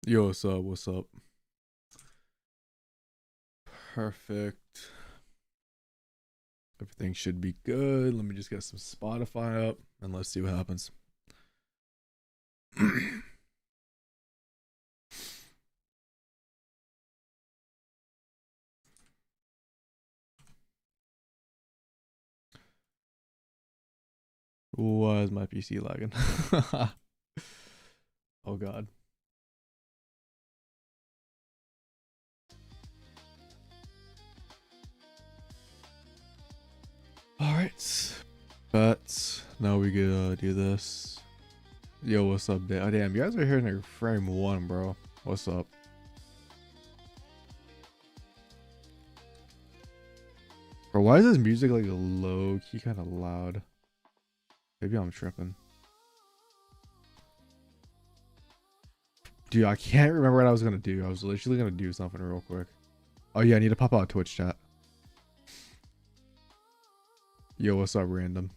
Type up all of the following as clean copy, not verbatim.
Yo, what's up? What's up? Perfect. Everything should be good. Let me just get some Spotify up and let's see what happens. Why is my PC lagging? Oh god. Alright. But now we gotta do this. Yo, what's up, oh, damn, you guys are here in frame 1, bro. What's up? Bro, why is this music like low key kind of loud? Maybe I'm tripping. Dude, I can't remember what I was gonna do. I was literally gonna do something real quick. Oh yeah, I need to pop out Twitch chat. Yo, what's up, random?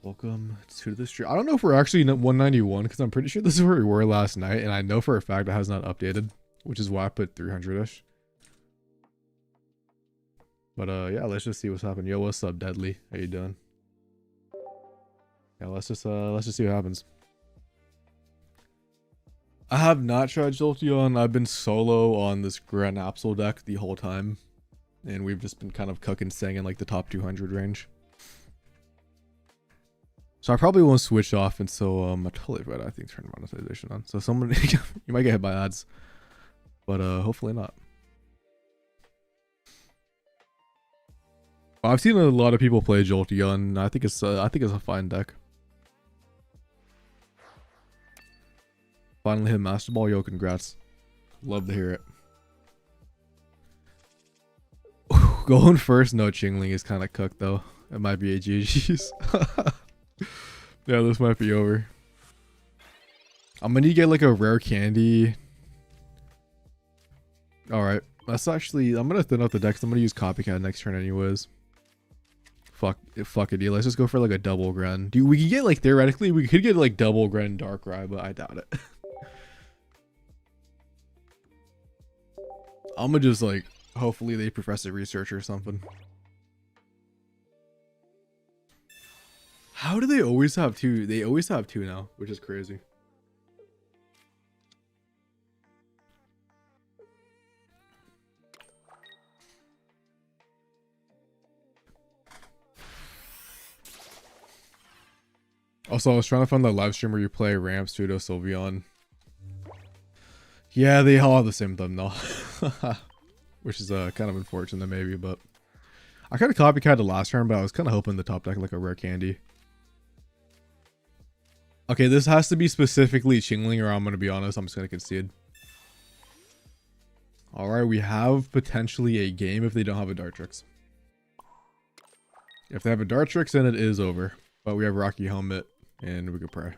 Welcome to the stream. I don't know if we're actually 191 because I'm pretty sure this is where we were last night, and I know for a fact it has not updated, which is why I put 300-ish. But yeah, let's just see what's happening. Yo, what's up, Deadly? How you doing? Yeah, let's just see what happens. I have not tried Jolteon. I've been solo on this Grand Absol deck the whole time, and we've just been kind of cooking, staying in like the top 200 range. So I probably won't switch off until I totally forgot, I think, turn monetization on. So someone you might get hit by ads, but hopefully not. I've seen a lot of people play Jolteon. I think it's a fine deck. Finally hit Master Ball. Yo, congrats. Love to hear it. Going first, no Chingling is kind of cooked though. It might be a GG's. Yeah, this might be over. I'm gonna need to get like a rare candy. Alright, that's actually, I'm gonna thin out the deck 'cause I'm gonna use Copycat next turn anyways. Fuck it, dude. Let's just go for like a double Gren. Dude, we could get like, theoretically, we could get like double Gren Darkrai, but I doubt it. I'm gonna just like, hopefully they Professor Research or something. How do they always have two? They always have two now, which is crazy. Also, I was trying to find the live stream where you play Ramp, Pseudo, Sylveon. Yeah, they all have the same thumbnail. Which is kind of unfortunate maybe, but I kind of copycat the last turn, but I was kind of hoping the top deck like a rare candy. Okay, this has to be specifically Chingling, or I'm going to be honest, I'm just going to concede. Alright, we have potentially a game if they don't have a Dartrix. If they have a Dartrix, then it is over. But we have Rocky Helmet, and we could pray.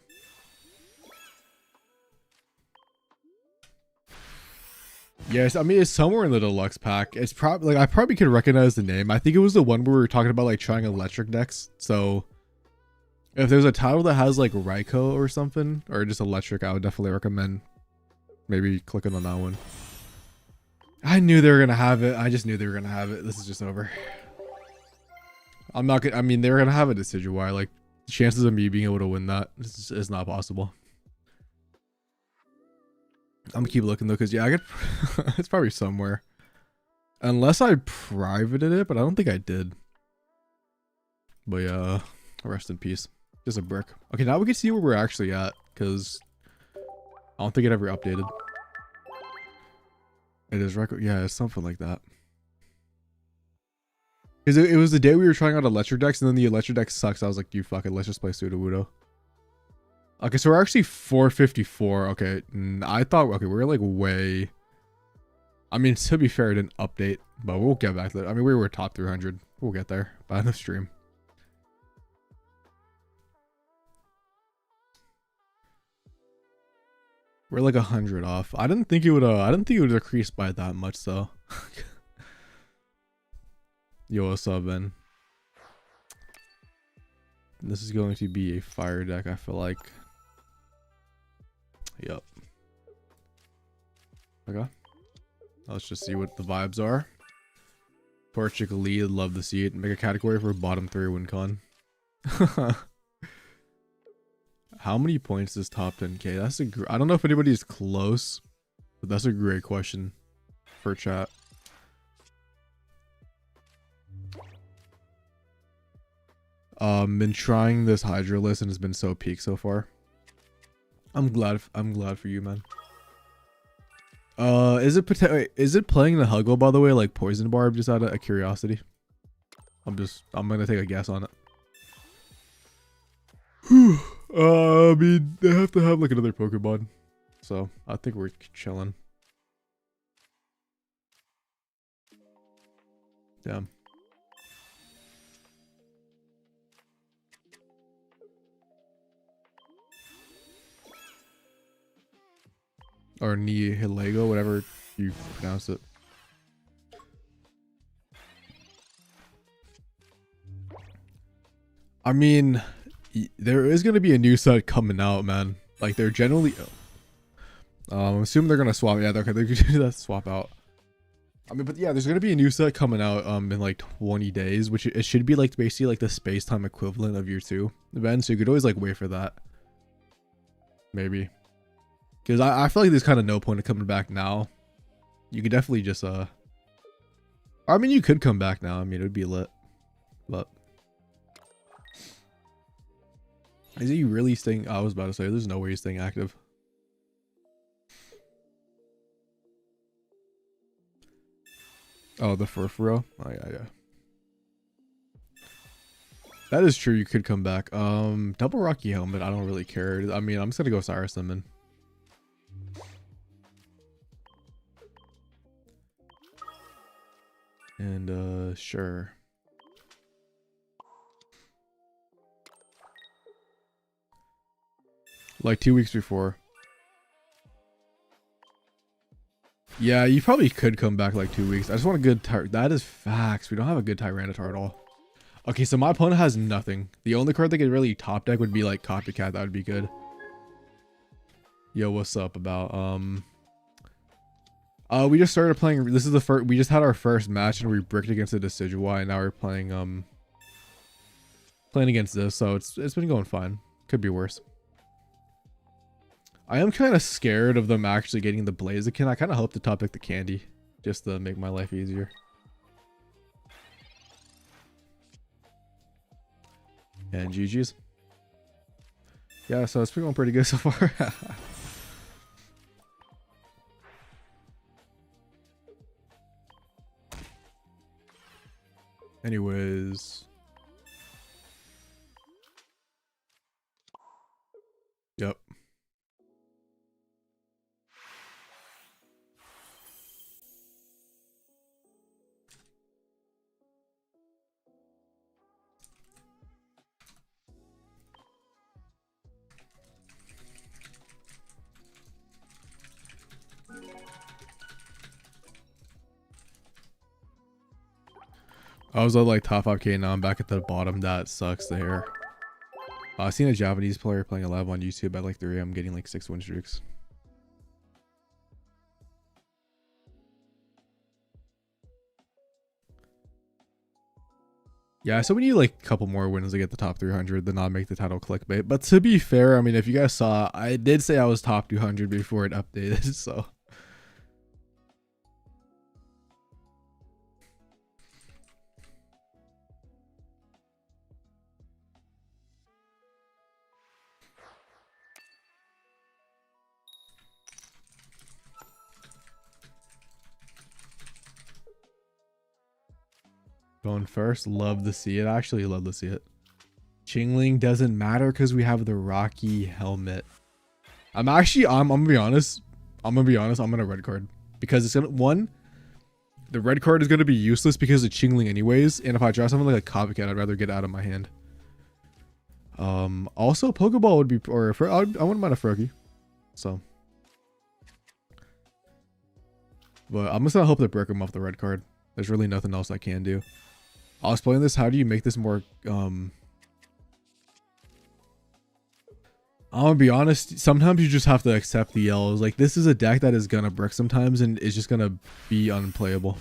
Yes, I mean, it's somewhere in the deluxe pack. It's probably, like, I probably could recognize the name. I think it was the one where we were talking about, like, trying electric decks. So, if there's a title that has, like, Raikou or something, or just electric, I would definitely recommend maybe clicking on that one. I knew they were going to have it. I just knew they were going to have it. This is just over. I'm not gonna, I mean, they're going to have a decision why, like, the chances of me being able to win that is not possible. I'm gonna keep looking though, because yeah, I get it's probably somewhere. Unless I privated it, but I don't think I did. But yeah, rest in peace. Just a brick. Okay, now we can see where we're actually at, because I don't think it ever updated. It is record. Yeah, it's something like that. Because it was the day we were trying out electric decks, and then the electric deck sucks. I was like, you fuck it, let's just play Sudowoodo. Okay, so we're actually 454. Okay, I thought, okay, we're like way, I mean, to be fair, it didn't update, but we'll get back to that. I mean, we were top 300. We'll get there by the stream. We're like 100 off. I didn't think it would decrease by that much though. Yo, what's up, Ben? This is going to be a fire deck, I feel like. Yep. Okay. Let's just see what the vibes are. Portugal lead, love to see it. Make a category for bottom 3 win con. How many points is top 10k? That's I don't know if anybody is close, but that's a great question for chat. Been trying this Hydra list and it's been so peak so far. I'm glad for you, man. Is it playing the Huggle, by the way, like Poison Barb, just out of curiosity? I'm gonna take a guess on it. I mean, they have to have like another Pokemon, so I think we're chilling. Damn. Or Nihilego, whatever you pronounce it. I mean, there is going to be a new set coming out, man. Like, they're generally... I'm assuming they're going to swap... Yeah, okay, they're going to do that swap out. I mean, but yeah, there's going to be a new set coming out in like 20 days, which it should be like basically like the space-time equivalent of year 2 event, so you could always like wait for that. Maybe. Because I feel like there's kind of no point in coming back now. You could definitely just... I mean, you could come back now. I mean, it would be lit. But... Is he really staying... I was about to say, there's no way he's staying active. Oh, the Furfuro? Oh, yeah. That is true, you could come back. Double Rocky Helmet, I don't really care. I mean, I'm just gonna go Cyrus Lemon. And, sure. Like 2 weeks before. Yeah, you probably could come back like 2 weeks. I just want a good that is facts. We don't have a good Tyranitar at all. Okay, so my opponent has nothing. The only card that could really top deck would be like Copycat. That would be good. Yo, what's up about we just started playing. This is the first. We just had our first match and we bricked against the Decidueye, and now we're playing against this. So it's been going fine. Could be worse. I am kind of scared of them actually getting the Blaziken. I kind of hope to top deck the Candy, just to make my life easier. And GG's. Yeah, so it's been going pretty good so far. Anyways. Yep. I was at like top 5k, now I'm back at the bottom. That sucks to hear. I've seen a Japanese player playing a live on YouTube at like 3 AM getting like 6 win streaks. Yeah, so we need like a couple more wins to get the top 300 to not make the title clickbait. But to be fair, I mean, if you guys saw, I did say I was top 200 before it updated, so... Going first, love to see it. I actually love to see it. Chingling doesn't matter because we have the Rocky Helmet. I'm gonna be honest. I'm gonna red card because it's gonna the red card is gonna be useless because of Chingling anyways. And if I draw something like a Copycat, I'd rather get it out of my hand. Also Pokeball would be, or I wouldn't mind a Froakie. So, but I'm just gonna hope to break him off the red card. There's really nothing else I can do. I'll explain this. How do you make this more I'm gonna be honest, sometimes you just have to accept the L's. Like, this is a deck that is gonna brick sometimes and is just gonna be unplayable.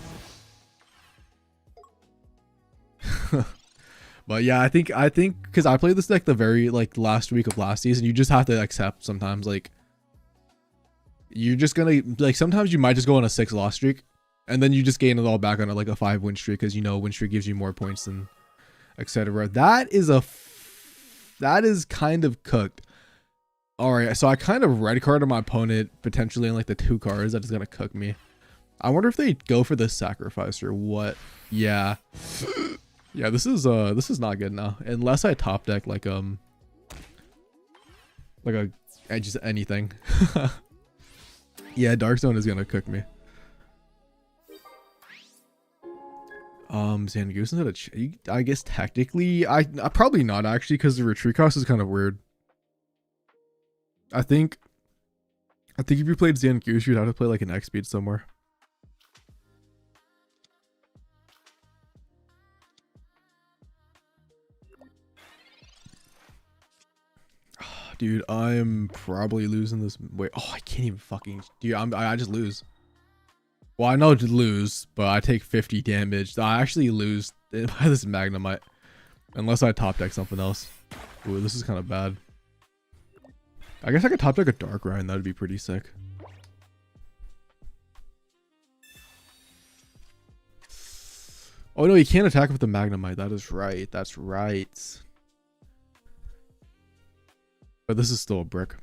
But yeah, I think because I played this deck the very like last week of last season, you just have to accept sometimes, like, you're just gonna, like, sometimes you might just go on a 6 loss streak and then you just gain it all back on a, like a 5 win streak, because you know win streak gives you more points than etc. That is kind of cooked. All right, so I kind of red carded my opponent potentially in like the 2 cards that is gonna cook me. I wonder if they go for the sacrifice or what. Yeah. Yeah, this is not good now. Unless I top deck like just anything. Yeah, Darkstone is gonna cook me. Zangoose instead of I guess technically I probably not actually, because the retreat cost is kind of weird. I think if you played Zangoose, you'd have to play like an X speed somewhere. Dude, I'm probably losing this. Wait, oh, I can't even fucking. Dude, I just lose. Well, I know to lose, but I take 50 damage. I actually lose by this Magnemite, unless I top deck something else. Ooh, this is kind of bad. I guess I could top deck a Dark Ryan. That'd be pretty sick. Oh no, you can't attack with the Magnemite. That is right. That's right. But this is still a brick.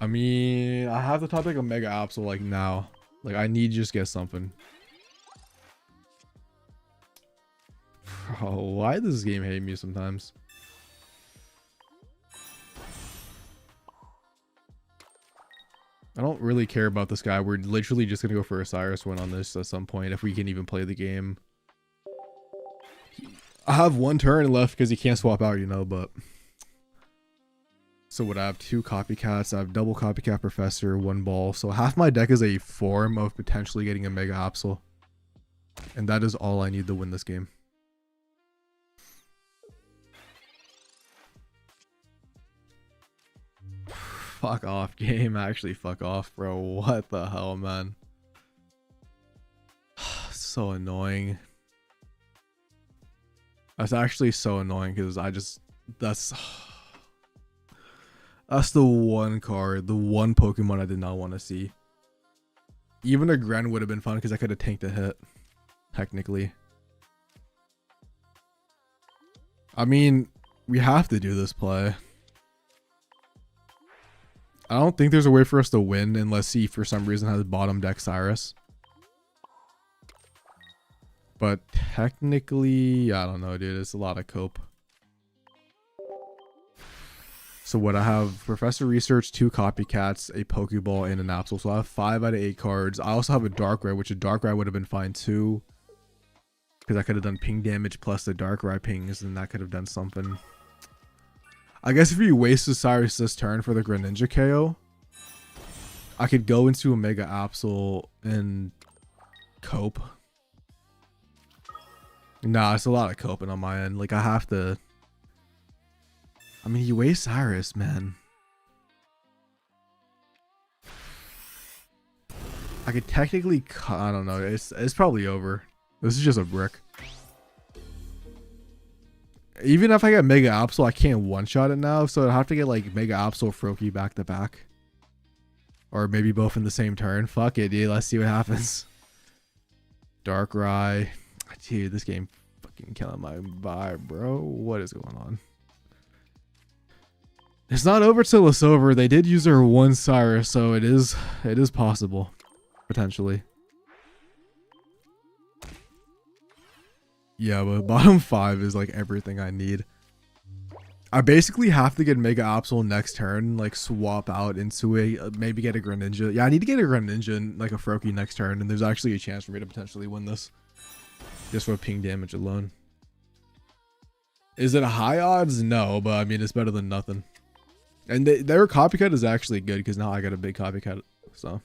I mean, I have to top like a Mega Absol like now. Like, I need to just get something. Bro, why does this game hate me sometimes? I don't really care about this guy. We're literally just gonna go for a Cyrus win on this at some point if we can even play the game. I have 1 turn left because he can't swap out, you know, but... So what, I have 2 copycats, I have double copycat professor, 1 ball. So half my deck is a form of potentially getting a Mega Absol. And that is all I need to win this game. Fuck off, game. Actually, fuck off, bro. What the hell, man? So annoying. That's actually so annoying because that's the one card, the one Pokemon I did not want to see. Even a Gren would have been fun because I could have tanked a hit, technically. I mean, we have to do this play. I don't think there's a way for us to win unless he for some reason has bottom deck Cyrus. But technically, I don't know, dude. It's a lot of cope. So what, I have Professor Research, 2 copycats, a Pokeball, and an Absol. So I have 5 out of 8 cards. I also have a Darkrai, which a Darkrai would have been fine too, because I could have done ping damage plus the Darkrai pings, and that could have done something. I guess if you wasted Cyrus this turn for the Greninja KO, I could go into a Mega Absol and cope. Nah, it's a lot of coping on my end. Like, I have to... I mean, you waste Cyrus, man. I could technically... I don't know. It's probably over. This is just a brick. Even if I get Mega Absol, I can't one-shot it now. So I have to get, like, Mega Absol, Froakie back-to-back. Or maybe both in the same turn. Fuck it, dude. Let's see what happens. Darkrai. Dude, this game fucking killing my vibe, bro. What is going on? It's not over till it's over. They did use their 1 Cyrus, so it is possible, potentially. Yeah, but bottom 5 is like everything I need. I basically have to get Mega Absol next turn, like swap out into a maybe get a Greninja. Yeah, I need to get a Greninja and like a Froakie next turn, and there's actually a chance for me to potentially win this. Just for ping damage alone. Is it a high odds? No, but I mean, it's better than nothing. And their copycat is actually good because now I got a big copycat. So.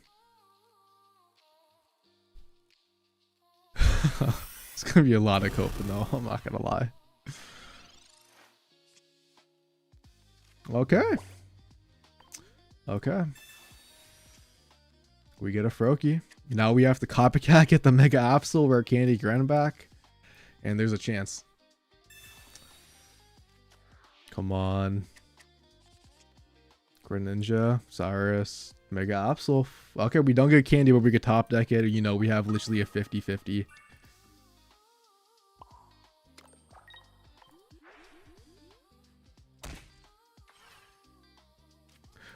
This It's gonna be a lot of coping though, I'm not gonna lie. Okay. Okay. We get a Froakie. Now we have to copycat, get the Mega Absol, Rare Candy, Gren back. And there's a chance. Come on. Greninja, Cyrus, Mega Absol. Okay, we don't get candy, but we get top deck it. You know, we have literally a 50-50.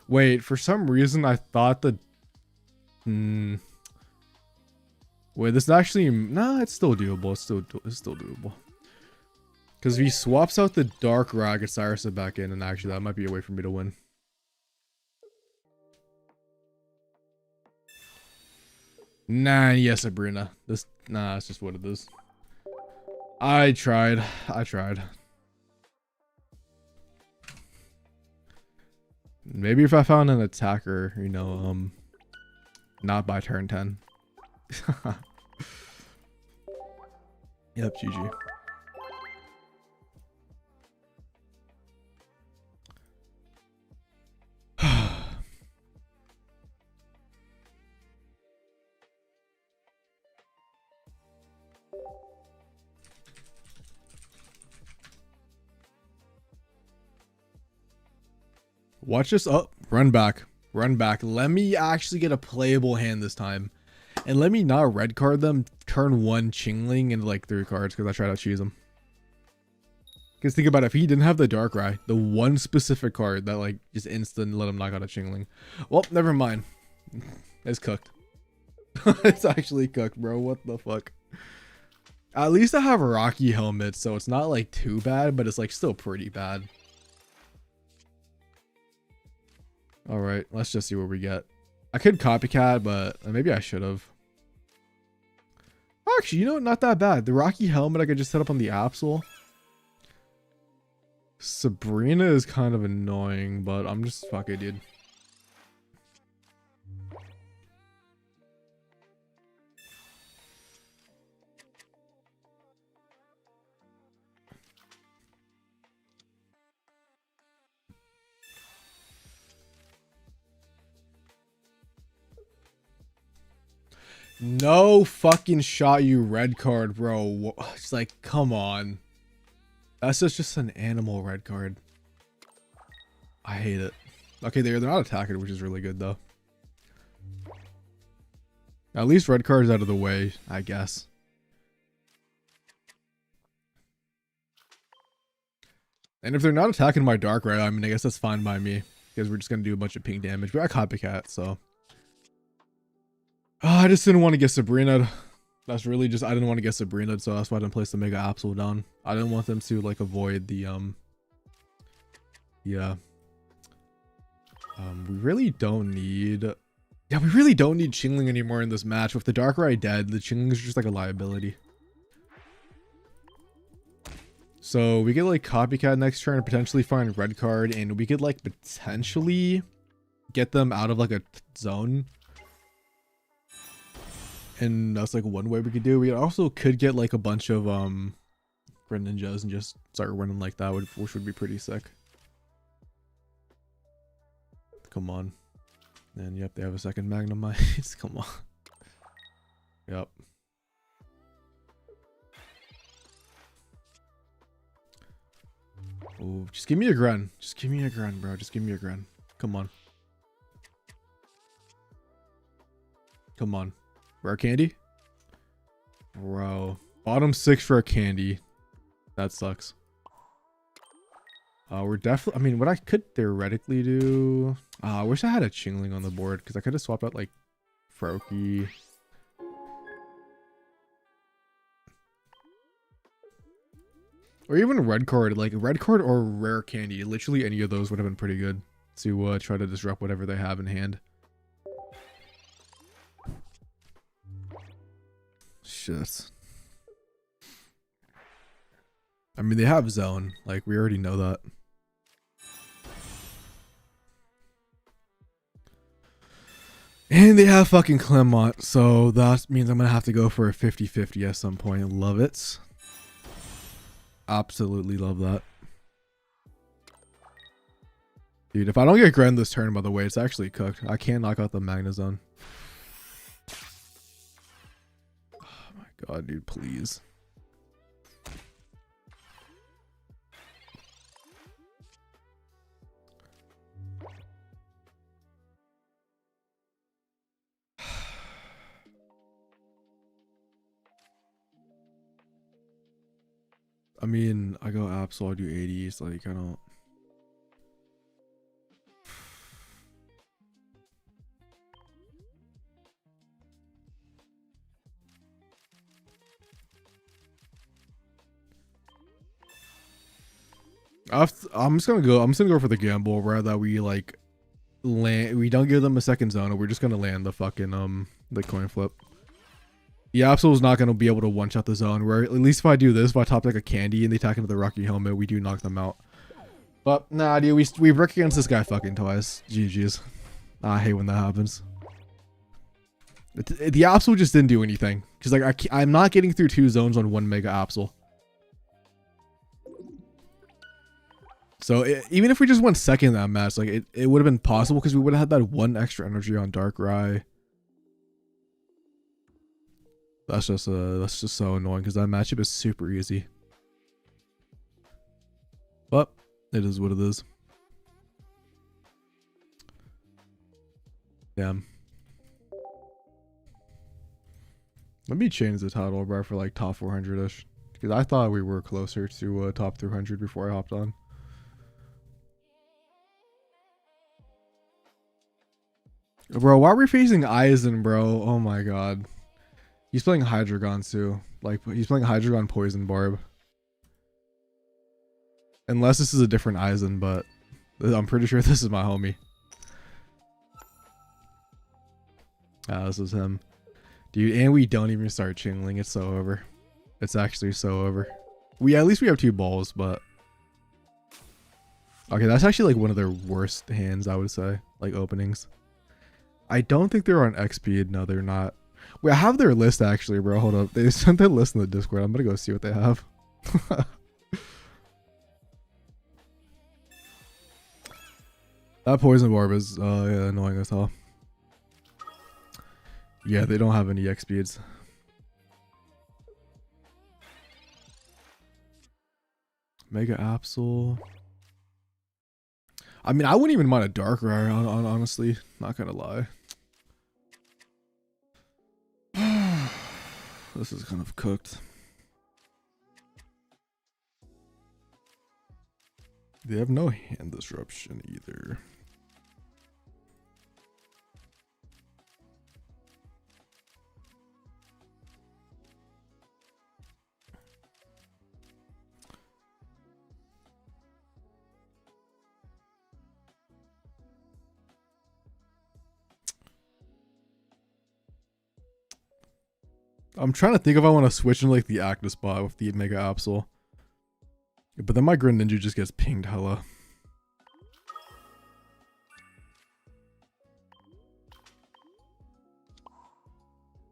Wait, for some reason I thought the... Wait, this is actually... Nah, it's still doable. It's still doable. Because if he swaps out the Darkrai, I get Cyrus back in, and actually that might be a way for me to win. Nah, yes, Sabrina. Nah, it's just what it is. I tried. Maybe if I found an attacker, you know, not by turn 10. Yep, GG. Watch this. Oh, run back. Let me actually get a playable hand this time. And let me not red card them turn 1 Chingling into like 3 cards because I tried to cheese them. Because think about it, if he didn't have the Darkrai, the one specific card that like just instant let him knock out a Chingling. Well, never mind. It's cooked. It's actually cooked, bro. What the fuck? At least I have a Rocky helmet, so it's not like too bad, but it's like still pretty bad. All right, let's just see what we get. I could copycat, but maybe I should have. Actually, you know what? Not that bad. The Rocky helmet I could just set up on the Absol. Sabrina is kind of annoying, but I'm just fuck it, dude. No fucking shot, you red card, bro. It's like, come on. That's just an animal red card. I hate it. Okay, they're not attacking, which is really good though. At least red card's out of the way, I guess. And if they're not attacking my Darkrai, I mean, I guess that's fine by me. Because we're just going to do a bunch of pink damage. But I copycat, so. Oh, I just didn't want to get Sabrina. That's really just, I didn't want to get Sabrina, so that's why I didn't place the Mega Absol down. I didn't want them to like avoid the yeah. We really don't need, yeah, we really don't need Chingling anymore in this match. With the Darkrai dead, the Chingling is just like a liability. So we could like copycat next turn and potentially find red card, and we could like potentially get them out of like a zone. And that's like one way we could do. We also could get like a bunch of Greninjas and just start running like that, which would be pretty sick. Come on. And yep, they have a second Magnemite. Come on. Yep. Oh, just give me a Gren. Just give me a Gren, bro. Just give me a Gren. Come on. Come on. Rare candy? Bro. Bottom 6 rare candy. That sucks. We're definitely, I mean, what I could theoretically do, I wish I had a Chingling on the board because I could have swapped out like Froakie. Or even red card, like red card or rare candy. Literally any of those would have been pretty good to try to disrupt whatever they have in hand. Shit. I mean, they have zone. Like, we already know that. And they have fucking Clemont, so that means I'm gonna have to go for a 50-50 at some point. Love it. Absolutely love that. Dude, if I don't get Gren this turn, by the way, it's actually cooked. I can't knock out the Magnezone. Oh my god, dude, please. I mean, I go Absol, I do 80s, like, I don't... I'm just gonna go for the gamble, where that we, like, we don't give them a second zone, and we're just gonna land the fucking, the coin flip. The Absol is not going to be able to one-shot the zone, where at least if I do this, if I top like a candy and they attack into the Rocky Helmet, we do knock them out. But nah, dude, we work against this guy fucking twice. GG's. I hate when that happens. The Absol just didn't do anything. Because like I'm not getting through 2 zones on 1 Mega Absol. So even if we just went second in that match, like it would have been possible because we would have had that 1 extra energy on Darkrai. That's just so annoying because that matchup is super easy. But it is what it is. Damn. Let me change the title bar for like top 400-ish. Because I thought we were closer to top 300 before I hopped on. Bro, why are we facing Eizen, bro? Oh my god. He's playing Hydreigon too. Like, he's playing Hydreigon Poison Barb. Unless this is a different Eizen, but I'm pretty sure this is my homie. Ah, this is him. Dude, and we don't even start channeling. It's so over. It's actually so over. At least we have 2 balls, but... Okay, that's actually like one of their worst hands, I would say. Like, openings. I don't think they're on X-Speed. No, they're not. Wait, I have their list actually, bro. Hold up. They sent their list in the Discord. I'm gonna go see what they have. That Poison Barb is yeah, annoying as hell. Yeah, they don't have any X speeds. Mega Absol. I mean, I wouldn't even mind a Darkrai, honestly. Not gonna lie. This is kind of cooked. They have no hand disruption either. I'm trying to think if I want to switch in like the active spot with the Mega Absol. But then my Greninja just gets pinged hella.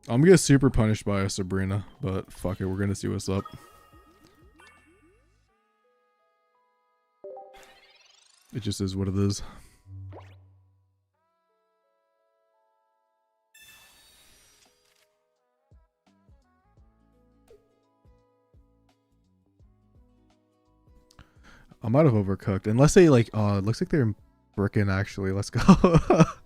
I'm gonna get super punished by a Sabrina, but fuck it, we're gonna see what's up. It just is what it is. I might have overcooked. Unless they like, it looks like they're bricking actually. Let's go.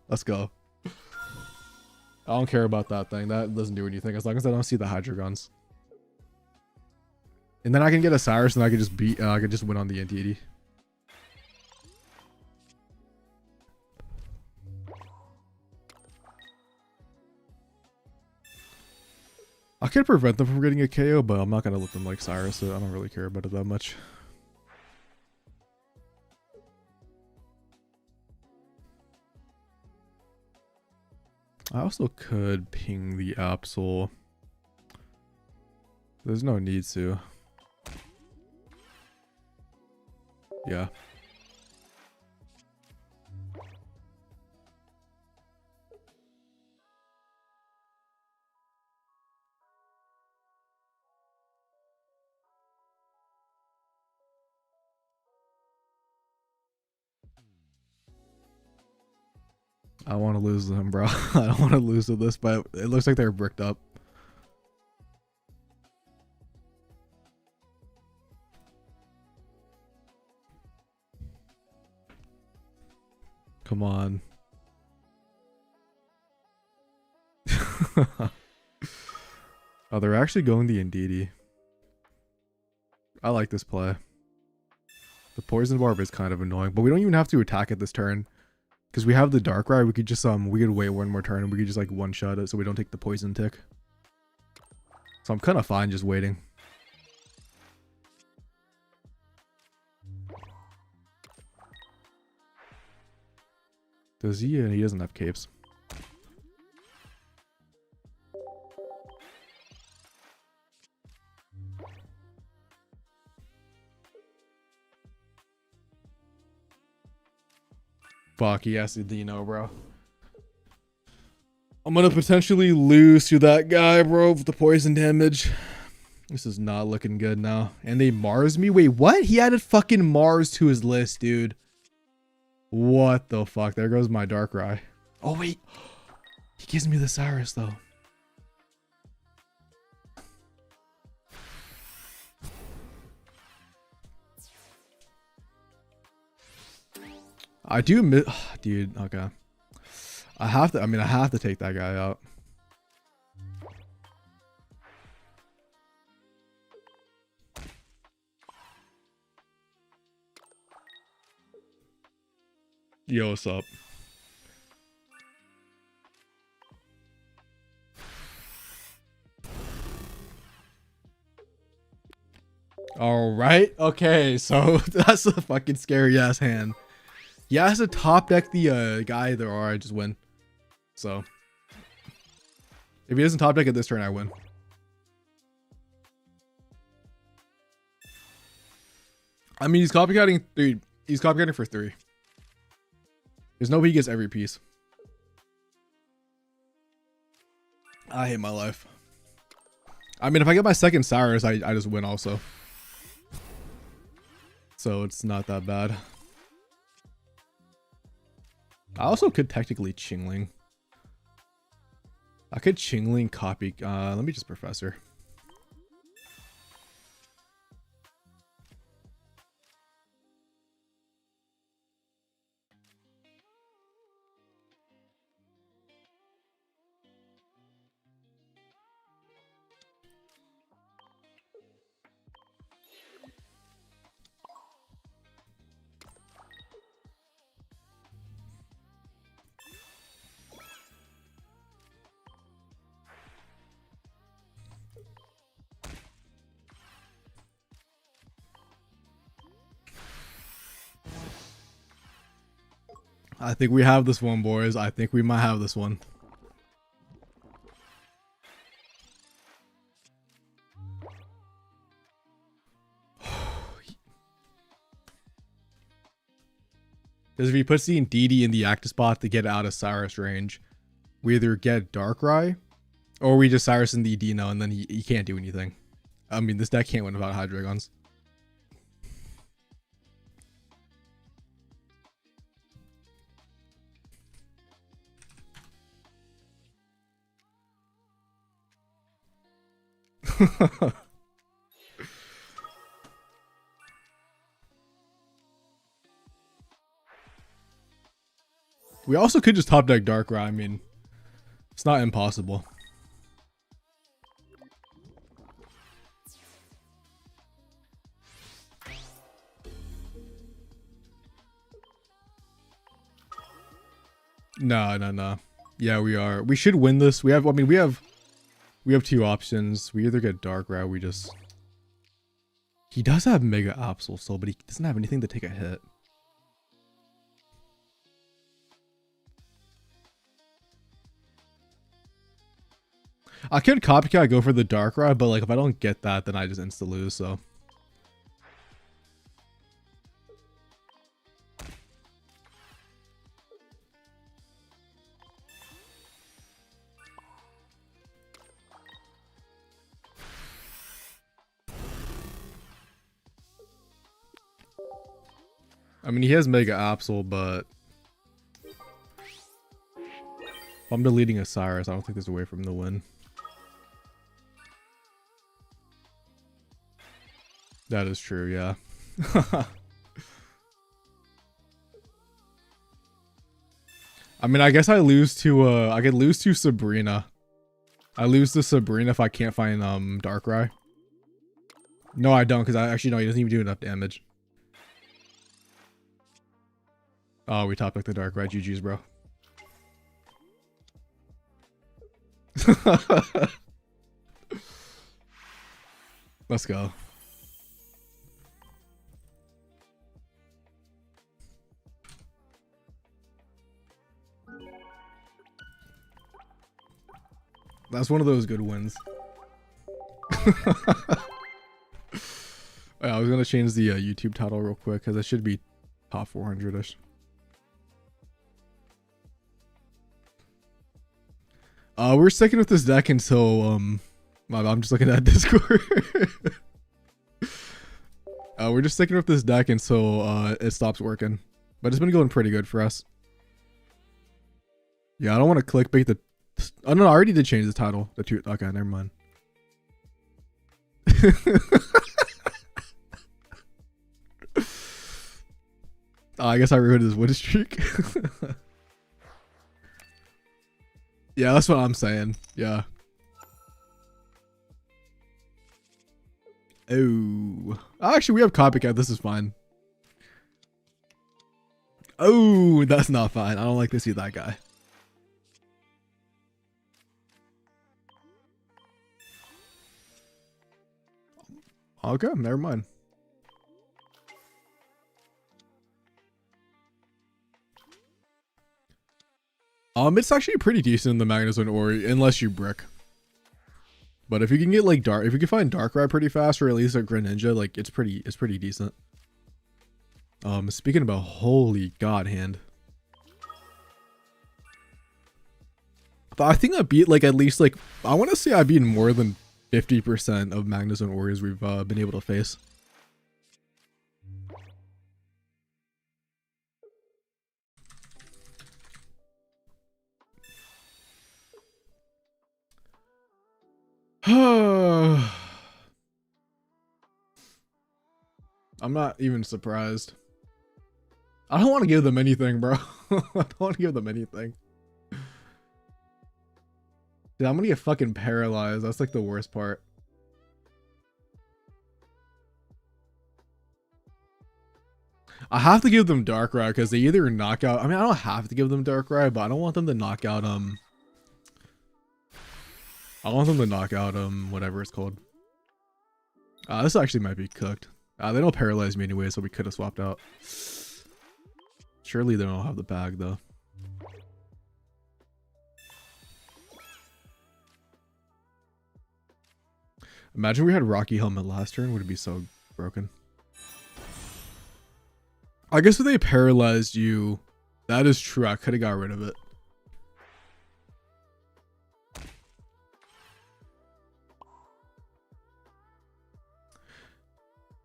Let's go. I don't care about that thing. That doesn't do anything as long as I don't see the Hydreigons. And then I can get a Cyrus and I can just beat, I can just win on the NTD. I could prevent them from getting a KO, but I'm not going to let them like Cyrus, so I don't really care about it that much. I also could ping the Absol. There's no need to. Yeah. I want to lose them, bro. I don't want to lose to this, but it looks like they're bricked up. Come on. Oh, they're actually going the Indeedee. I like this play. The Poison Barb is kind of annoying, but we don't even have to attack it this turn. Because we have the Darkrai, we could just we could wait one more turn and we could just like one-shot it so we don't take the poison tick. So I'm kind of fine just waiting. Does he? He doesn't have capes. Fuck, he has to Dino, bro. I'm gonna potentially lose to that guy, bro, with the poison damage. This is not looking good now. And they Mars me? Wait, what? He added fucking Mars to his list, dude. What the fuck? There goes my Darkrai. Oh, wait. He gives me the Cyrus, though. I do miss, dude. Okay, I have to. I mean, I have to take that guy out. Yo, what's up? All right. Okay, so that's a fucking scary ass hand. He has to top deck the guy there, or I just win. So if he doesn't top deck it this turn, I win. I mean, he's copycatting 3. He's copycatting for 3. There's no way he gets every piece. I hate my life. I mean, if I get my second Cyrus, I just win also. So it's not that bad. I also could technically Chingling. I could Chingling copy. Let me just Professor. I think we have this one, boys. I think we might have this one. Because if he puts the Indeedee in the active spot to get out of Cyrus range, we either get Darkrai, or we just Cyrus in the Dino, and then he can't do anything. I mean, this deck can't win without Hydreigons. We also could just top deck Darkrai. I mean, it's not impossible. No. Yeah, we are. We should win this. We have. I mean, we have 2 options. We either get Darkrai. We just. He does have Mega Absol, so but he doesn't have anything to take a hit. I could copycat go for the Darkrai, but like if I don't get that, then I just insta lose. So. I mean, he has Mega Absol, but If I'm deleting Osiris, I don't think there's a way for him to win. That is true, yeah. I mean, I guess I lose to I could lose to Sabrina. I lose to Sabrina if I can't find Darkrai. No, I don't, because I actually know he doesn't even do enough damage. Oh, we top picked the Darkrai. GG's, bro. Let's go. That's one of those good wins. I was gonna change the YouTube title real quick because it should be top 400-ish. We're sticking with this deck until I'm just looking at Discord. We're just sticking with this deck until it stops working, but it's been going pretty good for us. Yeah, I don't want to clickbait the. Oh no, I already did change the title. The two. Okay, never mind. I guess I ruined his win streak. Yeah, that's what I'm saying. Yeah. Oh. Actually, we have copycat. This is fine. Oh, that's not fine. I don't like to see that guy. Okay, never mind. It's actually pretty decent in the Magnezone Ori, unless you brick. But if you can get like if you can find Darkrai pretty fast, or at least a Greninja, like it's pretty decent. Speaking about holy god hand. But I think I beat like at least like I want to say I beat more than 50% of Magnezone Oris we've been able to face. I'm not even surprised. I don't want to give them anything, bro. I don't want to give them anything. Dude, I'm gonna get fucking paralyzed. That's like the worst part. I have to give them Darkrai because they either knock out. I mean, I don't have to give them Darkrai, but I don't want them to knock out I want them to knock out whatever it's called. This actually might be cooked. They don't paralyze me anyway, so we could have swapped out. Surely they don't have the bag though. Imagine we had Rocky Helmet last turn, would it be so broken? I guess if they paralyzed you, that is true. I could have got rid of it.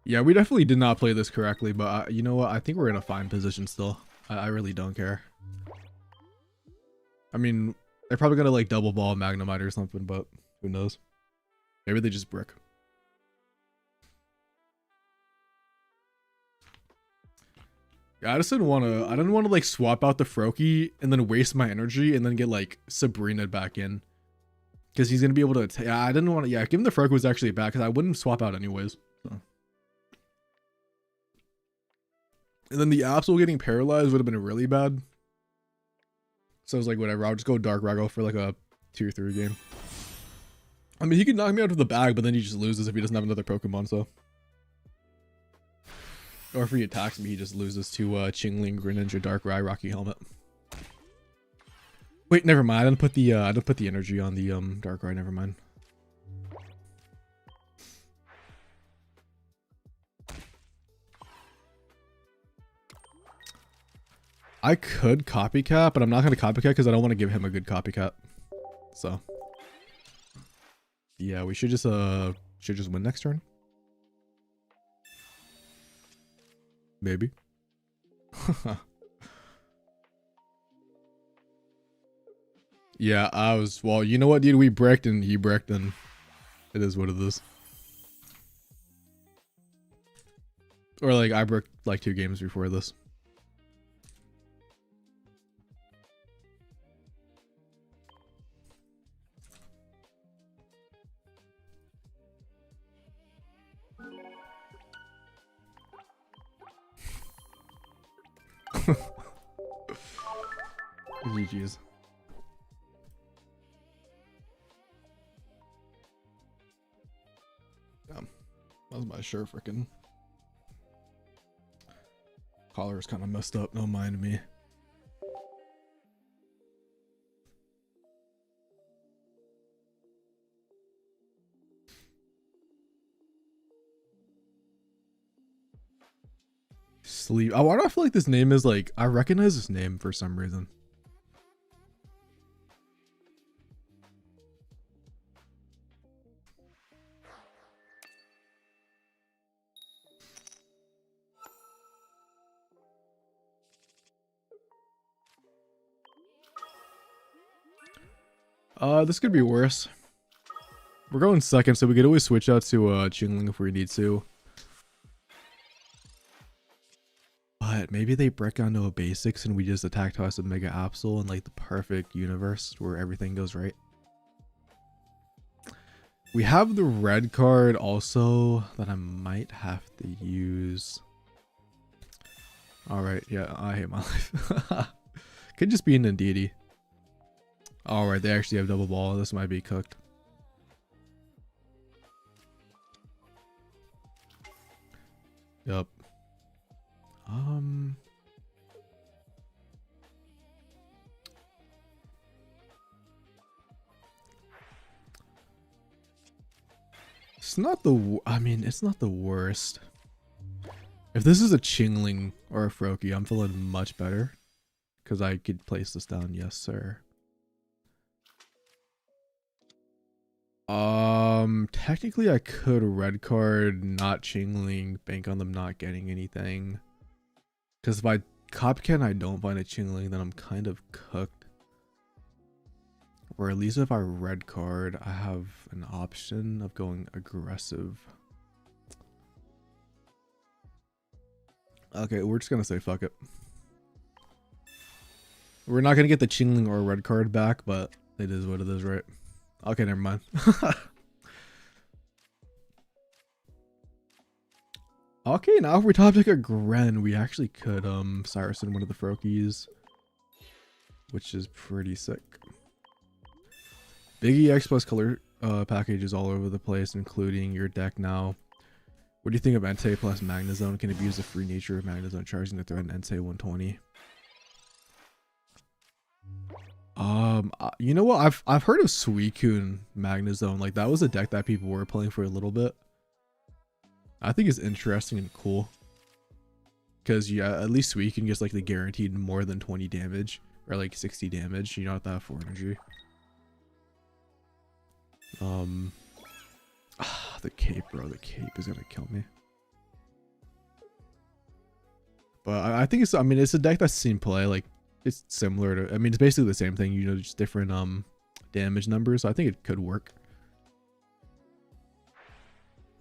Yeah, we definitely did not play this correctly, but you know what? I think we're in a fine position still. I really don't care. I mean, they're probably gonna like double ball Magnemite or something, but who knows? Maybe they just brick. Yeah, I just didn't want to. I didn't want to like swap out the Froakie and then waste my energy and then get like Sabrina back in, because he's gonna be able to. Yeah, I didn't want to. Yeah, give him the Froakie was actually bad because I wouldn't swap out anyways. So. And then the Absol getting paralyzed would have been really bad. So I was like, whatever. I'll just go Dark Rago for like a tier 3 game. I mean, he could knock me out of the bag, but then he just loses if he doesn't have another Pokemon. So. Or if he attacks me, he just loses to Chingling, Greninja, Darkrai, Rocky Helmet. Wait, never mind. I didn't put the energy on the Darkrai. Never mind. I could copycat, but I'm not gonna copycat because I don't want to give him a good copycat. So yeah, we should just win next turn. Maybe. Yeah, I was. Well, you know what, dude? We bricked and he bricked, and it is what it is. Or like I bricked like 2 games before this. GG's. Damn, that was my shirt. Freaking collar is kind of messed up. Don't mind me. Sleep. Oh, why do I feel like this name is like I recognize this name for some reason? This could be worse. We're going second, so we could always switch out to Chingling if we need to. But maybe they break down to a basics and we just attack twice with Mega Absol in like the perfect universe where everything goes right. We have the red card also that I might have to use. Alright, yeah, I hate my life. Could just be an deity. Alright, they actually have double ball. This might be cooked. Yup. It's not the, I mean, it's not the worst. If this is a Chingling or a Froakie, I'm feeling much better. Because I could place this down, yes sir. Technically I could red card, not Chingling, bank on them not getting anything. Because if I Copcan I don't find a Chingling, then I'm kind of cooked. Or at least if I red card, I have an option of going aggressive. Okay, we're just gonna say fuck it. We're not gonna get the Chingling or red card back, but it is what it is, right? Okay, never mind. Okay, now if we top deck a Gren, we actually could Cyrus in one of the Froakies, which is pretty sick. Big EX plus color packages all over the place, including your deck now. What do you think of Entei plus Magnezone? Can abuse the free nature of Magnezone, charging the threat in Entei 120? You know what? I've heard of Suicune Magnezone. Like that was a deck that people were playing for a little bit. I think it's interesting and cool. Because yeah, at least Suicune gets like the guaranteed more than 20 damage or like 60 damage. You don't have to have 4 energy. The cape, bro. The cape is gonna kill me. But I think it's. I mean, it's a deck that's seen play. Like it's similar to. I mean, it's basically the same thing. You know, just different damage numbers. So I think it could work.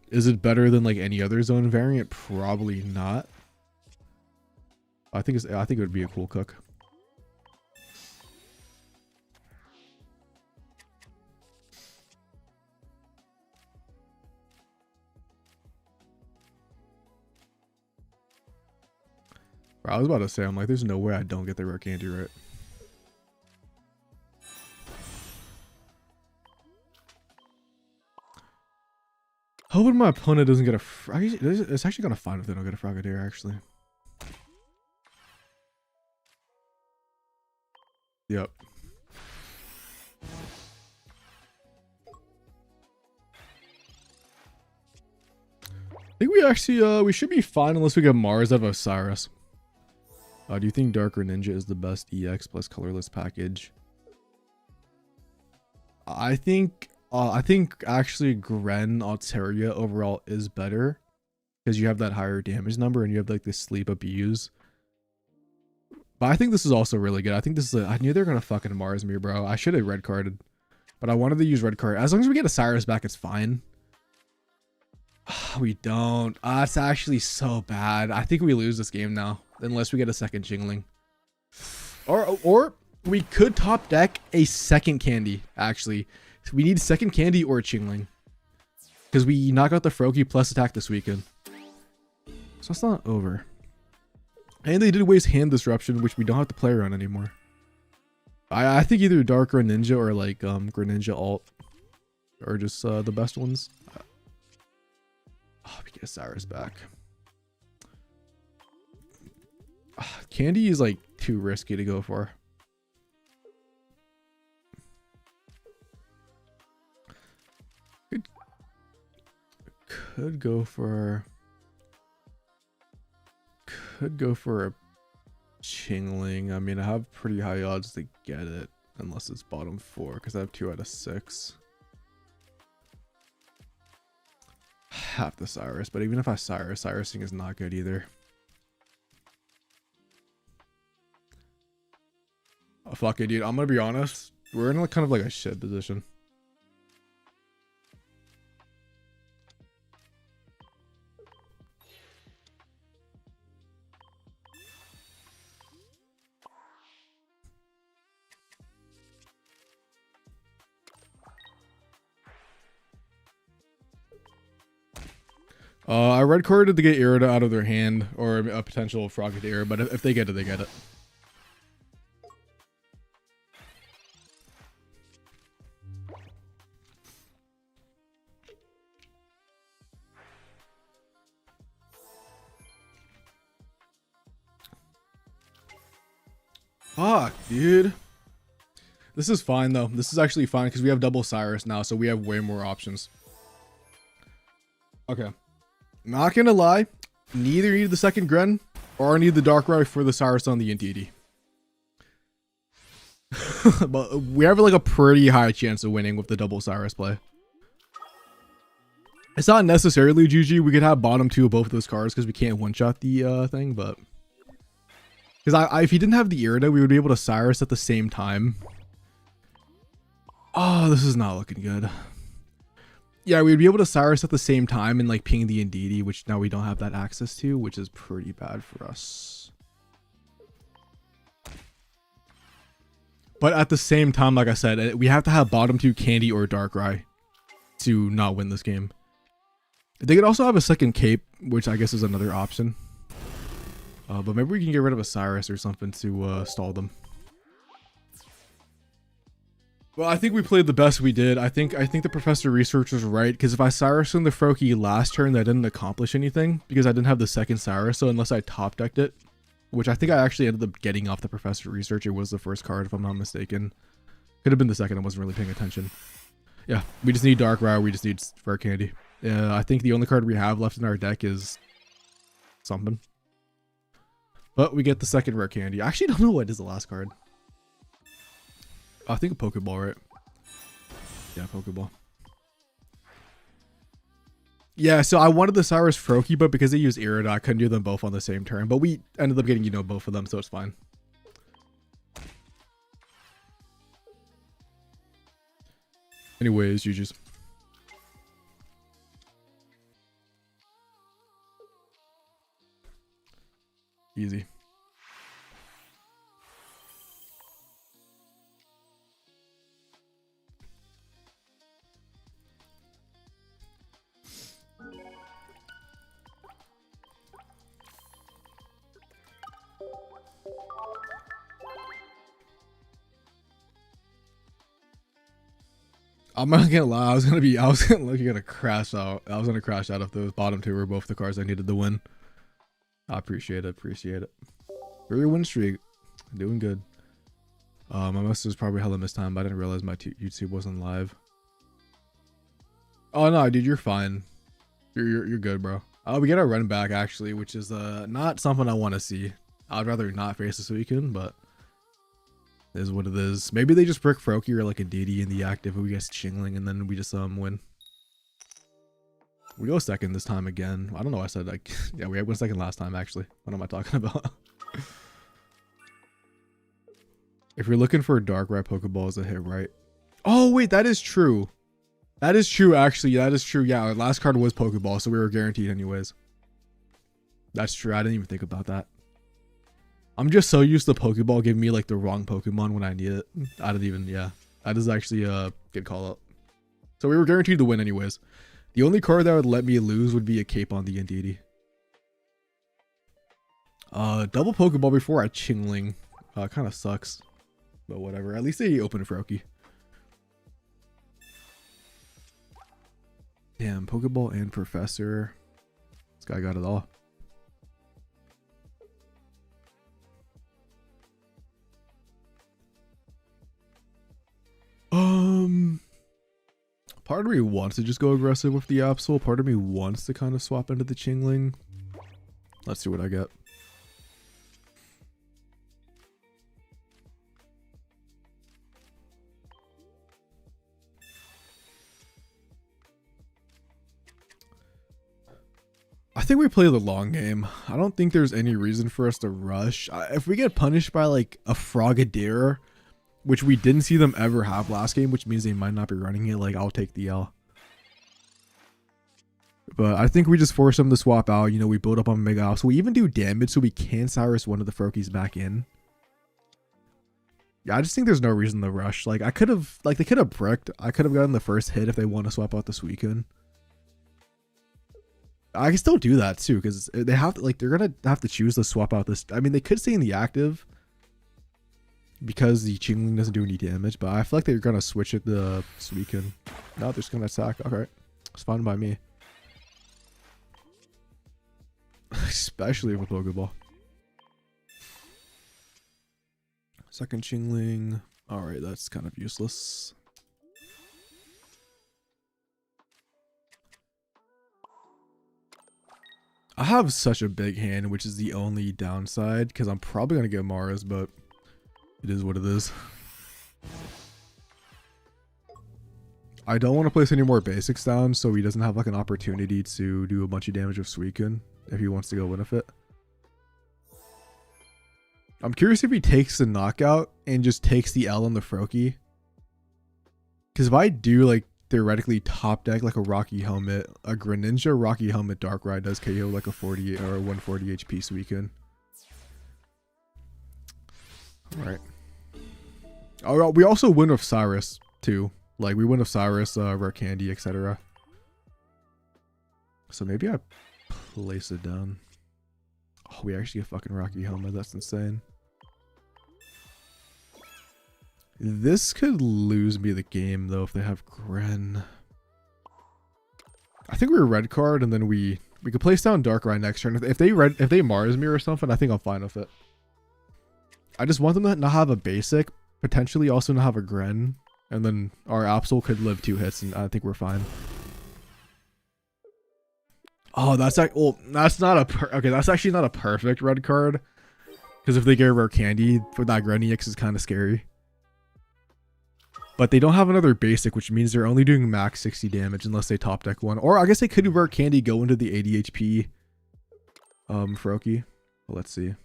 Is it better than like any other zone variant? Probably not. I think it's. I think it would be a cool cook. Bro, I was about to say, I'm like, there's no way I don't get the rare candy right. Hoping my opponent doesn't get a. It's actually gonna fine if they don't get a Frogadier, actually. Yep. I think we actually, we should be fine unless we get Mars out of Osiris. Do you think Darker Ninja is the best EX plus colorless package? I think actually Gren Altaria overall is better because you have that higher damage number and you have like this sleep abuse. But I think this is also really good. I think this is I knew they were gonna fucking Mars me, bro. I should have red carded. But I wanted to use red card. As long as we get a Cyrus back, it's fine. We don't. It's actually so bad. I think we lose this game now. Unless we get a second Jingling. Or we could top deck a second candy, actually. We need second candy or Chingling. Because we knock out the Froakie plus attack this weekend. So it's not over. And they did waste hand disruption, which we don't have to play around anymore. I think either Dark Greninja or like Greninja alt are just the best ones. Oh, we get Cyrus back. Candy is like too risky to go for. Could go for a Chingling. I mean, I have pretty high odds to get it unless it's bottom 4 because I have 2 out of 6. Half the Cyrus, but even if I Cyrusing is not good either. Oh, fuck it, dude. I'm gonna be honest. We're in kind of like a shit position. I red carded to get Irida out of their hand, or a potential Froggy error, but if they get it, they get it. Fuck, dude. This is fine though. This is actually fine because we have double Cyrus now, so we have way more options. Okay. Not gonna lie, neither need the second Gren or need the Darkrai for the Cyrus on the NTD. But we have like a pretty high chance of winning with the double Cyrus play. It's not necessarily GG. We could have bottom 2 of both of those cards because we can't one-shot the thing, but because if he didn't have the Irida, we would be able to Cyrus at the same time. Oh, this is not looking good. Yeah, we'd be able to Cyrus at the same time and like ping the Indeedee, which now we don't have that access to, which is pretty bad for us. But at the same time, like I said, we have to have bottom 2 Candy or Darkrai to not win this game. They could also have a second Cape, which I guess is another option. But maybe we can get rid of a Cyrus or something to stall them. Well, I think we played the best we did. I think the Professor Research was right, because if I Cyrus in the Froakie last turn, that didn't accomplish anything because I didn't have the second Cyrus. So unless I top decked it, which I think I actually ended up getting off the Professor Research, it was the first card if I'm not mistaken. Could have been the second. I wasn't really paying attention. Yeah, we just need Darkrai. We just need Rare Candy. I think the only card we have left in our deck is something. But we get the second Rare Candy. I actually don't know what is the last card. I think a Pokeball, right? Yeah, Pokeball. Yeah, so I wanted the Cyrus Froakie, but because they used Irida, I couldn't do them both on the same turn. But we ended up getting, both of them, so it's fine. Anyways, GG's. Easy. I'm not gonna lie, I was gonna crash out. I was gonna crash out if those bottom 2 were both the cards I needed to win. I appreciate it, For your win streak, doing good. My message was probably hella missed time, but I didn't realize my YouTube wasn't live. Oh no, dude, you're fine. You're good, bro. We get our run back actually, which is not something I want to see. I'd rather not face this weekend, but it is what it is. Maybe they just brick Froakie or like a DD in the active, we get Chingling, and then we just win. We go second this time again. I don't know. I said like, yeah, we went second last time actually. What am I talking about? If you're looking for a Darkrai Pokeball as a hit, right? Oh, wait, that is true. That is true, actually. That is true. Yeah, our last card was Pokeball, so we were guaranteed anyways. That's true. I didn't even think about that. I'm just so used to Pokeball giving me like the wrong Pokemon when I need it. I didn't even, yeah. That is actually a good call out. So we were guaranteed to win anyways. The only card that would let me lose would be a Cape on the Indeedee. Double Pokeball before I Chingling. Kind of sucks. But whatever. At least they open Froakie. Damn, Pokeball and Professor. This guy got it all. Part of me wants to just go aggressive with the Absol. Part of me wants to kind of swap into the Chingling. Let's see what I get. I think we play the long game. I don't think there's any reason for us to rush. If we get punished by like a Frogadier, which we didn't see them ever have last game, which means they might not be running it, like I'll take the L. But I think we just force them to swap out. You know, we build up on Mega Ops. So we even do damage so we can Cyrus one of the Froakies back in. Yeah, I just think there's no reason to rush. Like I could have, like they could have bricked. I could have gotten the first hit if they want to swap out the Suicune. I can still do that too, because they have to, like, they're gonna have to choose to swap out this. I mean, they could stay in the active because the Chingling doesn't do any damage, but I feel like they're gonna switch it to Suicune. No, they're just gonna attack. Okay, it's fine by me. Especially with Pokeball. Second Chingling. Alright, that's kind of useless. I have such a big hand, which is the only downside, because I'm probably going to get Mars, but it is what it is. I don't want to place any more basics down, so he doesn't have like an opportunity to do a bunch of damage with Suicune if he wants to go Benefit. I'm curious if he takes the knockout and just takes the L on the Froakie. Because if I do like theoretically top deck like a Rocky Helmet, a Greninja Rocky Helmet Darkrai does KO like a 40 or a 140 HP Suicune. Alright. Oh, we also win with Cyrus too. Like we win with Cyrus, Rare Candy, etc. So maybe I place it down. Oh, we actually get fucking Rocky Helmet. That's insane. This could lose me the game though if they have Gren. I think we're a red card and then we could place down Darkrai next turn. If they Mars me or something, I think I'm fine with it. I just want them to not have a basic, potentially also not have a Gren, and then our Absol could live 2 hits and I think we're fine. Oh, that's like, well, that's not a okay. That's actually not a perfect red card, because if they get Rare Candy for that Gren EX is kind of scary. But they don't have another basic, which means they're only doing max 60 damage unless they top deck one. Or I guess they could do Rare Candy, go into the 80 HP Froakie. Well, let's see.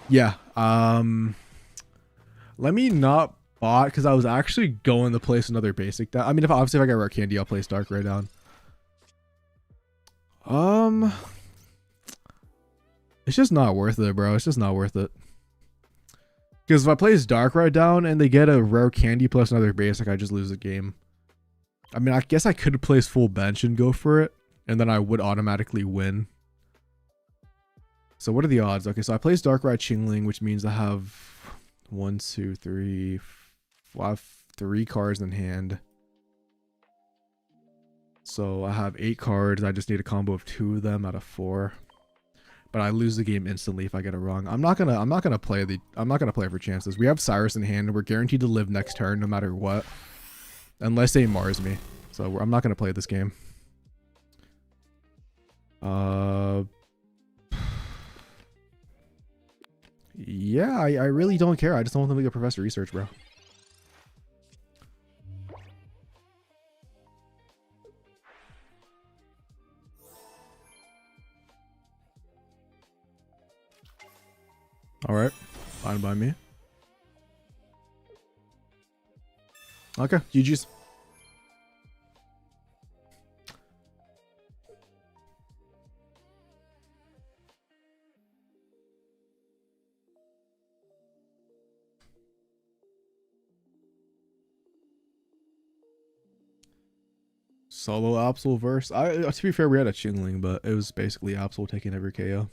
Yeah. Let me not bot, because I was actually going to place another basic down. I mean, if I get Rare Candy, I'll place Darkrai down. It's just not worth it, bro. It's just not worth it. Because if I place Darkrai down and they get a Rare Candy plus another basic, I just lose the game. I mean, I guess I could place full bench and go for it, and then I would automatically win. So what are the odds? Okay, so I place Darkrai Chingling, which means I have 1, 2, 3, 3 cards in hand. So I have 8 cards. I just need a combo of 2 of them out of 4. But I lose the game instantly if I get it wrong. I'm not gonna play for chances. We have Cyrus in hand and we're guaranteed to live next turn no matter what. Unless they Mars me. So I'm not gonna play this game. Yeah, I really don't care. I just don't want them to get Professor Research, bro. All right, fine by me. Okay, GG's. Solo Absol verse. To be fair, we had a Chingling, but it was basically Absol taking every KO.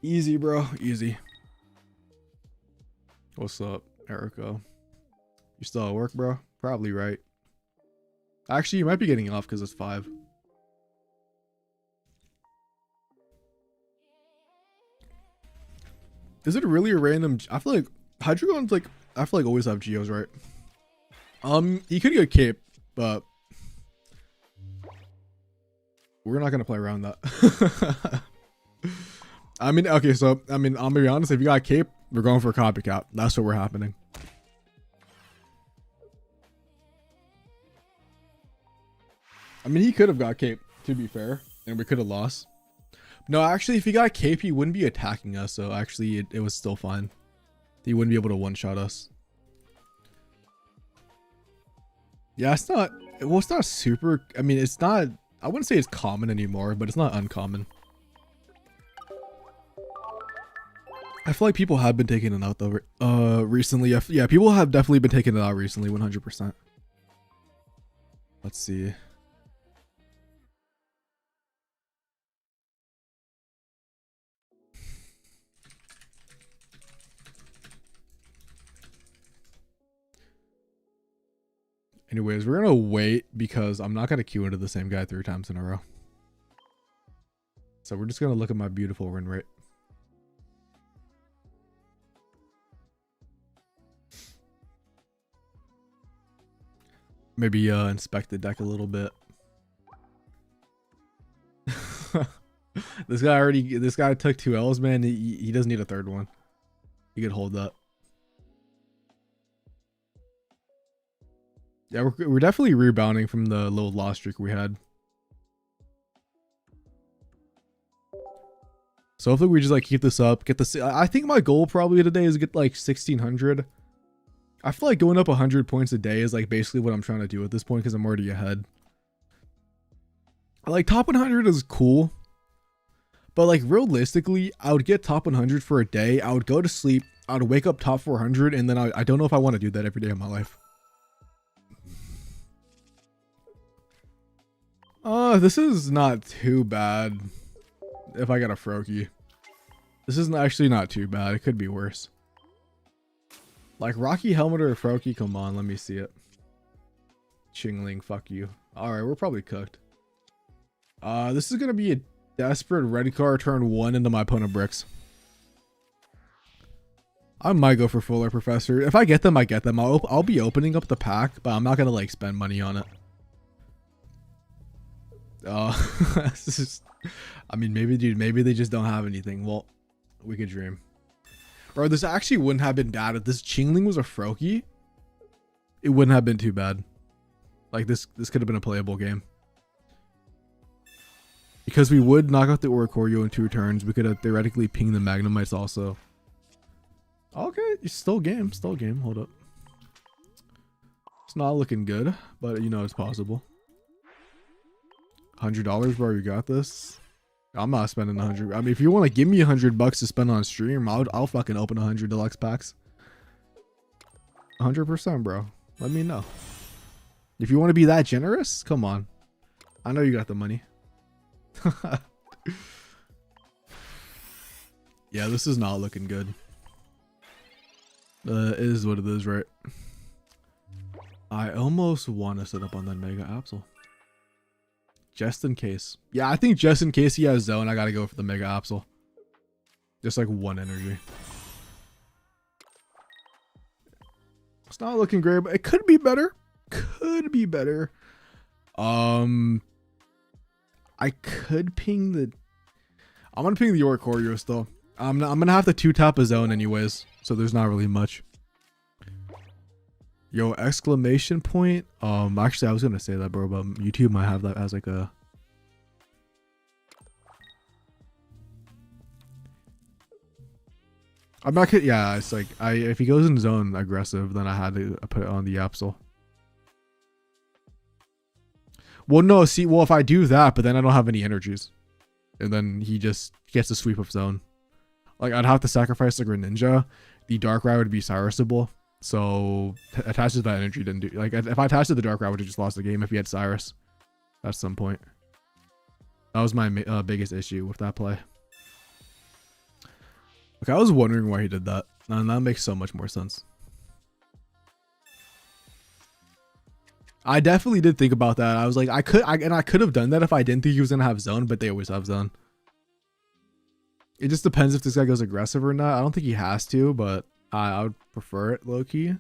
Easy, bro. Easy. What's up, Erica? You still at work, bro? Probably right. Actually, you might be getting off because it's 5. Is it really a random? I feel like Hydreigon's like, I feel like always have Geos, right? You could get Cape, but we're not gonna play around that. I mean, okay, so I mean, I'm gonna be honest. If you got Cape, we're going for a copycat. That's what we're happening. I mean, he could have got Cape, to be fair, and we could have lost. No, actually, if he got Cape, he wouldn't be attacking us. So actually, it was still fine. He wouldn't be able to one-shot us. Yeah, it's not. Well, it's not super. I mean, it's not. I wouldn't say it's common anymore, but it's not uncommon. I feel like people have been taking it out though. Recently, yeah, people have definitely been taking it out recently, 100%. Let's see. Anyways, we're gonna wait because I'm not gonna queue into the same guy 3 times in a row. So we're just gonna look at my beautiful win rate. Maybe inspect the deck a little bit. This guy took 2 L's, man. He doesn't need a 3rd one. He could hold that. Yeah, we're definitely rebounding from the little loss streak we had. So hopefully we just like keep this up, get the. I think my goal probably today is get like 1600. I feel like going up 100 points a day is like basically what I'm trying to do at this point because I'm already ahead. Like top 100 is cool, but like realistically, I would get top 100 for a day. I would go to sleep. I would wake up top 400, and then I don't know if I want to do that every day of my life. This is not too bad. If I got a Froakie, this isn't actually not too bad. It could be worse. Like Rocky Helmet or Froakie, come on, let me see it. Chingling, fuck you. All right, we're probably cooked. This is gonna be a desperate red card turn 1 into my opponent bricks. I might go for Fuller Professor. If I get them, I get them. I'll be opening up the pack, but I'm not gonna like spend money on it. This is, I mean, maybe, dude, maybe they just don't have anything. Well, we could dream. Bro, this actually wouldn't have been bad if this Chingling was a Froakie. It wouldn't have been too bad. Like this could have been a playable game. Because we would knock out the Oricorio in 2 turns. We could have theoretically pinged the Magnemites also. Okay, still game. Hold up. It's not looking good, but you know it's possible. $100, bro, you got this. I'm not spending 100. I mean, if you want to give me $100 to spend on stream, I'll fucking open 100 deluxe packs. 100%, bro. Let me know. If you want to be that generous, come on. I know you got the money. Yeah, this is not looking good. It is what it is, right? I almost want to set up on that Mega Absol. Just in case. Yeah, I think just in case he has zone, I gotta go for the Mega Absol. Just like 1 energy. It's not looking great, but it could be better. Could be better. I could ping the... I'm gonna ping the Oricorio still. I'm gonna have to 2-tap a zone anyways, so there's not really much. Yo, exclamation point. Actually, I was gonna say that, bro, but YouTube might have that as like a... I'm not kidding. Yeah, it's like if he goes in zone aggressive, then I had to put it on the Absol. Well, no, see, well, if I do that, but then I don't have any energies. And then he just gets a sweep of zone. Like, I'd have to sacrifice the Greninja. The Darkrai would be Cyrusable. So, attached to that energy didn't do... Like, if I attached to the Darkrai, I would have just lost the game if he had Cyrus at some point. That was my biggest issue with that play. Okay, I was wondering why he did that. And that makes so much more sense. I definitely did think about that. I was like, I could have done that if I didn't think he was gonna have zone, but they always have zone. It just depends if this guy goes aggressive or not. I don't think he has to, but I would prefer it low key.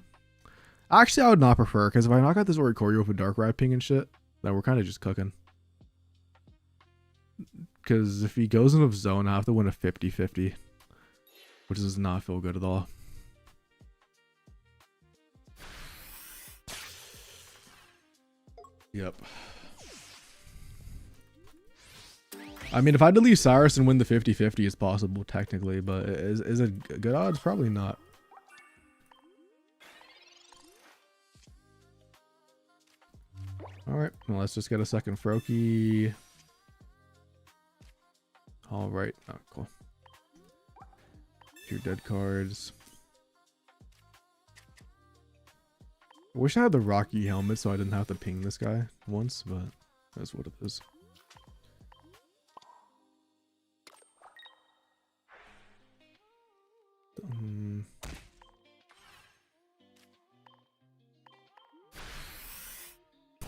Actually, I would not prefer, because if I knock out this Oricorio with a Darkrai ping and shit, then we're kind of just cooking. Because if he goes into zone, I have to win a 50-50, which does not feel good at all. Yep. I mean, if I had to leave Cyrus and win the 50-50, it's possible technically, but is it good odds? Probably not. All right, well, let's just get a second Froakie. All right, oh, cool. Your dead cards. I wish I had the Rocky helmet so I didn't have to ping this guy once, but that's what it is.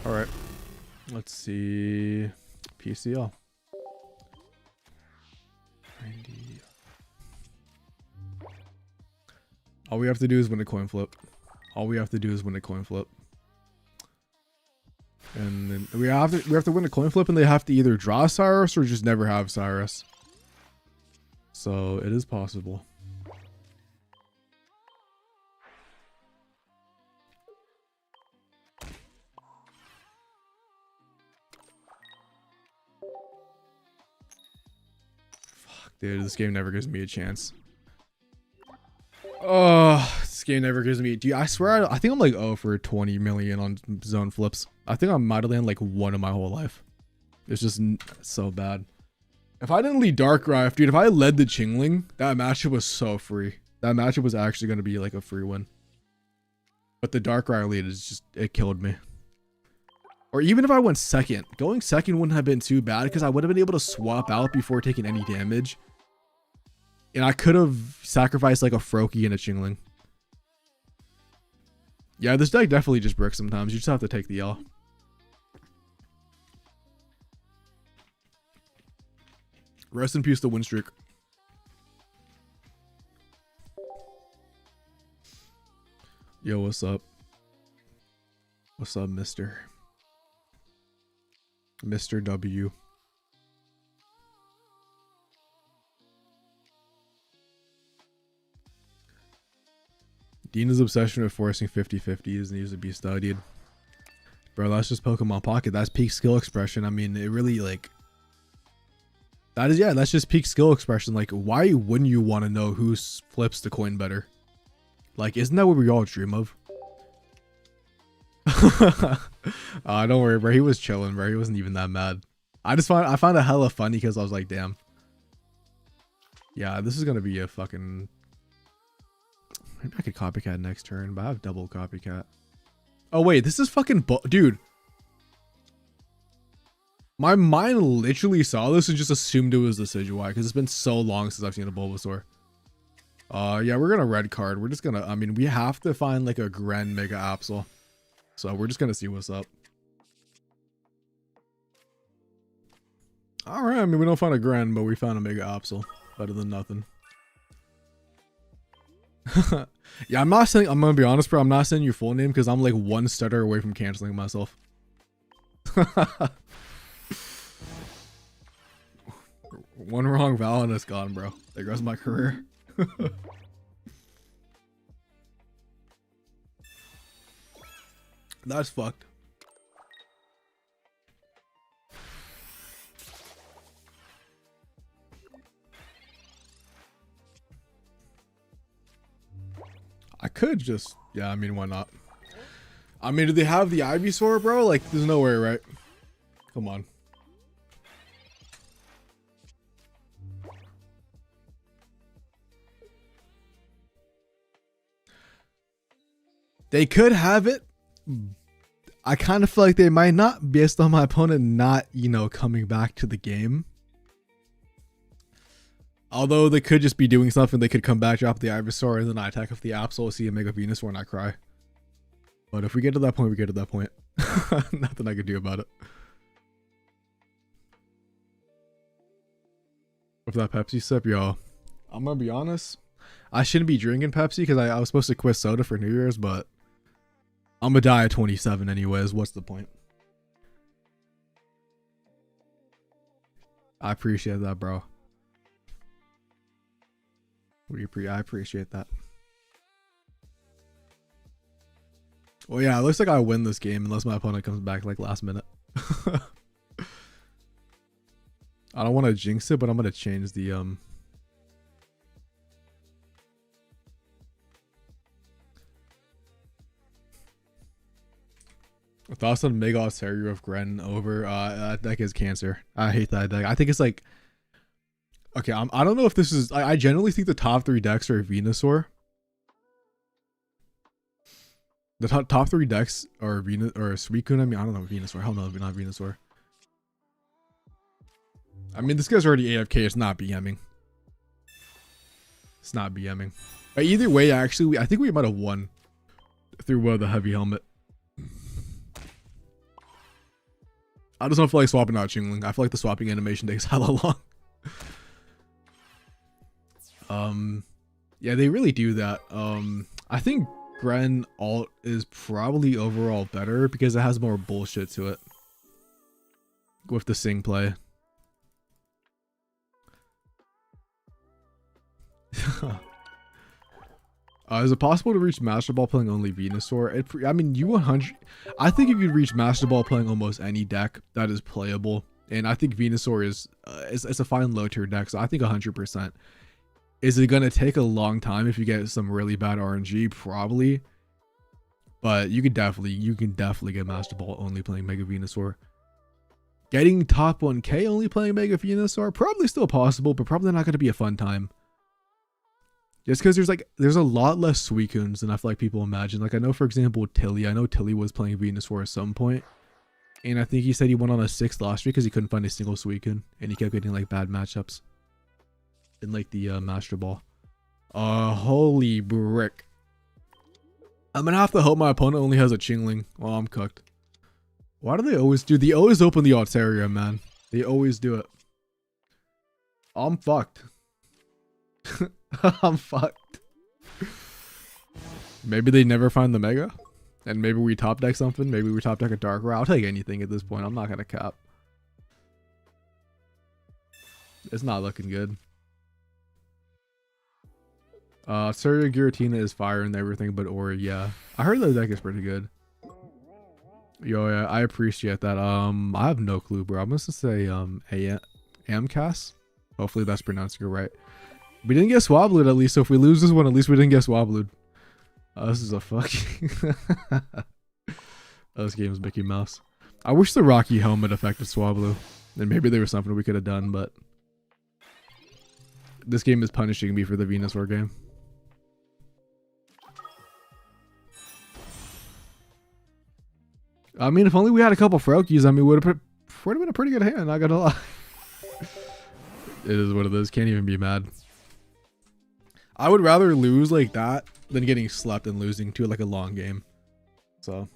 All right, let's see. PCL. 90. All we have to do is win a coin flip. All we have to do is win a coin flip. And then we have to win a coin flip, and they have to either draw Cyrus or just never have Cyrus. So it is possible. Fuck, dude, this game never gives me a chance. Oh, this game never gives me... Dude, I swear, I think I'm like 0 for 20 million on zone flips. I think I might have landed like 1 in my whole life. It's just so bad. If I didn't lead Darkrai, dude, if I led the Chingling, that matchup was so free. That matchup was actually going to be like a free win. But the Darkrai lead is just... It killed me. Or even if I went second. Going second wouldn't have been too bad because I would have been able to swap out before taking any damage. And I could have sacrificed like a Froakie and a Chingling. Yeah, this deck definitely just bricks sometimes. You just have to take the L. Rest in peace to win streak. Yo, what's up? What's up, Mr. W? Dina's obsession with forcing 50-50s needs to be studied. Bro, that's just Pokemon Pocket. That's peak skill expression. I mean, it really, like... That is, yeah, that's just peak skill expression. Like, why wouldn't you want to know who flips the coin better? Like, isn't that what we all dream of? Don't worry, bro. He was chilling, bro. He wasn't even that mad. I found it hella funny because I was like, damn. Yeah, this is going to be a fucking... Maybe I could copycat next turn, but I have double copycat. Oh, wait, this is fucking... Dude. My mind literally saw this and just assumed it was the Decidueye because it's been so long since I've seen a Bulbasaur. Yeah, we're gonna red card. We're just gonna... I mean, we have to find like a Gren Mega Absol. So we're just gonna see what's up. Alright, I mean, we don't find a Gren, but we found a Mega Absol. Better than nothing. Yeah, I'm gonna be honest, bro. I'm not saying your full name because I'm like one stutter away from canceling myself. One wrong vowel and it's gone, bro. There goes my career. That's fucked. could just, yeah, I mean, why not? I mean, do they have the Ivysaur, bro? Like, there's no way, right? Come on. They could have it. I kind of feel like they might not, based on my opponent not, you know, coming back to the game. Although they could just be doing something. They could come back, drop the Ivysaur, and then I attack with the Absol, see a Mega Venusaur, and I cry. But if we get to that point, we get to that point. Nothing I could do about it. With that Pepsi sip, yo, I'm gonna be honest. I shouldn't be drinking Pepsi because I was supposed to quit soda for New Year's, but I'm gonna die at 27 anyways. What's the point? I appreciate that, bro. I appreciate that. Well, yeah, it looks like I win this game unless my opponent comes back like last minute. I don't want to jinx it, but I'm gonna change the thoughts on Mega Altaria of Gren over. That deck is cancer. I hate that deck. I think it's like, okay, I don't know if this is. I generally think the top 3 decks are Venusaur. The top 3 decks are Venus or Suicune. I mean, I don't know Venusaur. Hell no, not Venusaur. I mean, this guy's already AFK. It's not BMing. It's not BMing. But either way, actually, I think we might have won through the heavy helmet. I just don't feel like swapping out Chingling. I feel like the swapping animation takes hella long. Yeah, they really do that. I think Gren alt is probably overall better because it has more bullshit to it with the Sing play. Is it possible to reach Master Ball playing only Venusaur? I mean, I think you could reach Master Ball playing almost any deck that is playable, and I think Venusaur is it's a fine low tier deck, so I think 100%. Is it gonna take a long time if you get some really bad RNG? Probably, but you can definitely get Master Ball only playing Mega Venusaur. Getting top 1K only playing Mega Venusaur, probably still possible, but probably not gonna be a fun time. Just because there's a lot less Suicunes than I feel like people imagine. Like, I know, for example, Tilly. I know Tilly was playing Venusaur at some point, and I think he said he went on a 6th last week because he couldn't find a single Suicune, and he kept getting like bad matchups in like the Master Ball. Holy brick! I'm gonna have to hope my opponent only has a Chingling. Well, I'm cooked. Why do they always do? They always open the Altaria, man. They always do it. I'm fucked. I'm fucked. Maybe they never find the Mega, and maybe we top deck something. Maybe we top deck a Darkrai. I'll take anything at this point. I'm not gonna cap. It's not looking good. Surya Giratina is fire and everything, but Ori, yeah. I heard the deck is pretty good. Yo, yeah, I appreciate that. I have no clue, bro. I'm gonna say Amcas. Hopefully that's pronouncing it right. We didn't get Swablued at least, so if we lose this one, at least we didn't get Swablued. This is a fucking... This game is Mickey Mouse. I wish the Rocky helmet affected Swablu. And maybe there was something we could have done, but... This game is punishing me for the Venusaur game. I mean, if only we had a couple Froakies, I mean, would have been a pretty good hand, not gonna lie. It is what it is. Can't even be mad. I would rather lose like that than getting slept and losing to like a long game. So.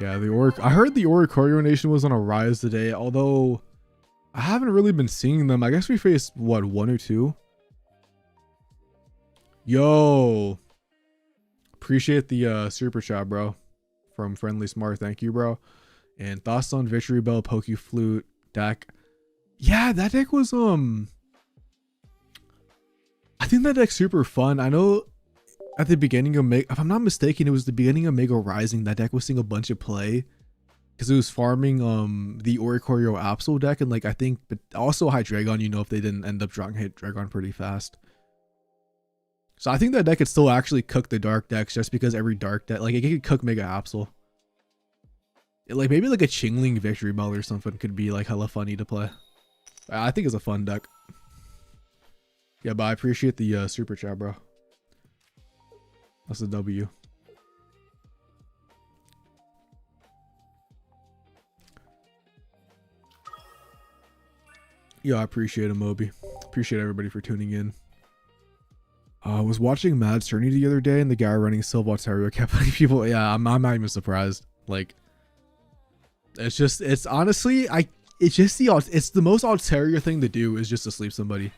Yeah, I heard the Oricorio Nation was on a rise today, although I haven't really been seeing them. I guess we faced, what, 1 or 2? Yo. Appreciate the super chat, bro. From Friendly Smart. Thank you, bro. And thoughts on Victory Bell, Pokeflute deck. Yeah, that deck was, I think that deck's super fun. I know at the beginning of if I'm not mistaken, it was the beginning of Mega Rising. That deck was seeing a bunch of play because it was farming the Oricorio Absol deck, and like I think, but also Hydreigon. You know, if they didn't end up drawing Hydreigon pretty fast. So I think that deck could still actually cook the dark decks, just because every dark deck, like it could cook Mega Absol. Like maybe like a Chingling Victory Bell or something could be like hella funny to play. I think it's a fun deck. Yeah, but I appreciate the super chat, bro. That's a W. Yeah, I appreciate it, Moby. Appreciate everybody for tuning in. I was watching Mad Cerny the other day, and the guy running Silvaterio kept putting people. Yeah, I'm not even surprised. Like, it's honestly, it's the most Altaria thing to do is just to sleep somebody.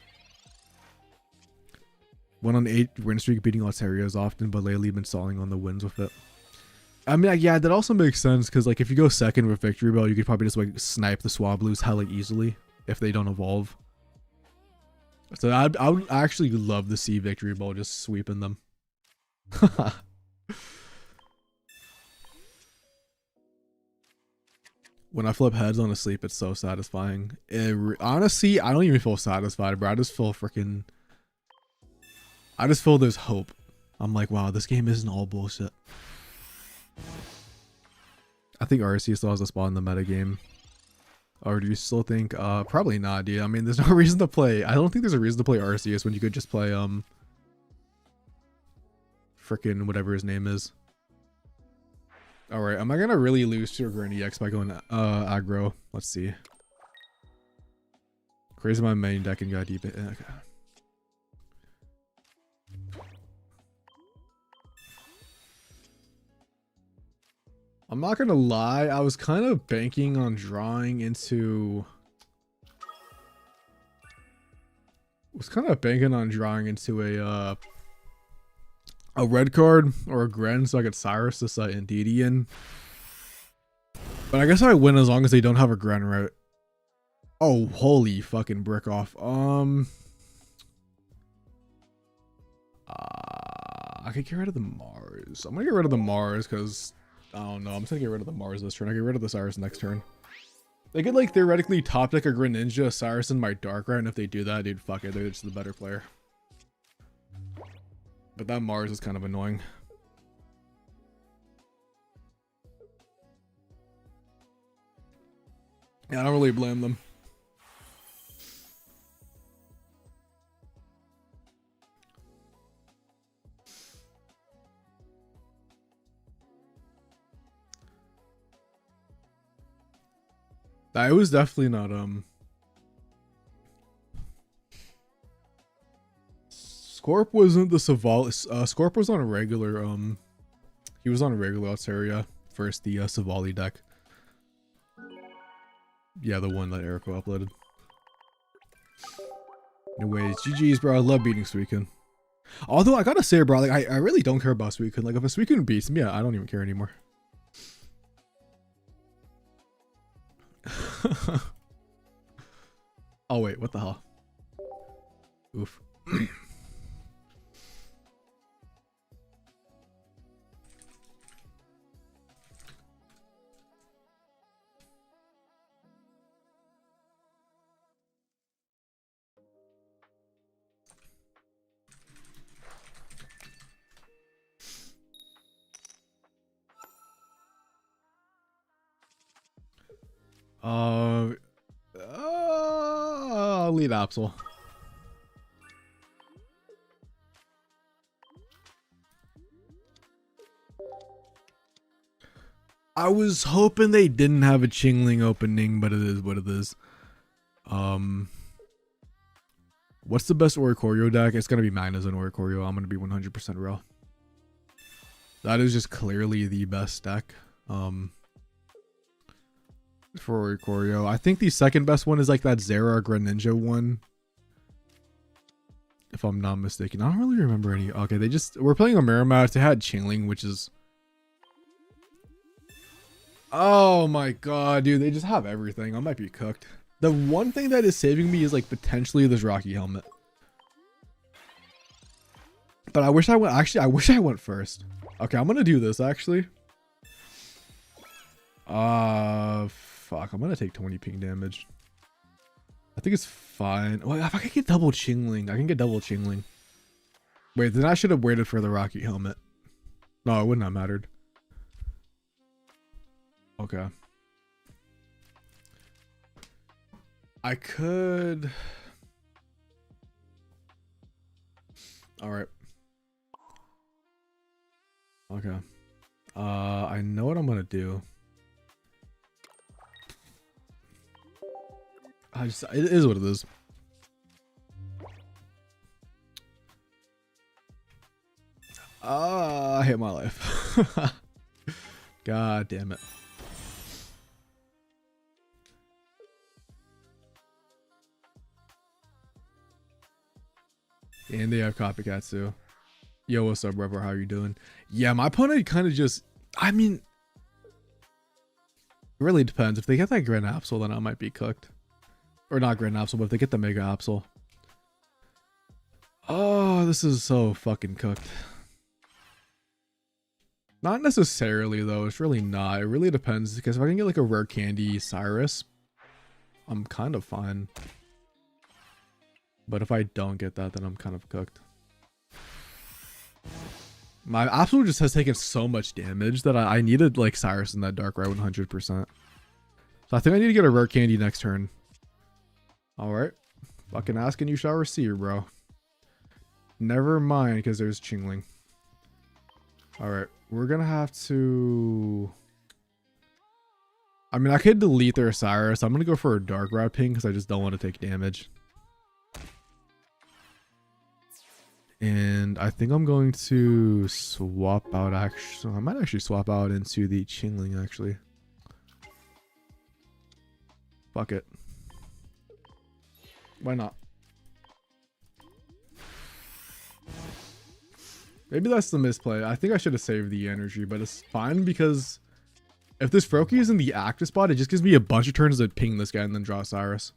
1 on 8 win streak beating Altaria often, but lately been stalling on the wins with it. I mean, yeah, that also makes sense because like if you go second with Victory Bell, you could probably just like snipe the Swablues hella easily if they don't evolve. So I would actually love to see Victory Bell just sweeping them. When I flip heads on a sleep, it's so satisfying. Honestly, I don't even feel satisfied, bro. I just feel there's hope. I'm like, wow, this game isn't all bullshit. I think RC still has a spot in the meta game. Or do you still think, probably not, dude. I mean, there's no reason to play. I don't think there's a reason to play Arceus when you could just play, frickin' whatever his name is. Alright, am I gonna really lose to a Grand EX by going, aggro? Let's see. Crazy my main deck and got deep. Okay. I'm not gonna lie, I was kind of banking on drawing into a red card or a Gren so I could Cyrus this Indeedee in. But I guess I win as long as they don't have a Gren, right? Oh, holy fucking brick off. I could get rid of the Mars. I'm gonna get rid of the Mars because I don't know. I'm just gonna get rid of the Mars this turn. I get rid of the Cyrus next turn. They could like theoretically top deck a Greninja, Cyrus, and my Darkrai, and if they do that, dude, fuck it. They're just the better player. But that Mars is kind of annoying. Yeah, I don't really blame them. It was definitely not Scorp wasn't the Savali. Scorp was on a regular he was on a regular Altaria first, the Savali deck. Yeah, the one that Erico uploaded. Anyways, GG's, bro. I love beating Suicune. Although I gotta say, bro, like I really don't care about Suicune. Like if a Suicune beats me, I don't even care anymore. Oh wait, what the hell? Oof. Lead Absol. I was hoping they didn't have a Chingling opening, but it is what it is. What's the best Oricorio deck? It's gonna be Magnus and Oricorio. I'm gonna be 100% real. That is just clearly the best deck. For Oricorio. I think the second best one is like that Zera Greninja one. If I'm not mistaken. I don't really remember any. Okay, we're playing a Miramax. They had Chingling, which is... Oh my god, dude. They just have everything. I might be cooked. The one thing that is saving me is like potentially this Rocky helmet. But I wish I went. Actually, I wish I went first. Okay, I'm gonna do this actually. Fuck. I'm gonna take 20 ping damage. I think it's fine. Well, if I can get double Chingling, I can get double Chingling. Wait, then I should have waited for the Rocky helmet. No, it wouldn't have mattered. Okay. I could. All right. Okay. I know what I'm gonna do. It is what it is. I hate my life. God damn it. And they have copycats too. Yo, what's up, Rever? How you doing? Yeah, my opponent kind of just, I mean, it really depends. If they get that Grand Absol, then I might be cooked. Or not Grand Absol, but if they get the Mega Absol. Oh, this is so fucking cooked. Not necessarily though, it's really not. It really depends, because if I can get like a rare candy Cyrus, I'm kind of fine. But if I don't get that, then I'm kind of cooked. My Absol just has taken so much damage that I needed like Cyrus in that Dark Ride 100%. So I think I need to get a rare candy next turn. Alright. Fucking asking you shall receive, bro. Never mind, because there's Chingling. Alright. We're gonna have to... I mean, I could delete their Cyrus. I'm gonna go for a Dark Ride ping because I just don't want to take damage. And I think I'm going to swap out, actually. I might actually swap out into the Chingling, actually. Fuck it. Why not? Maybe that's the misplay. I think I should have saved the energy, but it's fine because if this Froakie is in the active spot, it just gives me a bunch of turns to ping this guy and then draw Cyrus.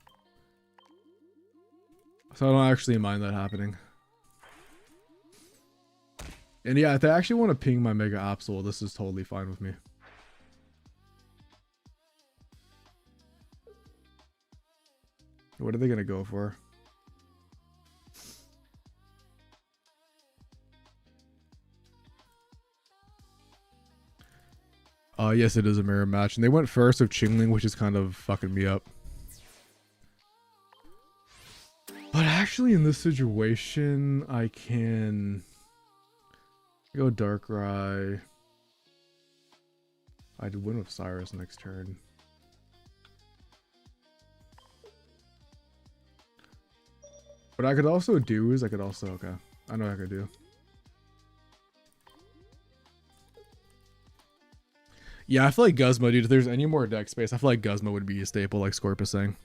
So I don't actually mind that happening. And yeah, if they actually want to ping my Mega Absol, this is totally fine with me. What are they going to go for? Yes, it is a mirror match. And they went first with Chingling, which is kind of fucking me up. But actually, in this situation, I can... go Darkrai. I'd win with Cyrus next turn. What I could also do is okay, I know what I could do. Yeah, I feel like Guzma, dude, if there's any more deck space, I feel like Guzma would be a staple, like Scorp is saying.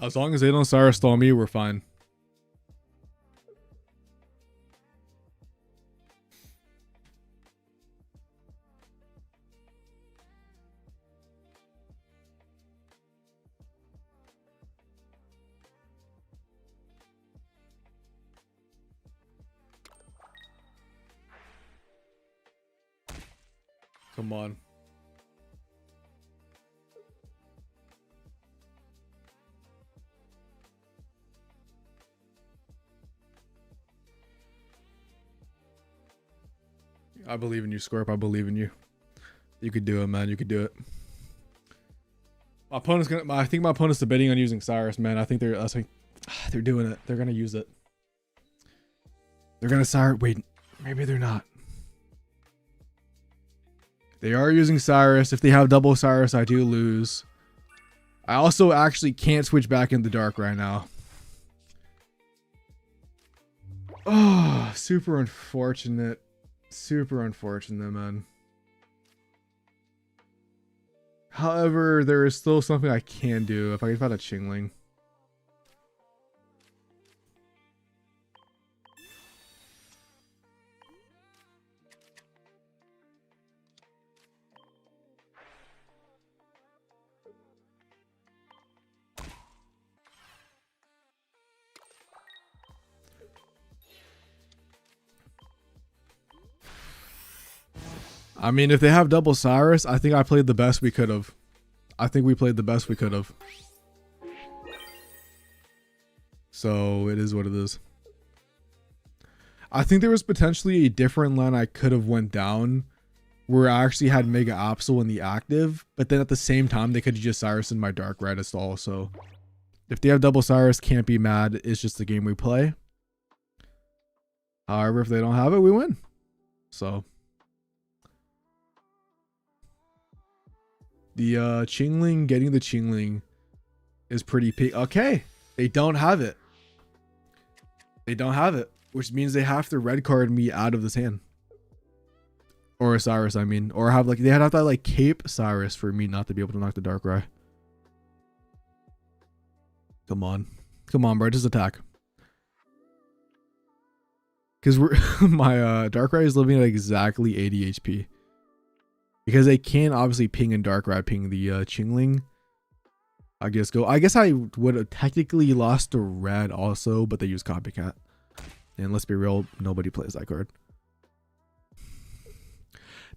As long as they don't Cyrus stall me, we're fine. Come on. I believe in you, Scorp. I believe in you. You could do it, man. You could do it. My opponent's gonna. I think my opponent's debating on using Cyrus, man. I think they're doing it. They're gonna use it. They're gonna Cyrus. Wait, maybe they're not. They are using Cyrus. If they have double Cyrus, I do lose. I also actually can't switch back into Dark right now. Oh, super unfortunate. Super unfortunate, man. However, there is still something I can do if I can find a Chingling. I mean, if they have double Cyrus, I think I played the best we could have. I think we played the best we could have. So it is what it is. I think there was potentially a different line I could have went down where I actually had Mega Absol in the active, but then at the same time they could have just Cyrus in my Dark Red as well. So if they have double Cyrus, can't be mad. It's just the game we play. However, if they don't have it, we win. So the Chingling, getting the Chingling is pretty peak. Okay, they don't have it. They don't have it, which means they have to red card me out of this hand. Or a Cyrus, I mean. Or have like, they have to like cape Cyrus for me not to be able to knock the Darkrai. Come on. Come on, bro. Just attack. Because we're my Darkrai is living at exactly 80 HP. Because they can obviously ping and Darkrai ping the Chingling. I guess I would have technically lost to red also, but they use Copycat. And let's be real, nobody plays that card.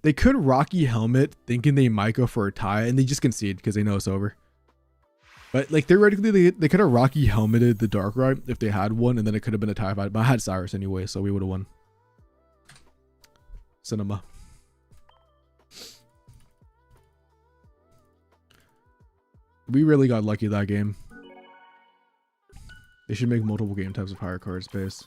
They could Rocky Helmet thinking they might go for a tie, and they just concede because they know it's over. But like theoretically, they could have Rocky Helmeted the Darkrai if they had one, and then it could have been a tie fight. But I had Cyrus anyway, so we would have won. Cinema. We really got lucky that game. They should make multiple game types of higher card space.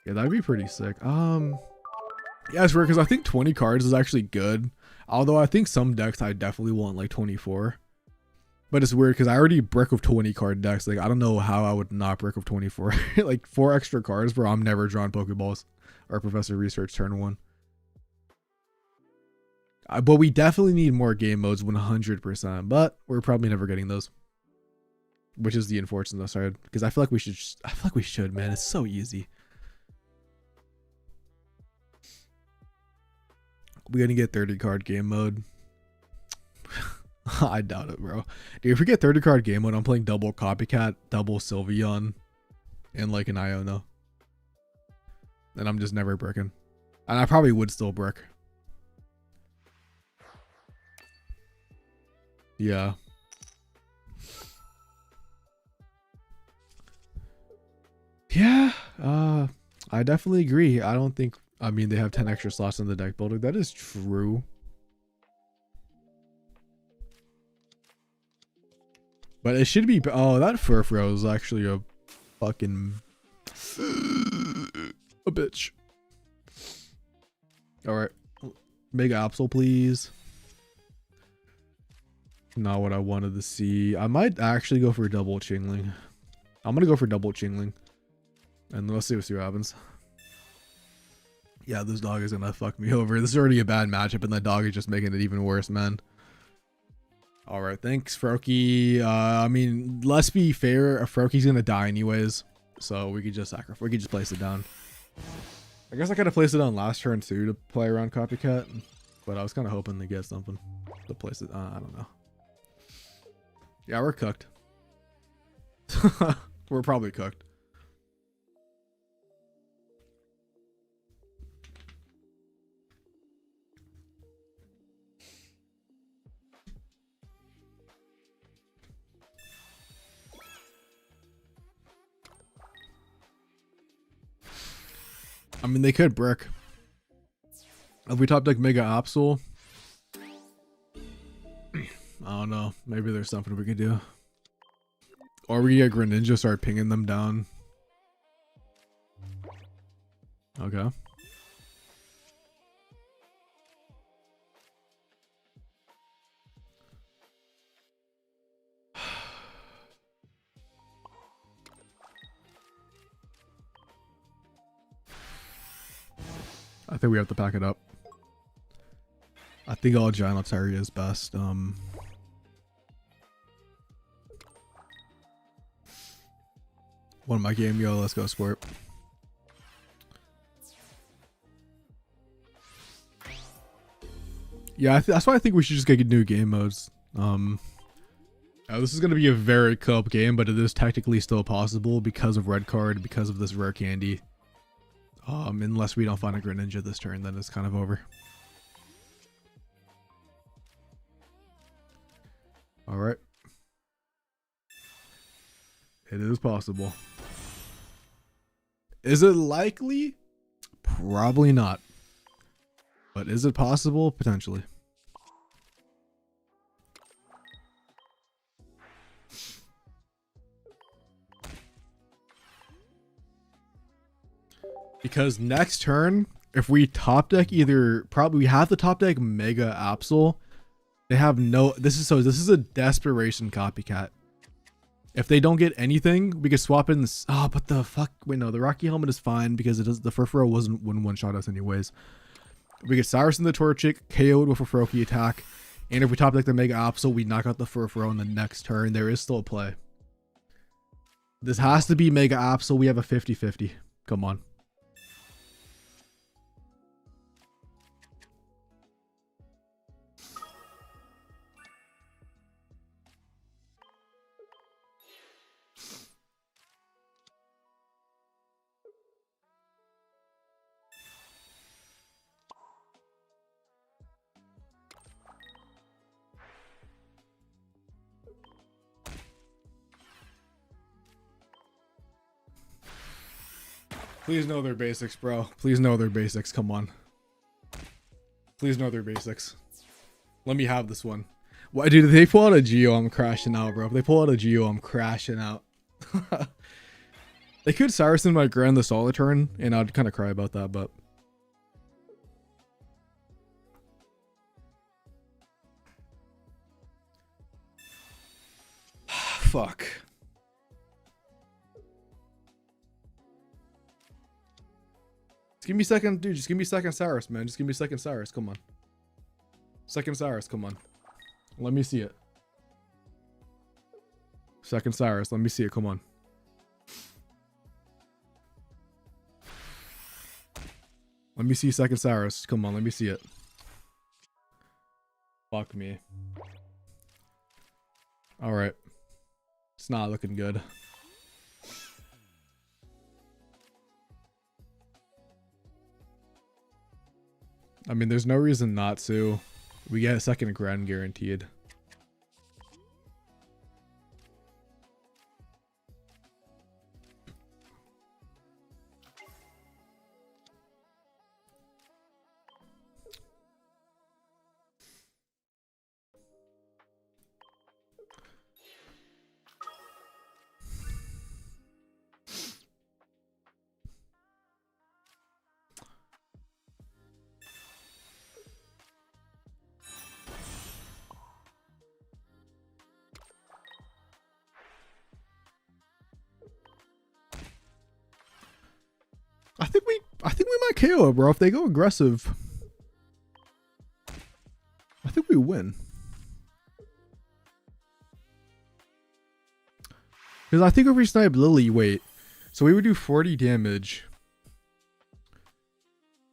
Yeah, that'd be pretty sick. Yeah, it's weird because I think 20 cards is actually good. Although I think some decks I definitely want like 24. But it's weird because I already brick of 20 card decks. Like, I don't know how I would not brick of 24. Like 4 extra cards, bro. I'm never drawing Pokeballs or Professor Research turn 1. But we definitely need more game modes 100%. But we're probably never getting those. Which is the unfortunate side. Because I feel like we should. I feel like we should, man. It's so easy. We're gonna get 30 card game mode. I doubt it, bro. Dude, if we get 30 card game mode, I'm playing double Copycat, double Sylveon, and like an Iono. And I'm just never bricking. And I probably would still brick. Yeah. Yeah. I definitely agree. I don't think, I mean, they have 10 extra slots in the deck builder. That is true. But it should be, oh, that Furfrou is actually a fucking a bitch. All right. Mega Absol, please. Not what I wanted to see. I might actually go for a double Chingling. I'm going to go for double Chingling. And let's see what happens. Yeah, this dog is going to fuck me over. This is already a bad matchup, and that dog is just making it even worse, man. All right, thanks, Froakie. I mean, let's be fair. Froakie's going to die anyways. So we could just sacrifice. We could just place it down. I guess I could have placed it on last turn, too, to play around Copycat. But I was kind of hoping to get something to place it. I don't know. Yeah, we're cooked. We're probably cooked. I mean, they could brick. If we top deck Mega Absol, I don't know. Maybe there's something we could do. Or we get Greninja, start pinging them down. Okay. I think we have to pack it up. I think all Giant Altaria is best. One of my game, yo, let's go sport. Yeah, that's why I think we should just get new game modes. This is going to be a very co-op game, but it is technically still possible because of red card, because of this rare candy. Unless we don't find a Greninja this turn, then it's kind of over. All right. It is possible. Is it likely? Probably not. But is it possible? Potentially. Because next turn, if we top deck either, probably we have to top deck Mega Absol. They have no, this is a desperation copycat. If they don't get anything, we could swap in this. Oh, but the fuck, wait, no, the Rocky Helmet is fine because it does, the Furfuro wouldn't one shot us anyways. We get Cyrus in the Torchic, KO'd with a Froakie attack, and if we top deck the Mega Absol, we knock out the Furfuro in the next turn. There is still a play. This has to be Mega Absol. We have a 50-50. Come on. Please know their basics, bro. Please know their basics. Come on. Please know their basics. Let me have this one. Why, dude, if they pull out a Geo, I'm crashing out, bro. If they pull out a Geo, I'm crashing out. They could Cyrus in my Grand the Solar turn, and I'd kind of cry about that, but... Fuck. Give me second, dude. Just give me second Cyrus, man. Just give me second Cyrus. Come on. Second Cyrus, come on. Let me see it. Second Cyrus, let me see it. Come on. Let me see second Cyrus. Come on, let me see it. Fuck me. Alright. It's not looking good. I mean, there's no reason not to. We get a second Grand guaranteed. I think we might KO it, bro. If they go aggressive, I think we win. Because I think if we snipe Lily, wait. So we would do 40 damage.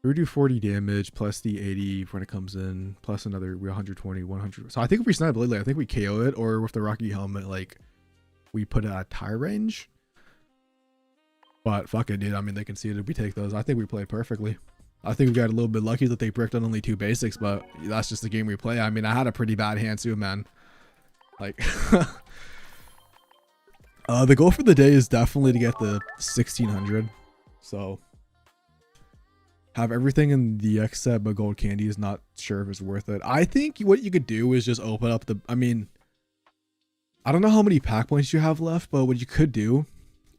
We would do 40 damage plus the 80 when it comes in, plus another 120, 100. So I think if we snipe Lily, I think we KO it, or with the Rocky Helmet, like, we put it at tie range. But fuck it, dude. I mean, they can see it if we take those. I think we played perfectly. I think we got a little bit lucky that they bricked on only 2 basics, but that's just the game we play. I mean, I had a pretty bad hand too, man. Like, the goal for the day is definitely to get the 1600. So, have everything in the X set, but gold candy is not sure if it's worth it. I think what you could do is just open up the. I mean, I don't know how many pack points you have left, but what you could do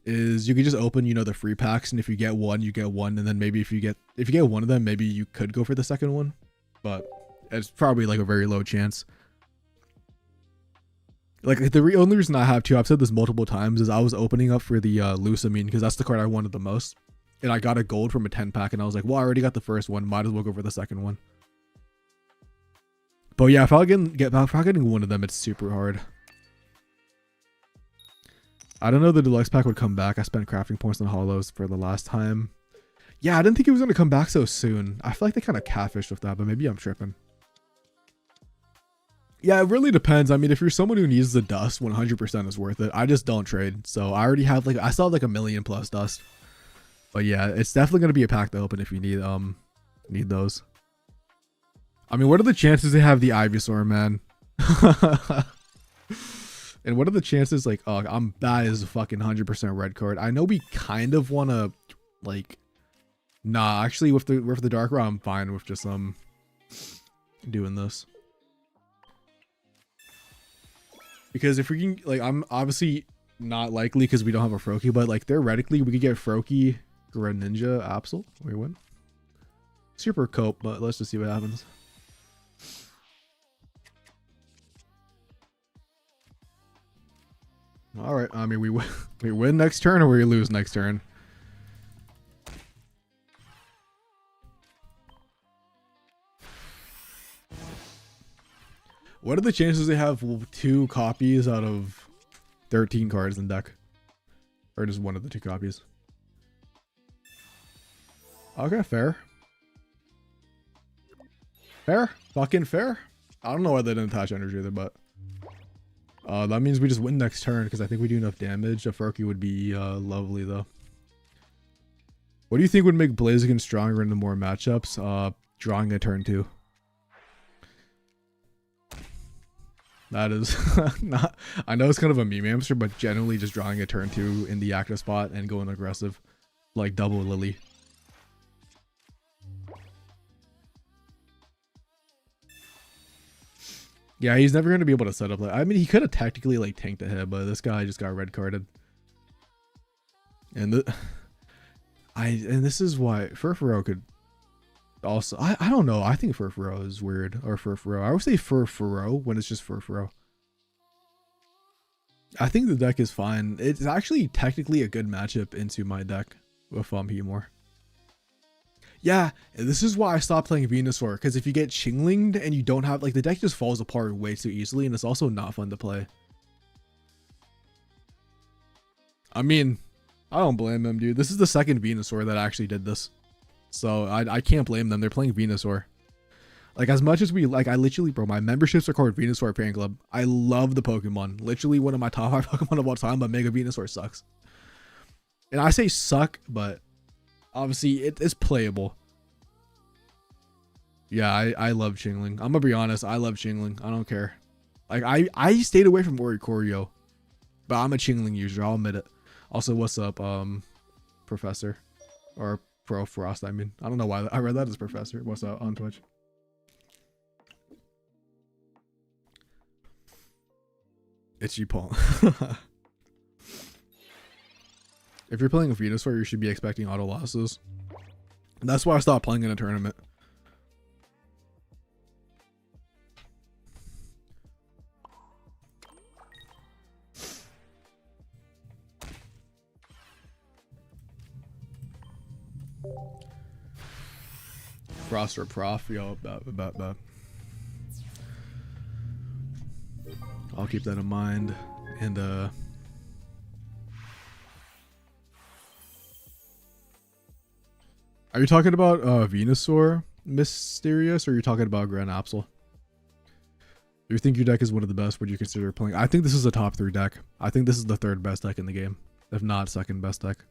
is you could just open, you know, the free packs, and if you get one, you get one, and then maybe if you get one of them, maybe you could go for the second one, but it's probably like a very low chance. Like, the only reason I have two, I've said this multiple times, is I was opening up for the Lucamine because that's the card I wanted the most, and I got a gold from a 10 pack, and I was like, well, I already got the first one, might as well go for the second one. But yeah, if I'm getting one of them, it's super hard. I don't know the deluxe pack would come back. I spent crafting points on hollows for the last time. Yeah, I didn't think it was going to come back so soon. I feel like they kind of catfished with that, but maybe I'm tripping. Yeah, it really depends. I mean, if you're someone who needs the dust, 100% is worth it. I just don't trade. So I already have like, I still have like 1 million plus dust. But yeah, it's definitely going to be a pack to open if you need those. I mean, what are the chances they have the Ivysaur, man? And what are the chances, like, oh, that is a fucking 100% red card. I know we kind of want to, like, nah, actually with the dark rod, I'm fine with just doing this. Because if we can, like, I'm obviously not likely because we don't have a Froakie, but like theoretically we could get Froakie, Greninja, Absol. We win. Super cope, but let's just see what happens. All right. I mean, we win next turn or we lose next turn. What are the chances they have 2 copies out of 13 cards in deck? Or just one of the 2 copies? Okay, fair. Fair. Fucking fair. I don't know why they didn't attach energy there, but that means we just win next turn because I think we do enough damage. A Froakie would be lovely though. What do you think would make Blaziken stronger in the more matchups? Drawing a turn 2. That is not, I know it's kind of a meme answer, but generally just drawing a turn 2 in the active spot and going aggressive, like double Lily. Yeah, he's never going to be able to set up like, I mean, he could have technically like tanked a hit, but this guy just got red carded. And this is why Furfuro could also, I don't know. I think Furfuro is weird, or Furfuro. I would say Furfuro when it's just Furfuro. I think the deck is fine. It's actually technically a good matchup into my deck with Hemor. Yeah, this is why I stopped playing Venusaur, because if you get Chinglinged and you don't have, like, the deck just falls apart way too easily, and it's also not fun to play. I mean, I don't blame them, dude. This is the second Venusaur that actually did this. So I can't blame them. They're playing Venusaur. Like, as much as we, like, I literally, bro, my memberships are called Venusaur Fan Club. I love the Pokemon. Literally one of my top 5 Pokemon of all time, but Mega Venusaur sucks. And I say suck, but obviously it's playable. Yeah, I love Chingling. I'm gonna be honest, I love Chingling. I don't care. Like, I stayed away from Oricorio, but I'm a Chingling user, I'll admit it. Also, what's up, Professor? Or Pro Frost, I mean. I don't know why I read that as Professor. What's up on Twitch? Itchy Paul. If you're playing a Venusaur, you should be expecting auto losses. That's why I stopped playing in a tournament. Frost or Prof, yo, that. I'll keep that in mind. And are you talking about Venusaur Mysterious, or are you talking about Grand Absol? You think your deck is one of the best? Would you consider playing? I think this is a top 3 deck. I think this is the 3rd best deck in the game, if not 2nd best deck.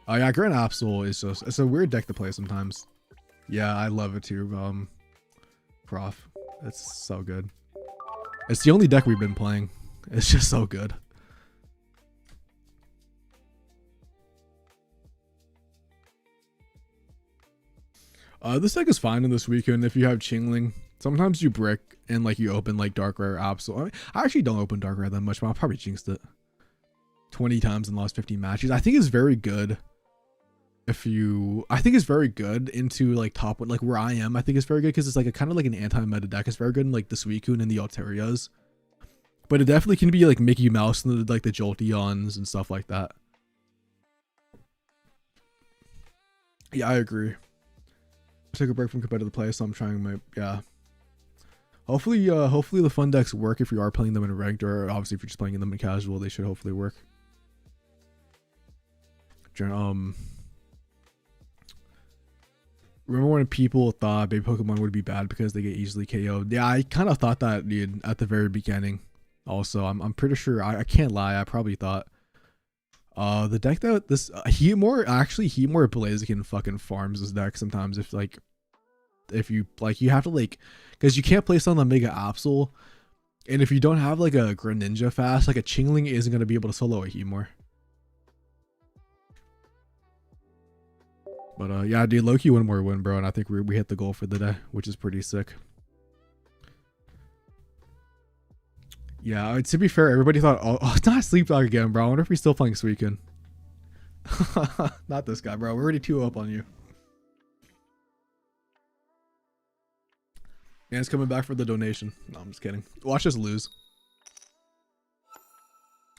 Oh yeah, Grand Absol is just, it's a weird deck to play sometimes. Yeah, I love it too. Prof, it's so good. It's the only deck we've been playing. It's just so good. This deck is fine in this weekend if you have Chingling. Sometimes you brick and like you open like Dark Rare Absol. I mean, I actually don't open Dark Rare that much, but I'll probably jinxed it 20 times in the last 15 matches. I think it's very good. I think it's very good into like top one, like where I am. I think it's very good because it's like a kind of like an anti-meta deck. It's very good in like the Suicune and the Alterias, but it definitely can be like Mickey Mouse and like the Jolteons and stuff like that. Yeah, I agree. I took a break from competitive play, so I'm trying my, yeah. Hopefully the fun decks work if you are playing them in ranked, or obviously if you're just playing them in casual, they should hopefully work. Remember when people thought baby Pokemon would be bad because they get easily KO'd? Yeah, I kind of thought that, dude, at the very beginning. Also, I'm pretty sure, I can't lie, I probably thought the deck that this Heatmore Blaziken fucking farms this deck sometimes if you like, you have to like, because you can't place on the Mega Absol, and if you don't have like a Greninja fast, like a Chingling isn't going to be able to solo a Heatmore. But yeah, dude, Loki one more win, bro, and I think we hit the goal for the day, which is pretty sick. Yeah, to be fair, everybody thought, oh, it's not Sleepdog again, bro. I wonder if he's still playing Suicune. Not this guy, bro. We're already 2 up on you. Man's coming back for the donation. No, I'm just kidding. Watch us lose.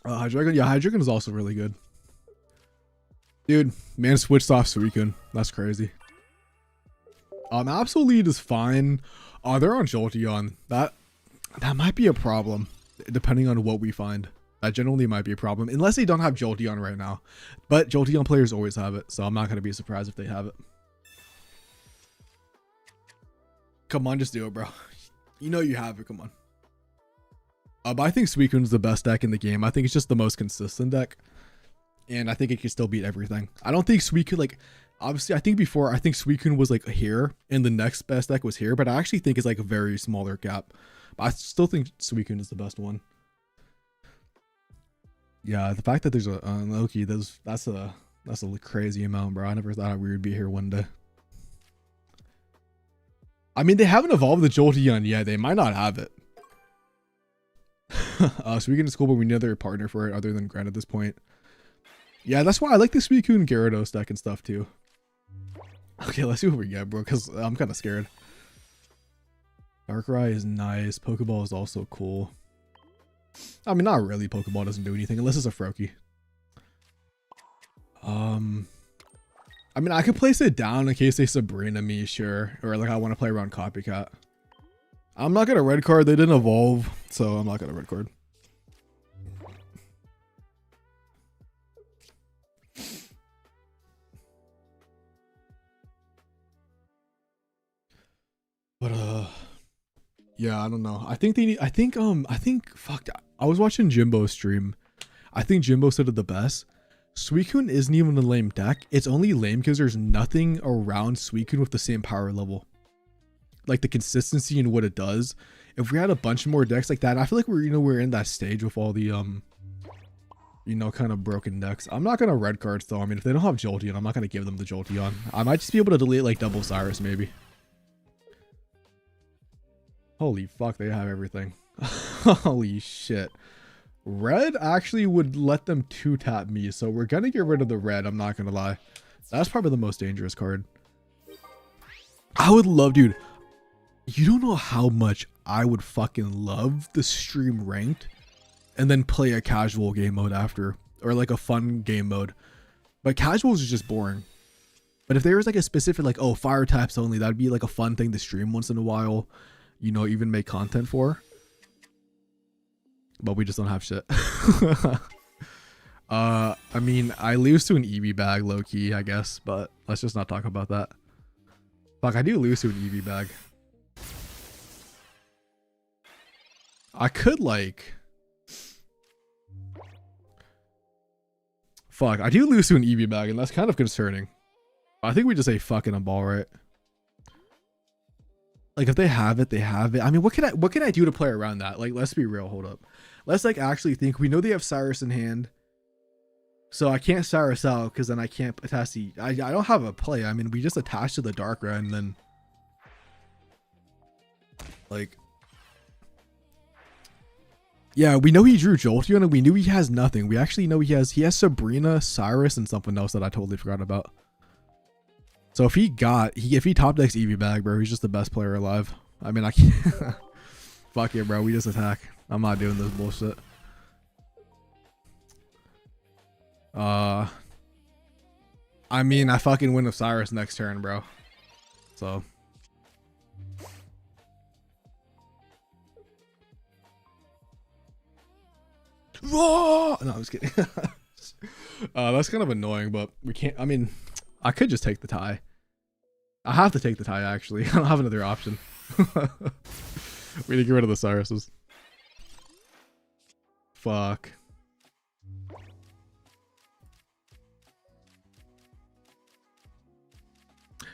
Hydreigon, yeah, Hydreigon is also really good. Dude, man switched off Suicune. That's crazy. Absol is fine. They're on Jolteon. That might be a problem, depending on what we find. That generally might be a problem, unless they don't have Jolteon right now. But Jolteon players always have it, so I'm not going to be surprised if they have it. Come on, just do it, bro. You know you have it, come on. But I think Suicune's the best deck in the game. I think it's just the most consistent deck. And I think it can still beat everything. I don't think Suicune, like, obviously, I think Suicune was like here, and the next best deck was here, but I actually think it's like a very smaller gap. But I still think Suicune is the best one. Yeah, the fact that there's a Loki, that's a crazy amount, bro. I never thought we would be here one day. I mean, they haven't evolved the Jolteon yet. They might not have it. Suicune is cool, but we need another partner for it other than Grant at this point. Yeah, that's why I like the Suicune Gyarados deck and stuff too. Okay, let's see what we get, bro, because I'm kind of scared. Darkrai is nice. Pokeball is also cool. I mean, not really. Pokeball doesn't do anything unless it's a Froakie. I mean, I could place it down in case they Sabrina me, sure. Or like I want to play around Copycat. I'm not going to red card. They didn't evolve, so I'm not going to red card. But yeah, I don't know. I think fuck, I was watching Jimbo's stream. I think Jimbo said it the best. Suicune isn't even a lame deck. It's only lame because there's nothing around Suicune with the same power level. Like the consistency in what it does. If we had a bunch more decks like that, I feel like we're in that stage with all the kind of broken decks. I'm not gonna red cards though. I mean, if they don't have Jolteon, I'm not gonna give them the Jolteon. I might just be able to delete like double Cyrus maybe. Holy fuck, they have everything. Holy shit. Red actually would let them 2-tap me, so we're gonna get rid of the red, I'm not gonna lie. That's probably the most dangerous card. I would love, dude, you don't know how much I would fucking love the stream ranked and then play a casual game mode after, or like a fun game mode. But casuals is just boring. But if there was like a specific, like, oh, fire types only, that'd be like a fun thing to stream once in a while. You know, even make content for. But we just don't have shit. I mean, I lose to an EV bag low-key, I guess, but let's just not talk about that. Fuck, I do lose to an EV bag. I could like... Fuck, I do lose to an EV bag, and that's kind of concerning. I think we just say fucking a ball, right? Like if they have it, they have it. I mean, what can I do to play around that? Like, let's be real. Hold up. Let's like actually think. We know they have Cyrus in hand, so I can't Cyrus out because then I can't attach the. I don't have a play. I mean, we just attach to the Darkrai and then like. Yeah, we know he drew Jolteon and we knew he has nothing. We actually know he has Sabrina, Cyrus, and something else that I totally forgot about. So if he top decks Eevee bag, bro, he's just the best player alive. I mean, I can't. Fuck it, bro. We just attack. I'm not doing this bullshit. I I mean, I fucking win with Cyrus next turn, bro. So. Oh! No, I was kidding. That's kind of annoying, but we can't. I mean, I could just take the tie. I have to take the tie, actually. I don't have another option. We need to get rid of the Cyruses. Fuck.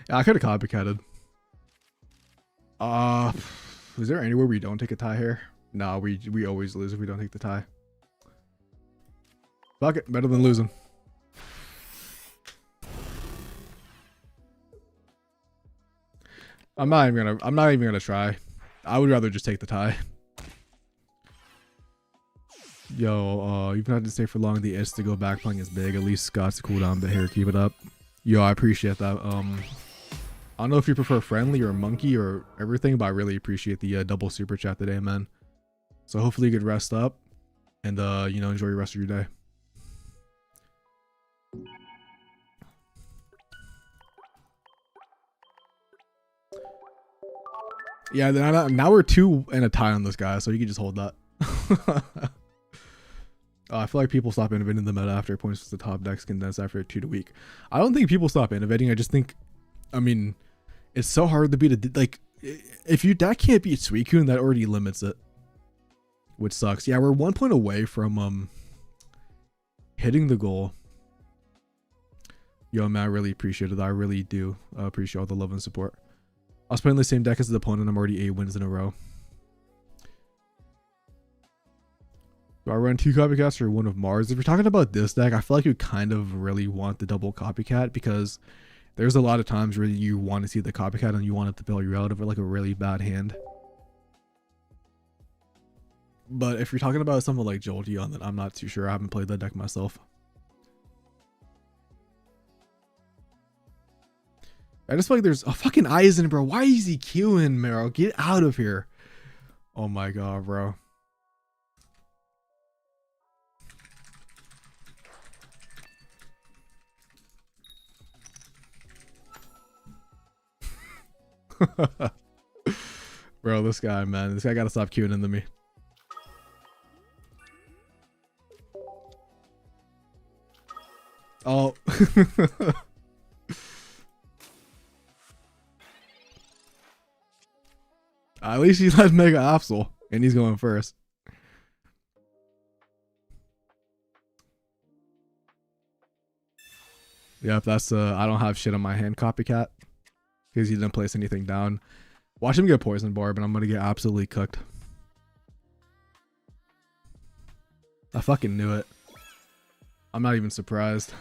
Yeah, I could have copycatted. Is there anywhere we don't take a tie here? No, we always lose if we don't take the tie. Fuck it, better than losing. I'm not even gonna try. I would rather just take the tie. Yo, you've not had to stay for long. The itch to go back playing is big. At least Scott's cooldown, but here, keep it up. Yo, I appreciate that. I don't know if you prefer friendly or monkey or everything, but I really appreciate the double super chat today, man. So hopefully you could rest up and you know, enjoy the rest of your day. Yeah, now we're 2 and a tie on this guy, so you can just hold that. I feel like people stop innovating the meta after points to the top decks condense after 2 to week. I don't think people stop innovating. I just think, I mean, it's so hard to beat a, like, if you deck can't beat Suicune, that already limits it, which sucks. Yeah, we're 1 point away from hitting the goal. Yo, man, I really appreciate it. I really do appreciate all the love and support. I was playing the same deck as the opponent. I'm already 8 wins in a row. Do I run 2 copycats or 1 of Mars? If you're talking about this deck, I feel like you kind of really want the double copycat because there's a lot of times where you want to see the copycat and you want it to bail you out of like a really bad hand. But if you're talking about something like Jolteon, then I'm not too sure. I haven't played that deck myself. I just feel like there's a fucking Eizen, bro. Why is he queuing, Mero? Get out of here. Oh my god, bro. Bro, this guy, man. This guy gotta stop queuing into me. Oh. At least he let Mega Absol, and he's going first. Yep, that's I don't have shit on my hand copycat because he didn't place anything down. Watch him get poison barb, and I'm gonna get absolutely cooked. I fucking knew it. I'm not even surprised.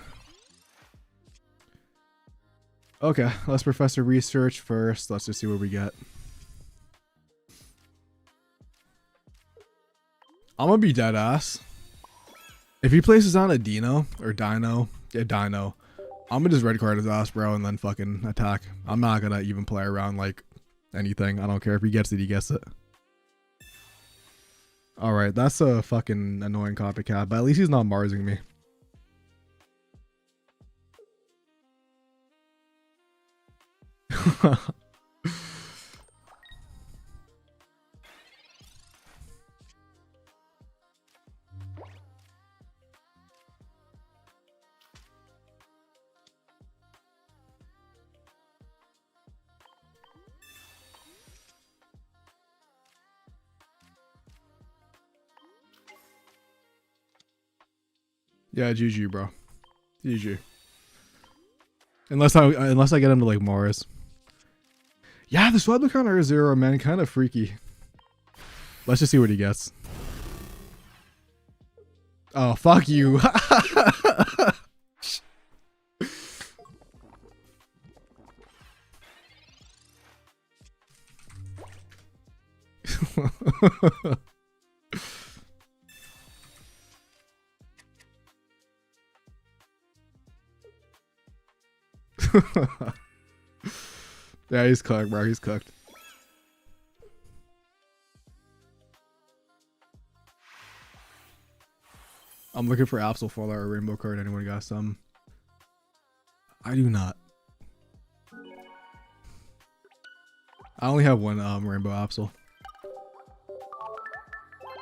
Okay, let's Professor Research first. Let's just see what we get. I'm gonna be dead ass. If he places on a Dino or Dino, yeah, Dino, I'm gonna just red card his ass, bro, and then fucking attack. I'm not gonna even play around like anything. I don't care if he gets it, he gets it. Alright, that's a fucking annoying copycat, but at least he's not Marsing me. Yeah, GG, bro. GG. Unless I get him to like Mars. Yeah, the Swablu counter 0, man, kind of freaky. Let's just see what he gets. Oh, fuck you. Yeah, he's cooked, bro. He's cooked. I'm looking for Absol Fallout or Rainbow card. Anyone got some? I do not. I only have one rainbow apple.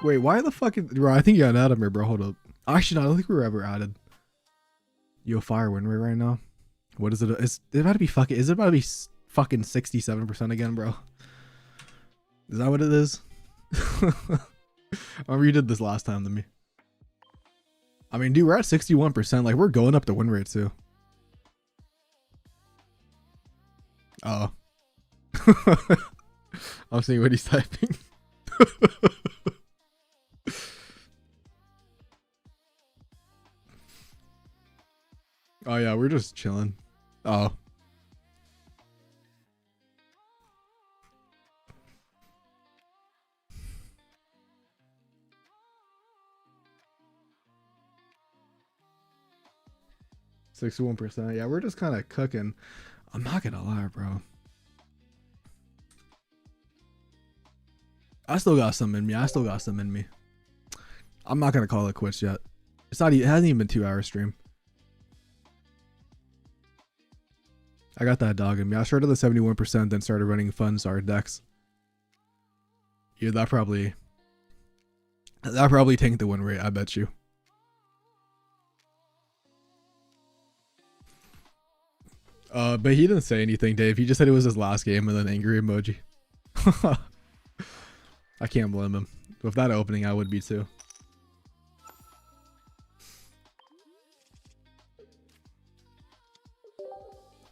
Wait, why the fuck? Bro, I think you got an Adamir, bro. Hold up. Actually, no, I don't think we were ever added. Yo, fire win rate right now. What is it? Is it about to be fucking? Is it about to be fucking 67% again, bro? Is that what it is? I remember you did this last time to me. I mean, dude, we're at 61%. Like, we're going up the win rate too. Oh. I'm seeing what he's typing. Oh yeah, we're just chilling. Oh. %. Yeah, we're just kind of cooking. I'm not gonna lie, bro. I still got some in me. I'm not gonna call it quits yet. It's not. It hasn't even been 2 hour stream. I got that dog in me. I started at 71%, then started running fun Zard decks. Yeah, that probably tanked the win rate. I bet you. But he didn't say anything, Dave. He just said it was his last game and then angry emoji. I can't blame him. With that opening, I would be too.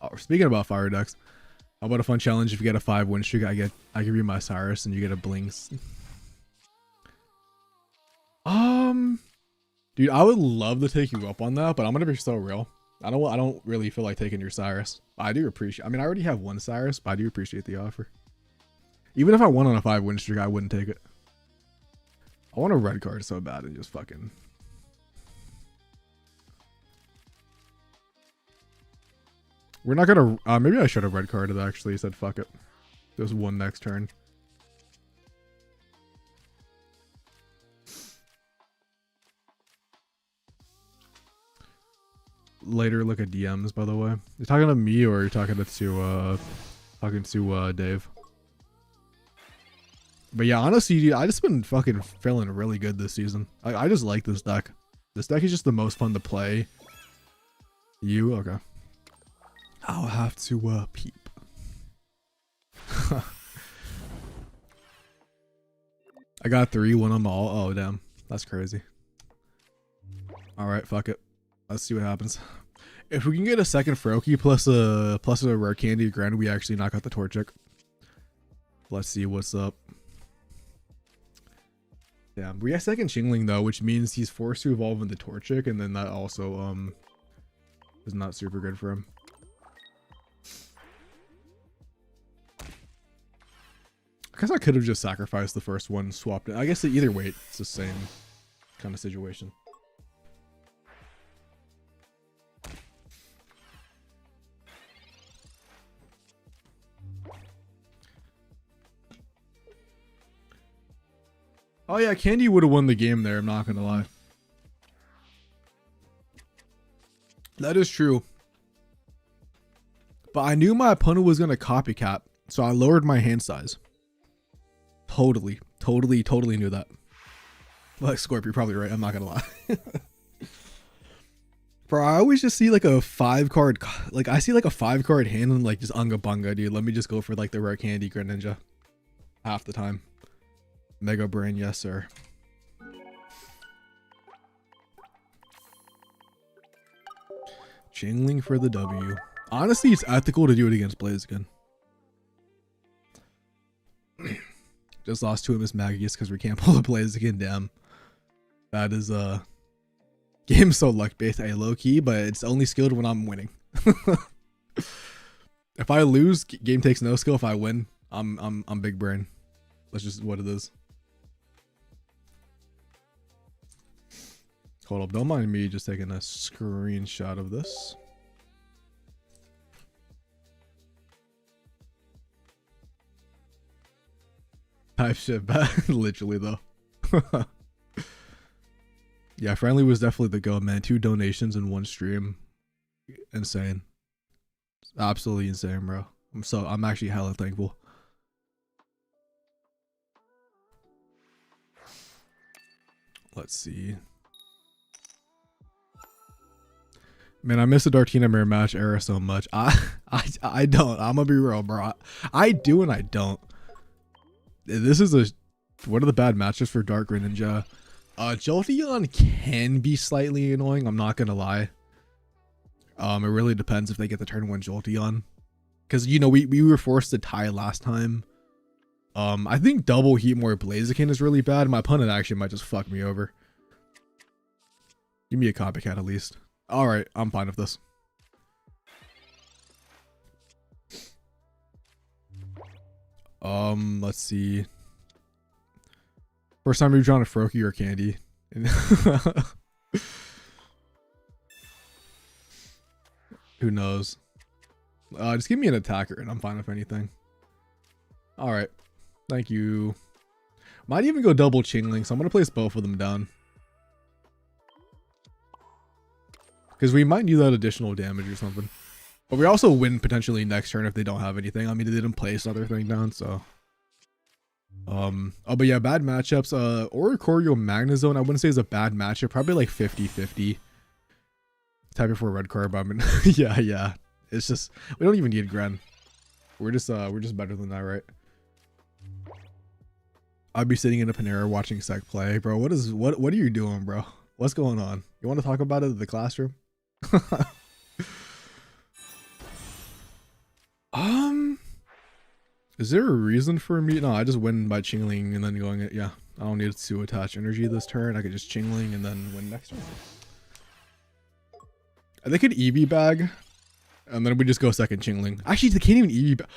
Oh, speaking about fire decks, how about a fun challenge? If you get a 5 win streak, I give you my Cyrus and you get a Blinks. Dude, I would love to take you up on that, but I'm gonna be so real. I don't really feel like taking your Cyrus. I do appreciate. I mean, I already have one Cyrus, but I do appreciate the offer. Even if I won on a 5 win streak, I wouldn't take it. I want a red card so bad and just fucking. We're not gonna. Maybe I should have red carded. Actually, said fuck it. There's one next turn. Later look at DMs, by the way. You're talking to me or you're talking to Dave? But yeah, honestly, dude, I just been fucking feeling really good this season. I just like this deck. This deck is just the most fun to play. You okay? I'll have to peep. I got 3, won them all. Oh damn, that's crazy. All right, fuck it. Let's see what happens. If we can get a second Froakie plus a rare candy grand, we actually knock out the Torchic. Let's see what's up. Yeah, we got second Chingling though, which means he's forced to evolve into Torchic, and then that also is not super good for him. I guess I could have just sacrificed the first one, swapped it. I guess either way, it's the same kind of situation. Oh yeah, Candy would have won the game there, I'm not gonna lie. That is true. But I knew my opponent was gonna copycat, so I lowered my hand size. Totally knew that. Like Scorp, you're probably right, I'm not gonna lie. Bro, I always just see like a 5 card, like I see like a 5 card hand and like just unga bunga, dude. Let me just go for like the rare candy Greninja. Half the time. Mega Brain, yes sir. Chingling for the W. Honestly, it's ethical to do it against Blaziken. Just lost to him as Magius because we can't pull the Blaziken. Damn. That is game's so luck based. I low key, but it's only skilled when I'm winning. If I lose, game takes no skill. If I win, I'm big brain. That's just what it is. Hold up, don't mind me just taking a screenshot of this. Type shit back, literally though. Yeah, Friendly was definitely the go, man. 2 donations in 1 stream. Insane. absolutely insane, bro. I'm actually hella thankful. Let's see. Man, I miss the Dartina Mirror match era so much. I don't. I'm gonna be real, bro. I do and I don't. This is one of the bad matches for Dark Greninja. Jolteon can be slightly annoying. I'm not gonna lie. It really depends if they get the turn 1 Jolteon, because you know we were forced to tie last time. I think double Heatmore Blaziken is really bad. My opponent actually might just fuck me over. Give me a copycat at least. All right, I'm fine with this. Let's see. First time you've drawn a Froakie or Candy. Who knows? Just give me an attacker and I'm fine with anything. All right, thank you. Might even go double Chingling, so I'm gonna place both of them down. Because we might need that additional damage or something. But we also win potentially next turn if they don't have anything. I mean, they didn't place another thing down, so. Oh, but yeah, bad matchups. Oricorio Magnezone, I wouldn't say is a bad matchup. Probably like 50-50. Type it for a red card, but I mean, yeah. It's just, we don't even need Gren. We're just better than that, right? I'd be sitting in a Panera watching Sec play. Bro, what are you doing, bro? What's going on? You want to talk about it in the classroom? Is there a reason for me? No, I just win by Chingling and then going, yeah, I don't need to attach energy this turn. I could just Chingling and then win next turn. They could EV bag and then we just go second Chingling. Actually, they can't even EV bag.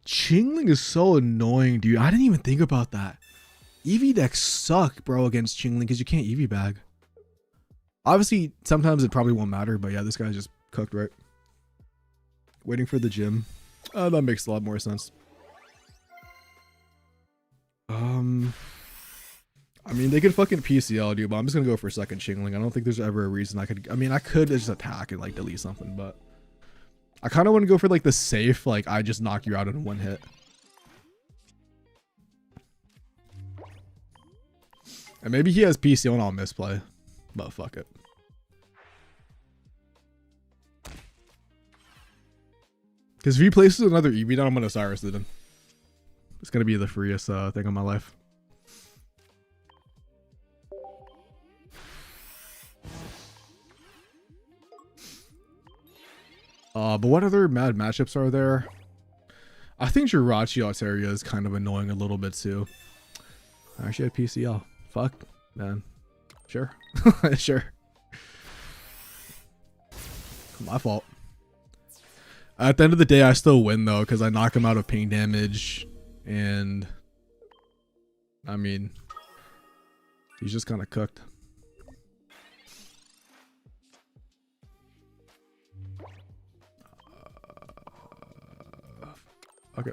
Chingling is so annoying, dude. I didn't even think about that. EV decks suck, bro, against Chingling because you can't EV bag. Obviously, sometimes it probably won't matter, but yeah, this guy's just cooked, right? Waiting for the gym. That makes a lot more sense. I mean, they could fucking PCL, dude, but I'm just gonna go for second Chingling. I don't think there's ever a reason I could. I mean, I could just attack and like delete something, but I kind of want to go for like the safe, like I just knock you out in one hit. And maybe he has PCL and I'll misplay, but fuck it. Because if he places another EV down, I'm gonna Cyrus it in. It's gonna be the freest thing of my life. But what other mad matchups are there? I think Jirachi Altaria is kind of annoying a little bit too. I actually had PCL. Fuck, man. Sure. Sure. My fault. At the end of the day, I still win though, because I knock him out of ping damage. And I mean, he's just kind of cooked. Okay.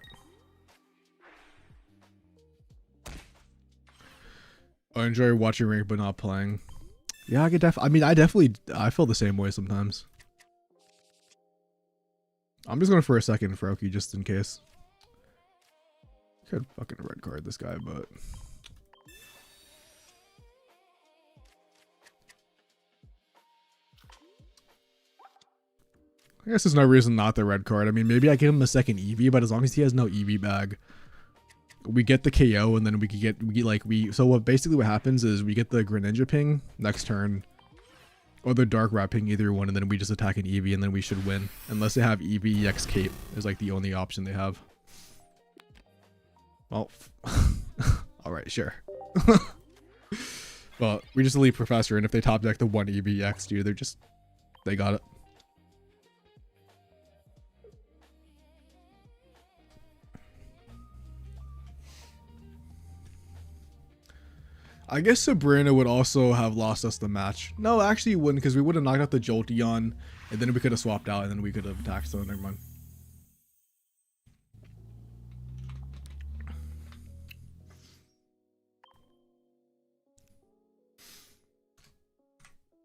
I enjoy watching rank but not playing. Yeah, I could I feel the same way sometimes. I'm just going for a second Froakie just in case. Could fucking red card this guy, but I guess there's no reason not the red card. I mean, maybe I give him a second EV, but as long as he has no EV bag, we get the KO and then so what happens is we get the Greninja ping next turn or the Dark Rat ping, either one, and then we just attack an EV and then we should win. Unless they have EV EX Cape is like the only option they have. Well, all right, sure. Well, we just leave Professor, and if they top deck the one EVX, dude, they got it. I guess Sabrina would also have lost us the match. No, actually, it wouldn't, because we would have knocked out the Jolteon, and then we could have swapped out, and then we could have attacked. So never mind.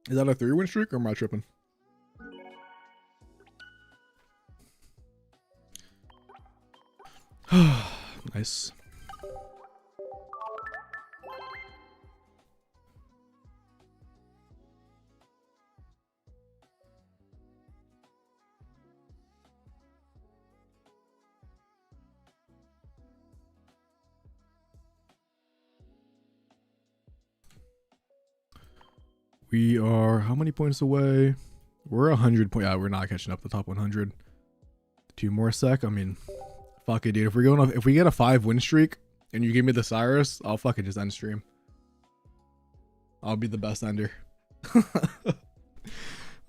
Is that a 3-win streak or am I tripping? Nice. We are how many points away? We're 100 point. Yeah, we're not catching up the top 100. 2 more sec. I mean, fuck it, dude. If we're going, if we get a 5 win streak and you give me the Cyrus, I'll fucking just end stream. I'll be the best ender.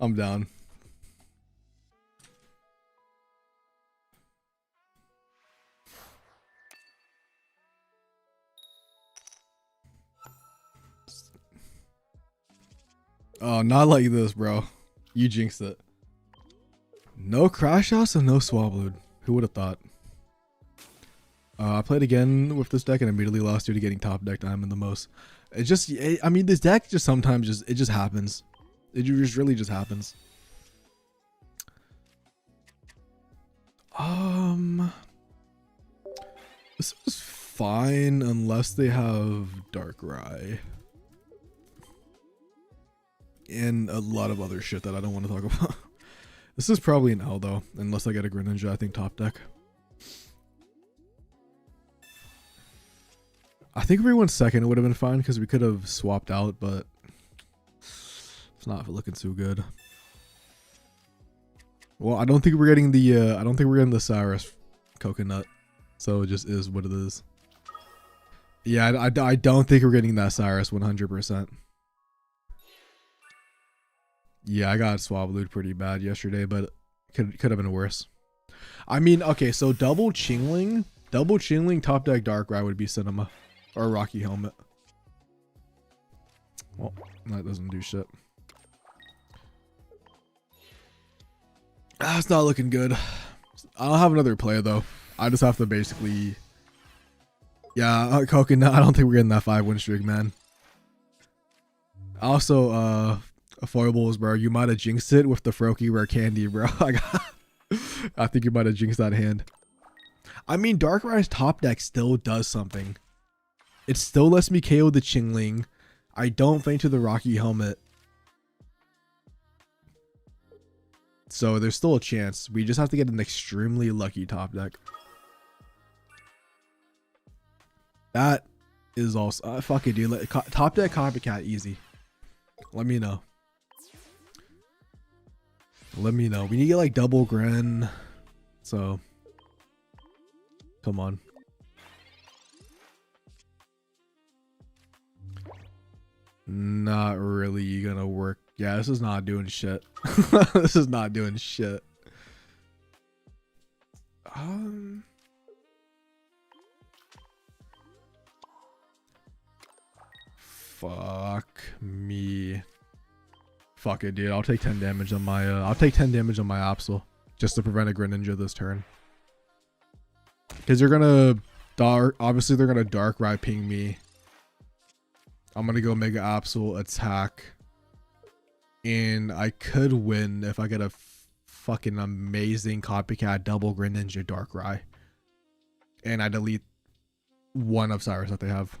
I'm down. Oh, not like this, bro. You jinxed it. No crash house and no swablude. Who would have thought? I played again with this deck and immediately lost due to getting top deck diamond the most. It just, I mean, this deck just sometimes it just happens. It just really just happens. This is fine unless they have Darkrai. And a lot of other shit that I don't want to talk about. This is probably an L though, unless I get a Greninja, I think top deck. I think if we went second, it would have been fine because we could have swapped out, but it's not looking too good. Well, I don't think we're getting the Cyrus coconut, so it just is what it is. Yeah, I don't think we're getting that Cyrus 100%. Yeah, I got swablued pretty bad yesterday, but could have been worse. I mean, okay, so double Chingling top deck Darkrai would be Cinema or Rocky Helmet. Well, that doesn't do shit. It's not looking good. I'll have another play though. I just have to basically, yeah, coconut. I don't think we're getting that 5 win streak, man. Also, foibles, bro. You might have jinxed it with the Froakie rare candy, bro. I think you might have jinxed that hand. I mean, Darkrai's top deck still does something. It still lets me KO the Chingling. I don't faint to the Rocky Helmet. So there's still a chance. We just have to get an extremely lucky top deck. That is also fuck it, dude. Top deck copycat easy. Let me know. Let me know. We need to get like double Gren. So come on. Not really gonna work. Yeah, this is not doing shit. This is not doing shit. Fuck me. Fuck it, dude. I'll take 10 damage on my Absol just to prevent a Greninja this turn. Because they're gonna obviously they're gonna Darkrai ping me. I'm gonna go Mega Absol attack. And I could win if I get a fucking amazing copycat double Greninja Darkrai. And I delete one of Cyrus that they have.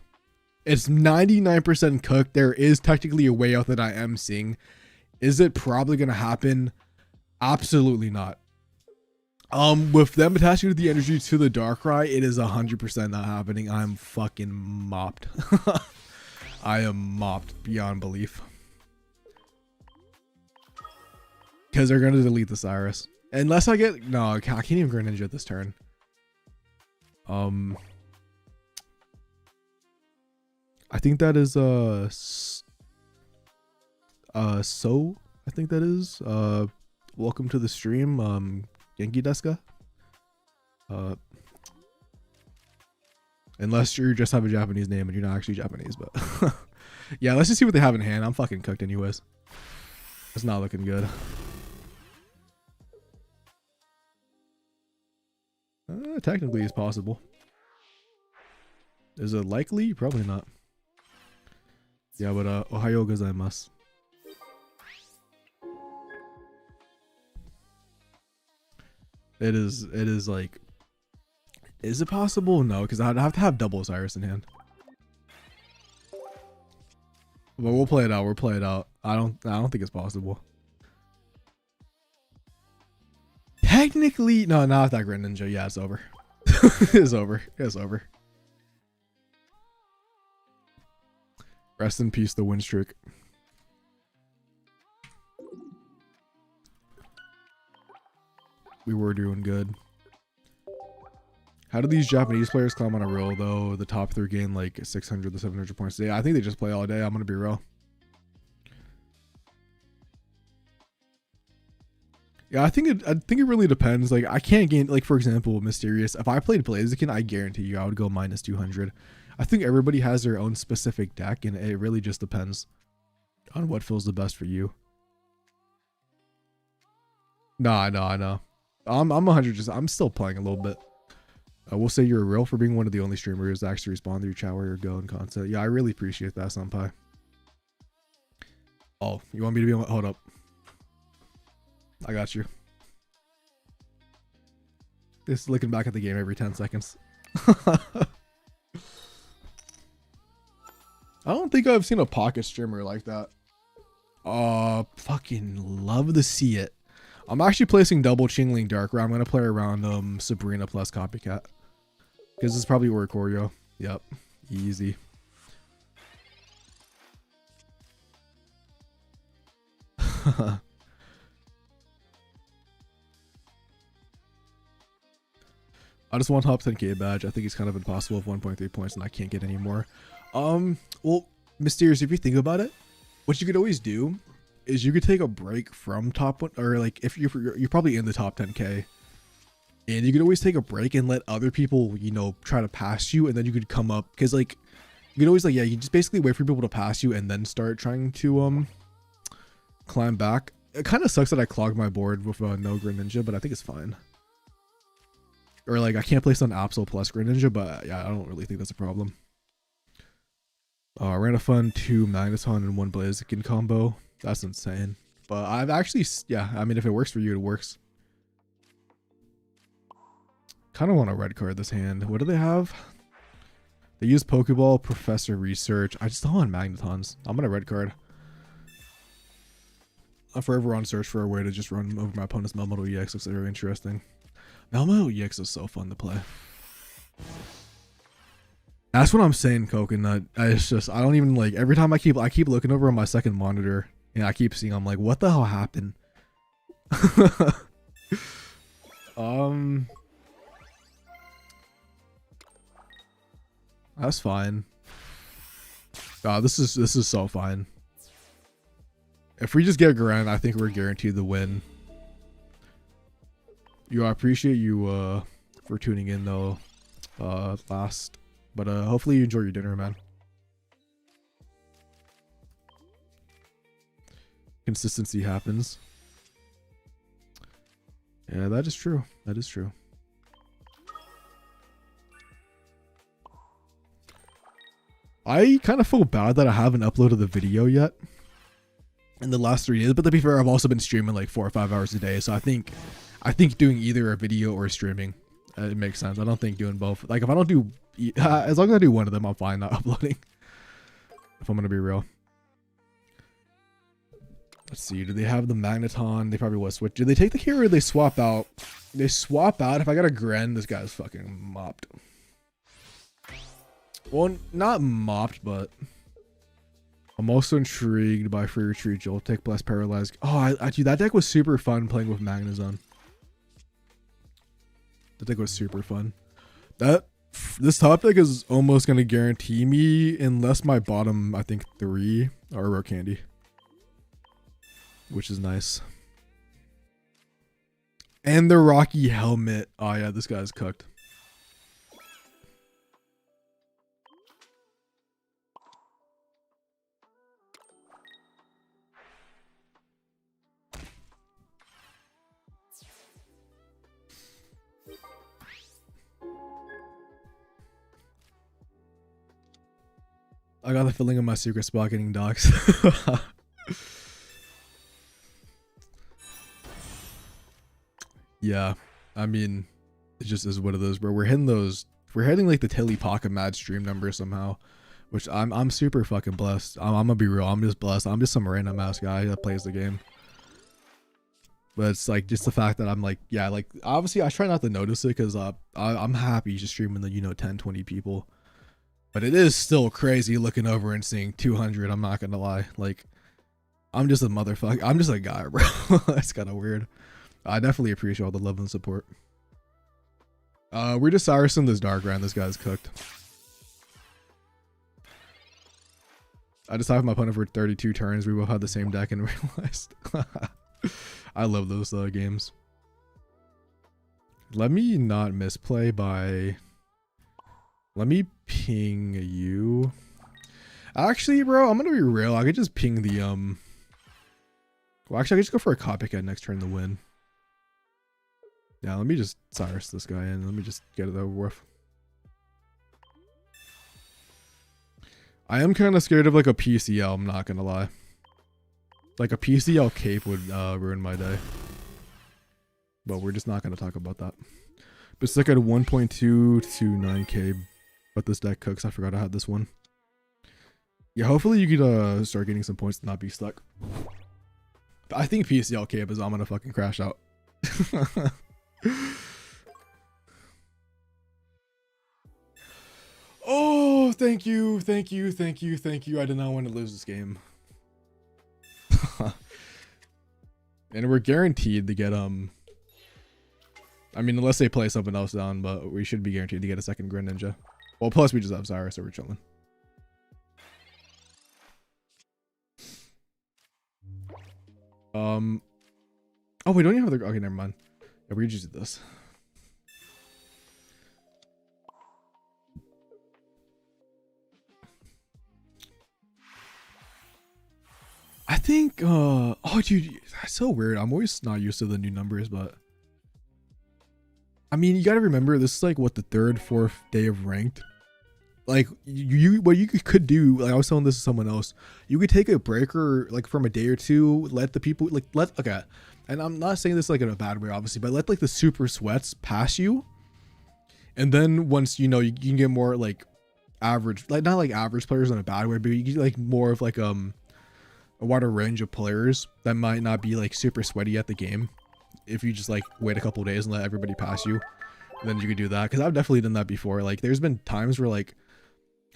It's 99% cooked. There is technically a way out that I am seeing. Is it probably gonna happen? Absolutely not. With them attaching the energy to the Darkrai, it is 100% not happening. I'm fucking mopped. I am mopped beyond belief. Because they're gonna delete the Cyrus. Unless I get no, I can't even Greninja this turn. I think that is so I think that is welcome to the stream, Genki Deska. Unless you just have a Japanese name and you're not actually Japanese, but yeah, let's just see what they have in hand. I'm fucking cooked anyways. It's not looking good. Technically it's possible. Is it likely? Probably not. Yeah, but Ohayo gozaimasu. It is like Is it possible? No, because I'd have to have double Cyrus in hand. But we'll play it out. We'll play it out. I don't think it's possible. Technically, no, not that Grand Ninja. Yeah, it's over. It's over. It's over. Rest in peace, the win streak. We were doing good. How do these Japanese players climb on a roll though? The top 3 gain like 600 to 700 points a day. I think they just play all day. I'm gonna be real. Yeah, I think it really depends. Like I can't gain, like for example, Mysterious. If I played Blaziken, I guarantee you I would go minus 200. I think everybody has their own specific deck, and it really just depends on what feels the best for you. No, I know. I'm 100. I'm still playing a little bit. We'll say you're real for being one of the only streamers to actually respond to your chat where you're going content. Yeah, I really appreciate that, Senpai. Oh, you want me to be on? Hold up. I got you. Just looking back at the game every 10 seconds. I don't think I've seen a pocket streamer like that. Fucking love to see it. I'm actually placing double Chingling Dark, where I'm going to play around Sabrina plus Copycat. Because this is probably word choreo. Yep. Easy. I just want top 10k badge. I think it's kind of impossible with 1.3 points and I can't get any more. Well, Mysterious, if you think about it, what you could always do is you could take a break from top one, or like if you're probably in the top 10k, and you could always take a break and let other people, you know, try to pass you, and then you could come up, because like you could always like, yeah, you just basically wait for people to pass you and then start trying to climb back. It kind of sucks that I clogged my board with no Greninja, but I think it's fine. Or like I can't place on Absol plus Greninja, but yeah, I don't really think that's a problem. Ran a fun 2 Magneton and 1 Blaziken combo. That's insane. But I've actually, yeah, I mean, if it works for you, it works. Kind of want a red card this hand. What do they have? They use Pokeball, Professor Research. I just don't want Magnetons. I'm gonna red card. I'm forever on search for a way to just run over my opponent's Melmetal EX. Looks very interesting. Melmetal EX is so fun to play. That's what I'm saying, Coconut. It's just, I don't even like, every time I keep looking over on my second monitor and I keep seeing, I'm like, what the hell happened? That's fine. This is so fine. If we just get Garen, I think we're guaranteed the win. I appreciate you for tuning in though last, but hopefully you enjoy your dinner, man. Consistency happens. Yeah, that is true. That is true. I kind of feel bad that I haven't uploaded the video yet in the last 3 days, but to be fair, I've also been streaming like 4 or 5 hours a day, so I think doing either a video or streaming, it makes sense. I don't think doing both. Like if I don't do, as long as I do one of them, I'm fine not uploading. If I'm gonna be real. Let's see. Do they have the Magneton? They probably will switch. Do they take the hero or they swap out? They swap out. If I got a Gren, this guy's fucking mopped. Well, not mopped, but I'm also intrigued by Free Retreat, Joltik plus Paralyzed. Oh, dude, that deck was super fun playing with Magnezone. That deck was super fun. This top deck is almost gonna guarantee me, unless my bottom, I think 3 are Rare Candy, which is nice. And the Rocky Helmet. Oh yeah, this guy's cooked. I got the feeling of my secret spot getting doxed. Yeah, I mean, It just is what it is, bro. We're hitting like the Tilly Pocket Mad stream number somehow, which I'm super fucking blessed. I'm gonna be real. I'm just blessed. I'm just some random ass guy that plays the game. But it's like just the fact that I'm like, yeah, like obviously I try not to notice it because I'm happy just streaming the 10, 20 people. But it is still crazy looking over and seeing 200. I'm not gonna lie. Like, I'm just a motherfucker. I'm just a guy, bro. That's kind of weird. I definitely appreciate all the love and support. We're just Cyrus in this dark round. This guy's cooked. I just have my opponent for 32 turns. We both had the same deck and realized. I love those games. Let me not misplay by... Let me ping you. Actually, bro, I'm gonna be real. I could just ping the Well, actually, I could just go for a copycat next turn to win. Yeah, let me just Cyrus this guy in. Let me just get it over with. I am kind of scared of like a PCL, I'm not gonna lie. Like a PCL cape would ruin my day. But we're just not gonna talk about that. But stuck at 1.2 to 9k. But this deck cooks. I forgot I had this one. Yeah, hopefully you could start getting some points to not be stuck. I think PCL cape is I'm gonna fucking crash out. Oh, thank you. I did not want to lose this game. And we're guaranteed to get I mean, unless they play something else down, but we should be guaranteed to get a second Grin Ninja. Well, plus we just have Cyrus, so we're chilling. Oh, we don't even have the... Okay, never mind. Yeah, we just did this. I think, oh, dude, that's so weird. I'm always not used to the new numbers, but... I mean, you gotta remember, this is like, what, the 3rd, 4th day of ranked? Like, what you could do, like, I was telling this to someone else, you could take a breaker, like, from a day or two, let the people, like, okay, and I'm not saying this, like, in a bad way, obviously, but let, like, the super sweats pass you, and then once, you can get more, like, average, like, not, like, average players in a bad way, but you get, like, more of, like, a wider range of players that might not be, like, super sweaty at the game, if you just, like, wait a couple days and let everybody pass you, then you could do that, because I've definitely done that before. Like, there's been times where, like,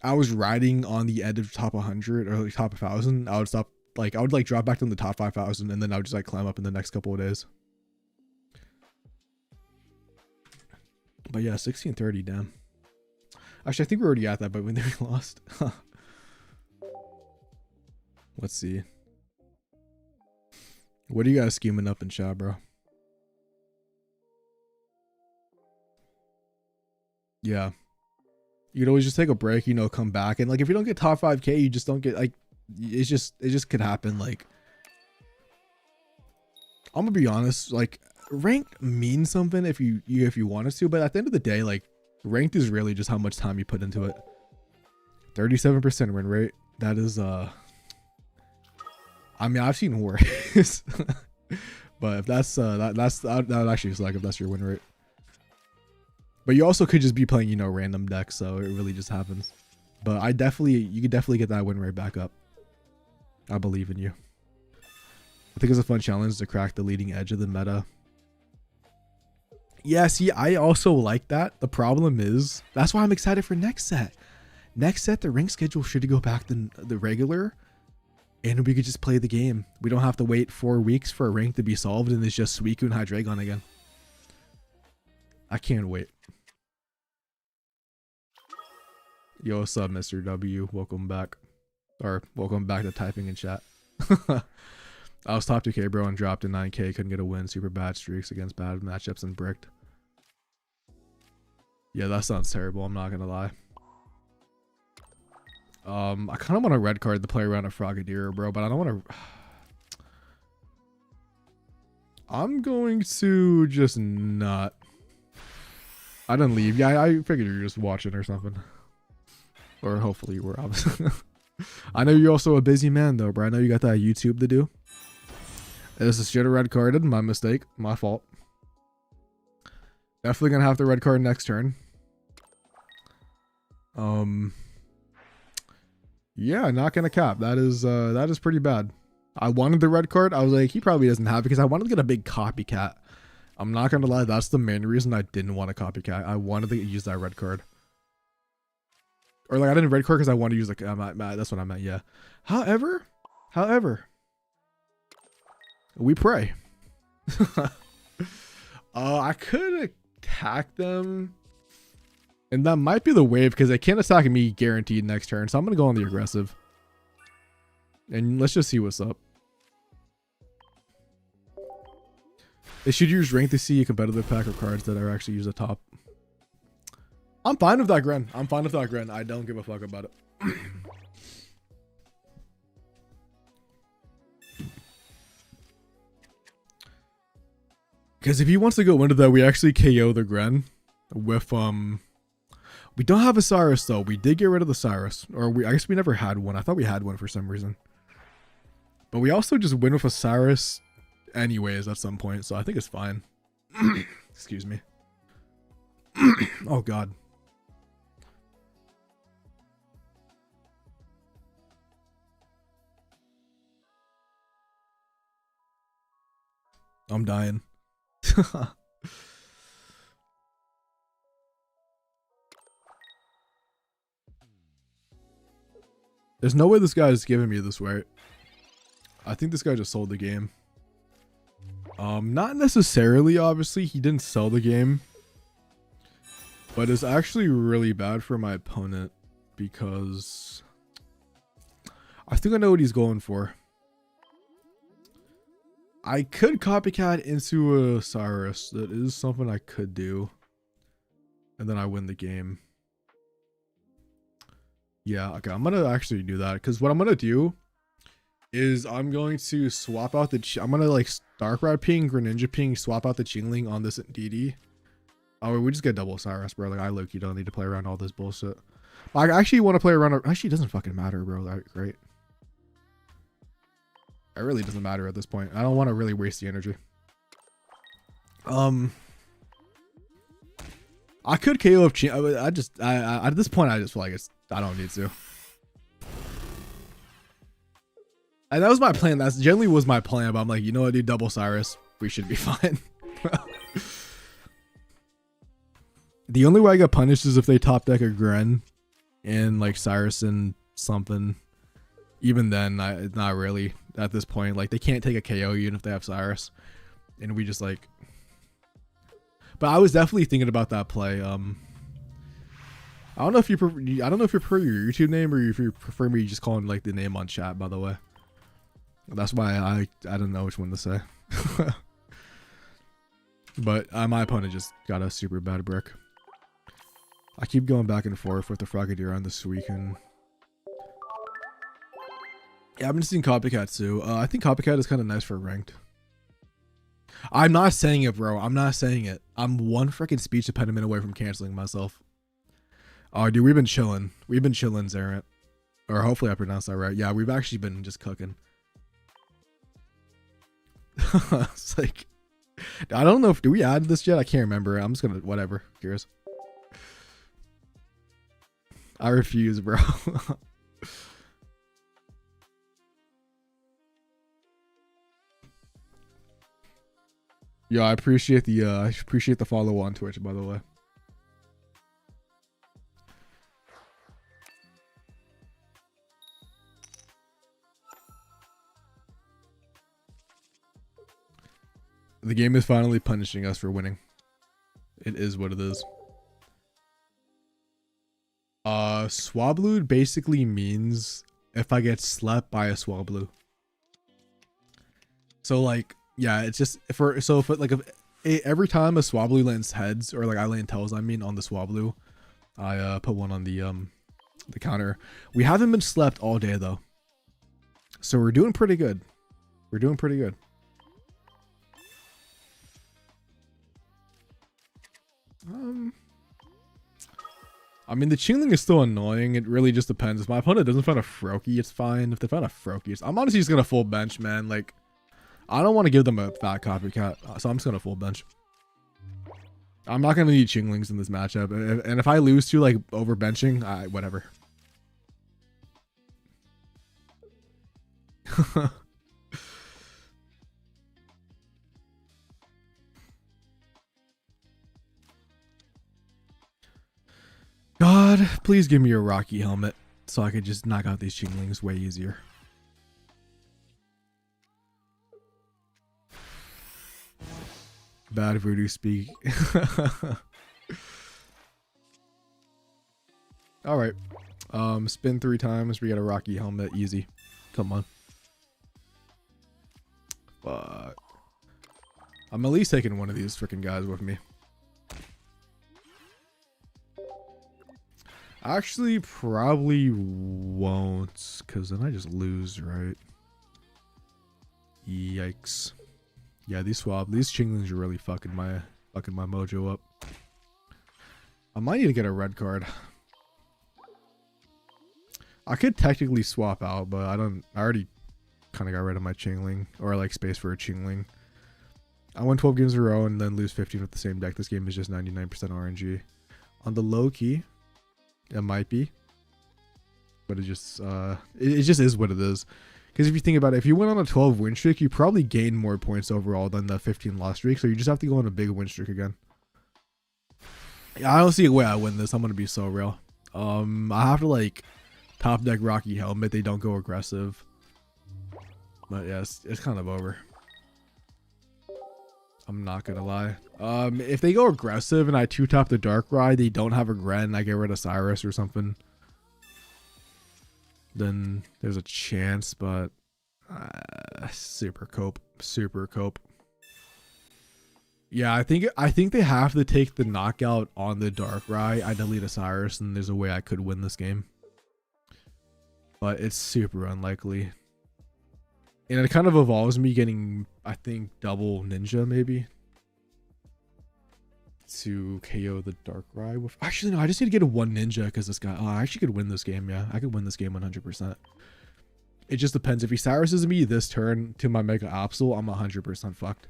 I was riding on the edge of top 100 or like top 1,000. I would stop, like, I would like drop back to the top 5,000 and then I would just like climb up in the next couple of days. But yeah, 1630, damn. Actually, I think we're already at that, but when they lost. Let's see. What are you guys scheming up in chat, bro? Yeah. You could always just take a break, come back, and like if you don't get top 5k, you just don't get, like, it just could happen. Like, I'm gonna be honest, like, ranked means something if you want us to, but at the end of the day, like, ranked is really just how much time you put into it. 37% win rate. That is I mean, I've seen worse. But if that's that would actually suck if that's your win rate. But you also could just be playing, random decks, so it really just happens. But you could definitely get that win rate back up. I believe in you. I think it's a fun challenge to crack the leading edge of the meta. Yeah, see, I also like that. The problem is, that's why I'm excited for next set. Next set, the rank schedule should go back to the regular, and we could just play the game. We don't have to wait 4 weeks for a rank to be solved, and it's just Suicune and Hydreigon again. I can't wait. Yo, what's up, Mr. W? Welcome back. Or, welcome back to typing in chat. I was top 2k, bro, and dropped to 9k. Couldn't get a win. Super bad streaks against bad matchups and bricked. Yeah, that sounds terrible. I'm not gonna lie. I kind of want to red card the play around a Frogadier, bro, but I don't want to... I'm going to just not... I didn't leave. Yeah, I figured you were just watching or something. Or hopefully you were, obviously. I know you're also a busy man, though, bro. I know you got that YouTube to do. This is shit red carded. My mistake. My fault. Definitely gonna have the red card next turn. Yeah, not gonna cap. That is pretty bad. I wanted the red card. I was like, he probably doesn't have it because I wanted to get a big copycat. I'm not gonna lie, that's the main reason I didn't want a copycat. I wanted to use that red card. Or like I didn't red card because I wanted to use like that's what I meant, yeah. However, we pray. I could attack them. And that might be the wave because they can't attack me guaranteed next turn. So I'm going to go on the aggressive. And let's just see what's up. They should use rank to see a competitive pack of cards that are actually use a top. I'm fine with that, Gren. I'm fine with that, Gren. I don't give a fuck about it. Because if he wants to go into that, we actually KO the Gren with we don't have a Cyrus though. We did get rid of the Cyrus, or I guess we never had one. I thought we had one for some reason. But we also just win with a Cyrus anyways at some point, so I think it's fine. Excuse me. Oh god. I'm dying. There's no way this guy is giving me this way. I think this guy just sold the game. Not necessarily, obviously. He didn't sell the game. But it's actually really bad for my opponent because I think I know what he's going for. I could copycat into a Cyrus. That is something I could do. And then I win the game. Yeah, okay, I'm gonna actually do that because what I'm gonna do is I'm going to swap out the I'm gonna like Darkrai ping, Greninja ping, swap out the Chingling on this DD. Oh, we just get double Cyrus, bro. Like I look, you don't need to play around all this bullshit. I actually want to play around. Actually, it doesn't fucking matter, bro. That great. It really doesn't matter at this point. I don't want to really waste the energy. I could KO if I at this point I just feel like I don't need to. And that was my plan. That's generally was my plan, but I'm like, you know what, dude, double Cyrus. We should be fine. The only way I get punished is if they top deck a Gren and like Cyrus and something. Even then, not really at this point. Like they can't take a KO even if they have Cyrus. And we just like. But I was definitely thinking about that play. I don't know if you prefer your YouTube name or if you prefer me just calling like the name on chat. By the way, that's why I don't know which one to say. But my opponent just got a super bad brick. I keep going back and forth with the Frogadier on this weekend. Yeah, I've been seeing Copycat too. I think Copycat is kind of nice for ranked. I'm not saying it, bro. I'm not saying it. I'm one freaking speech impediment away from canceling myself. Oh, dude, we've been chilling. We've been chilling, Zarant. Or hopefully I pronounced that right. Yeah, we've actually been just cooking. It's like, I don't know if, do we add this yet? I can't remember. I'm just gonna, whatever. Curious. I refuse, bro. Yo, I appreciate the follow on Twitch, by the way. The game is finally punishing us for winning. It is what it is. Swablu basically means if I get slept by a Swablu. So like, yeah, it's just if every time a Swablu lands heads or like I land tails, I mean on the Swablu, I put one on the counter. We haven't been slept all day though, so we're doing pretty good. We're doing pretty good. I mean, the Chingling is still annoying. It really just depends. If my opponent doesn't find a Froakie, it's fine. If they find a Froakie, I'm honestly just gonna full bench, man. Like, I don't want to give them a fat copycat, so I'm just gonna full bench. I'm not gonna need Chinglings in this matchup, and if I lose to like overbenching, whatever. God, please give me a Rocky helmet so I could just knock out these Chinglings way easier. Bad voodoo speak. All right. Spin 3 times. We got a Rocky helmet. Easy. Come on. But I'm at least taking one of these freaking guys with me. Actually, probably won't, because then I just lose, right? Yikes. Yeah, these Chinglings are really fucking my mojo up. I might need to get a red card. I could technically swap out, but I already kind of got rid of my Chingling, or like space for a Chingling. I won 12 games in a row and then lose 15 with the same deck. This game is just 99% RNG. On the low key, it might be, but it just is what it is. Because if you think about it, if you went on a 12 win streak, you probably gain more points overall than the 15 loss streak. So you just have to go on a big win streak again. Yeah, I don't see a way I win this. I'm gonna be so real. I have to like top deck Rocky helmet. They don't go aggressive. But yeah, it's kind of over. I'm not gonna lie. If they go aggressive and I 2-top the Darkrai, they don't have a Gren, I get rid of Cyrus or something, then there's a chance, but super cope. Yeah, I think they have to take the knockout on the Darkrai. I delete a Cyrus and there's a way I could win this game, but it's super unlikely. And it kind of involves me getting, I think, double Ninja maybe to KO the Darkrai with. Actually, no, I just need to get a 1 Ninja because this guy. Oh, I actually could win this game. Yeah, I could win this game 100%. It just depends. If he Cyruses me this turn to my Mega Absol, I'm 100% fucked.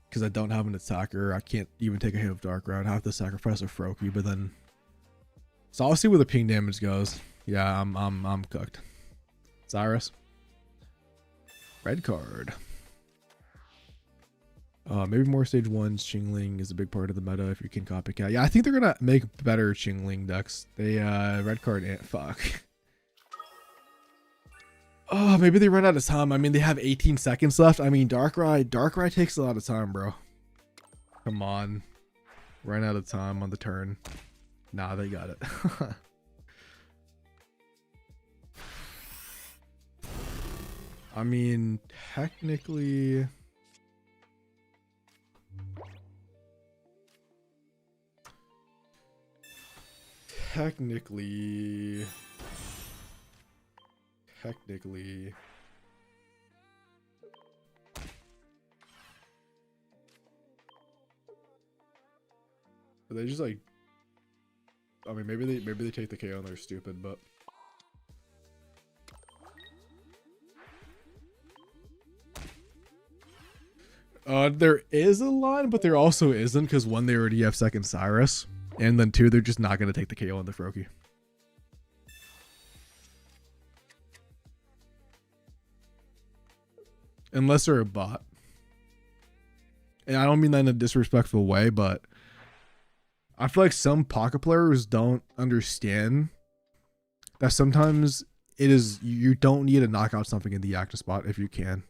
Because I don't have an attacker. I can't even take a hit of Darkrai. I have to sacrifice a Froakie, but then. So I'll see where the ping damage goes. Yeah, I'm cooked. Cyrus. Red card. Maybe more stage 1s. Chingling is a big part of the meta if you can copycat. Yeah, I think they're gonna make better Chingling decks. They red card and fuck. Oh, maybe they run out of time. I mean, they have 18 seconds left. I mean, Darkrai takes a lot of time, bro. Come on. Run out of time on the turn. Nah, they got it. I mean, technically. But they just like. I mean, maybe they take the KO and they're stupid, but. There is a line, but there also isn't, because 1, they already have second Cyrus, and then 2, they're just not going to take the KO on the Froakie. Unless they're a bot. And I don't mean that in a disrespectful way, but I feel like some pocket players don't understand that sometimes you don't need to knock out something in the active spot if you can.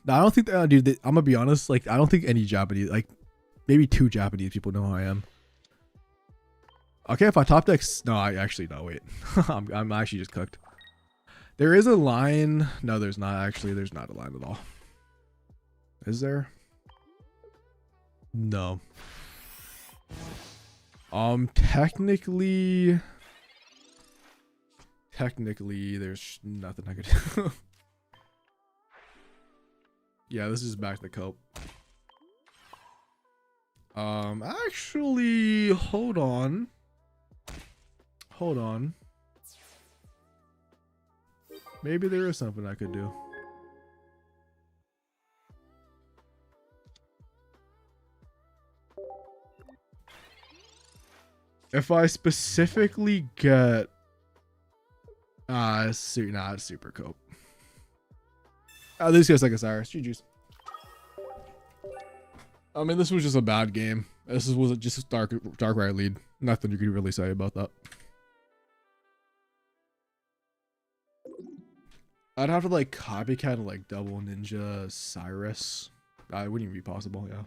Now, I don't think that, dude, I'm gonna be honest, like, I don't think any Japanese, like, maybe 2 Japanese people know who I am. Okay, if I top deck, no, I actually, no, wait. I'm actually just cooked. There is a line. No, there's not, actually. There's not a line at all. Is there? No. Technically, there's nothing I could do. Yeah, this is back to cope. Actually, hold on. Maybe there is something I could do. If I specifically get it's super cope. At least gets like a Cyrus. GG's. I mean, this was just a bad game. This was just a dark right lead. Nothing you could really say about that. I'd have to like copycat like double ninja Cyrus. It wouldn't even be possible, yeah.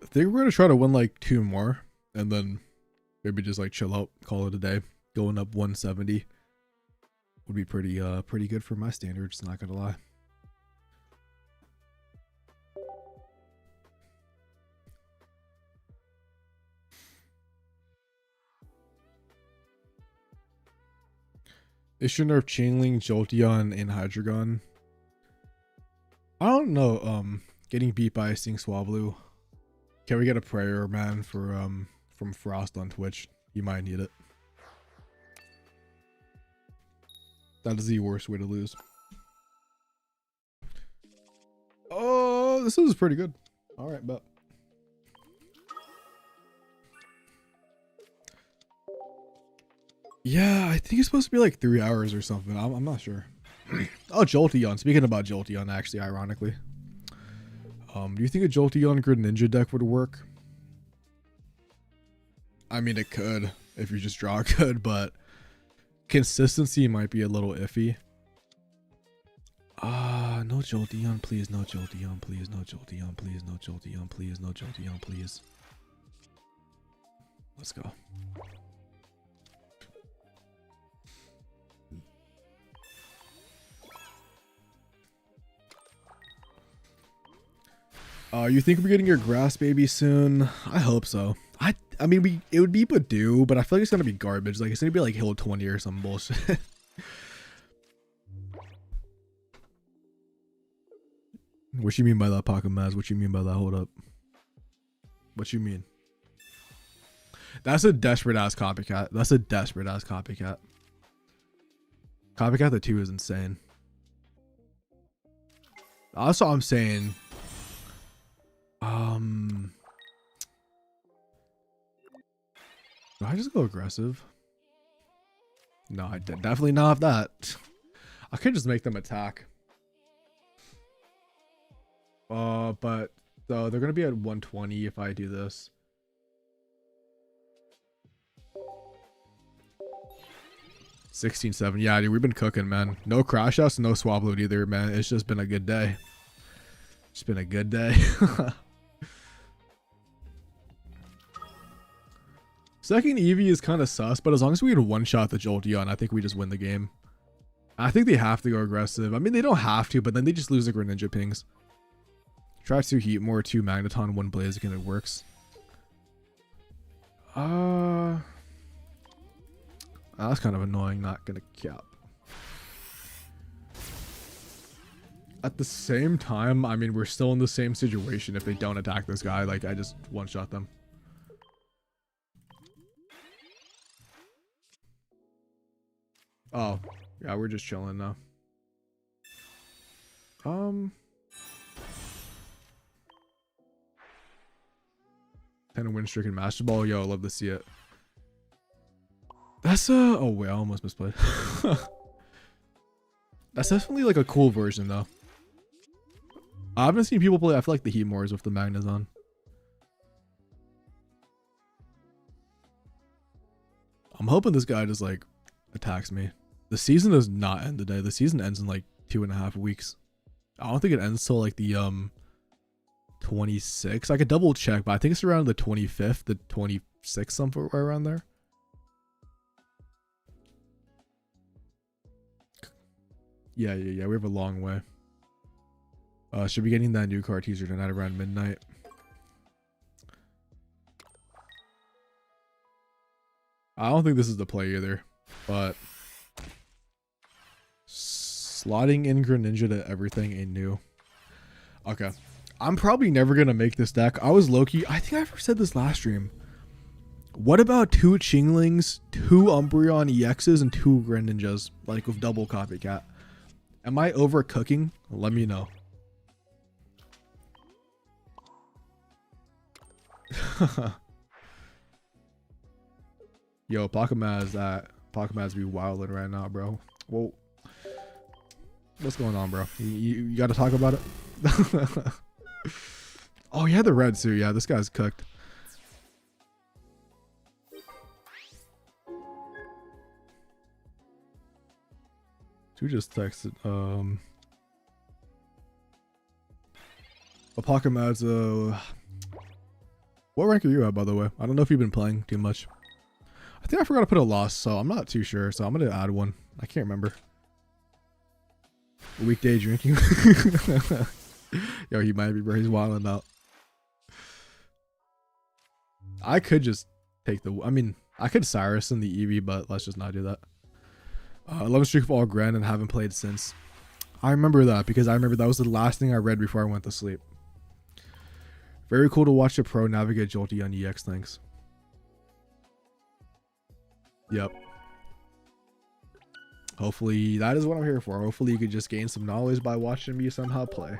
I think we're gonna try to win like 2 more and then maybe just like chill out, call it a day. Going up 170 would be pretty good for my standards, not gonna lie. They should nerf Chainlink, Jolteon, and Hydreigon. I don't know. Getting beat by Sting Swablu. Can we get a prayer, man, for from Frost on Twitch? You might need it. That is the worst way to lose. Oh, this is pretty good. All right, but yeah, I think it's supposed to be like 3 hours or something. I'm not sure. Oh, Jolteon. Speaking about Jolteon, actually, ironically. Do you think a Jolteon Greninja deck would work? I mean, it could if you just draw good, but consistency might be a little iffy. No Jolteon, please. No Jolteon, please. No Jolteon, please. No Jolteon, please. No Jolteon, please. Let's go. You think we're getting your grass baby soon? I hope so. I mean, it would be Badoo, but I feel like it's gonna be garbage. Like it's gonna be like Hill 20 or some bullshit. What you mean by that, Pocket Maz? What you mean by that? Hold up. What you mean? That's a desperate ass copycat. That's a desperate ass copycat. Copycat the 2 is insane. That's all I'm saying. Do I just go aggressive? No, I definitely not have that. I could just make them attack. But so they're gonna be at 120 if I do this. 16-7. Yeah, dude, we've been cooking, man. No crash outs, no Swablu either, man. It's just been a good day. It's been a good day. Second Eevee is kind of sus, but as long as we can one-shot the Jolteon, I think we just win the game. I think they have to go aggressive. I mean, they don't have to, but then they just lose the Greninja pings. Try 2 Heat more, 2 Magneton, 1 Blaziken, and it works. That's kind of annoying, not gonna cap. At the same time, I mean, we're still in the same situation. If they don't attack this guy, like, I just one-shot them. Oh, yeah, we're just chilling now. 10 win streak in Master Ball. Yo, I love to see it. That's oh wait, I almost misplayed. That's definitely like a cool version though. I haven't seen people play. I feel like the Heat more is with the Magnets on. I'm hoping this guy just like attacks me. The season does not end today. The season ends in like 2.5 weeks. I don't think it ends till like the 26th. I could double check, but I think it's around the 25th, the 26th, somewhere around there. Yeah. We have a long way. Should be getting that new card teaser tonight around midnight. I don't think this is the play either, but slotting in Greninja to everything ain't new. Okay. I'm probably never going to make this deck. I was low-key, I think I said this last stream. What about 2 Chinglings, 2 Umbreon EXs, and 2 Greninjas, like with double copycat? Am I overcooking? Let me know. Yo, Pokemaz be wilding right now, bro. Well, what's going on, bro? You got to talk about it. Oh, yeah, the red suit. Yeah, this guy's cooked. Who just texted? A Pokemaz. What rank are you at, by the way? I don't know if you've been playing too much. I think I forgot to put a loss, so I'm not too sure. So I'm gonna add one. I can't remember. Weekday drinking. Yo, he might be, bro. He's wilding out. I could just take the. I mean, I could Cyrus in the Eevee, but let's just not do that. 11 streak of all Grand and haven't played since. I remember that because I remember that was the last thing I read before I went to sleep. Very cool to watch a pro navigate Jolty on EX. Thanks. Yep. Hopefully that is what I'm here for. Hopefully you could just gain some knowledge by watching me somehow play.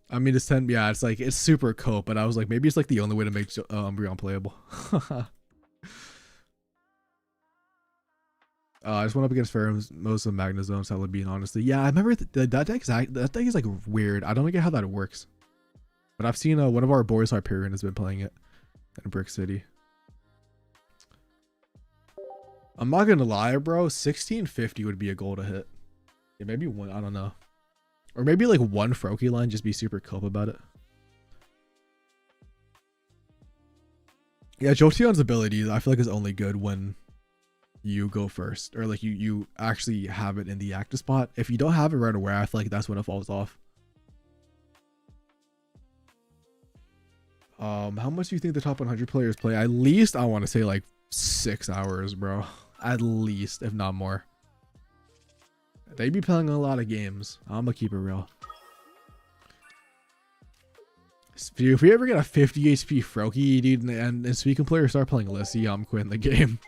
I mean, it's 10. Yeah, it's like it's super cope, but I was like, maybe it's like the only way to make Umbreon playable. I just went up against Pharaoh's most of Magnezone, Celebi, honestly. Yeah, I remember that deck is like weird. I don't get how that works. But I've seen one of our boys, Hyperion, has been playing it in Brick City. I'm not gonna lie, bro. 1650 would be a goal to hit. Yeah, maybe one. I don't know. Or maybe like one Froakie line, just be super cope about it. Yeah, Jolteon's ability, I feel like is only good when you go first, or like you actually have it in the active spot. If you don't have it right away, I feel like that's when it falls off. How much do you think the top 100 players play? At least I want to say like 6 hours, bro. At least, if not more. They be playing a lot of games. I'm gonna keep it real. If we ever get a 50 HP Froakie, dude, and speaking players start playing Lissy, I'm quitting the game.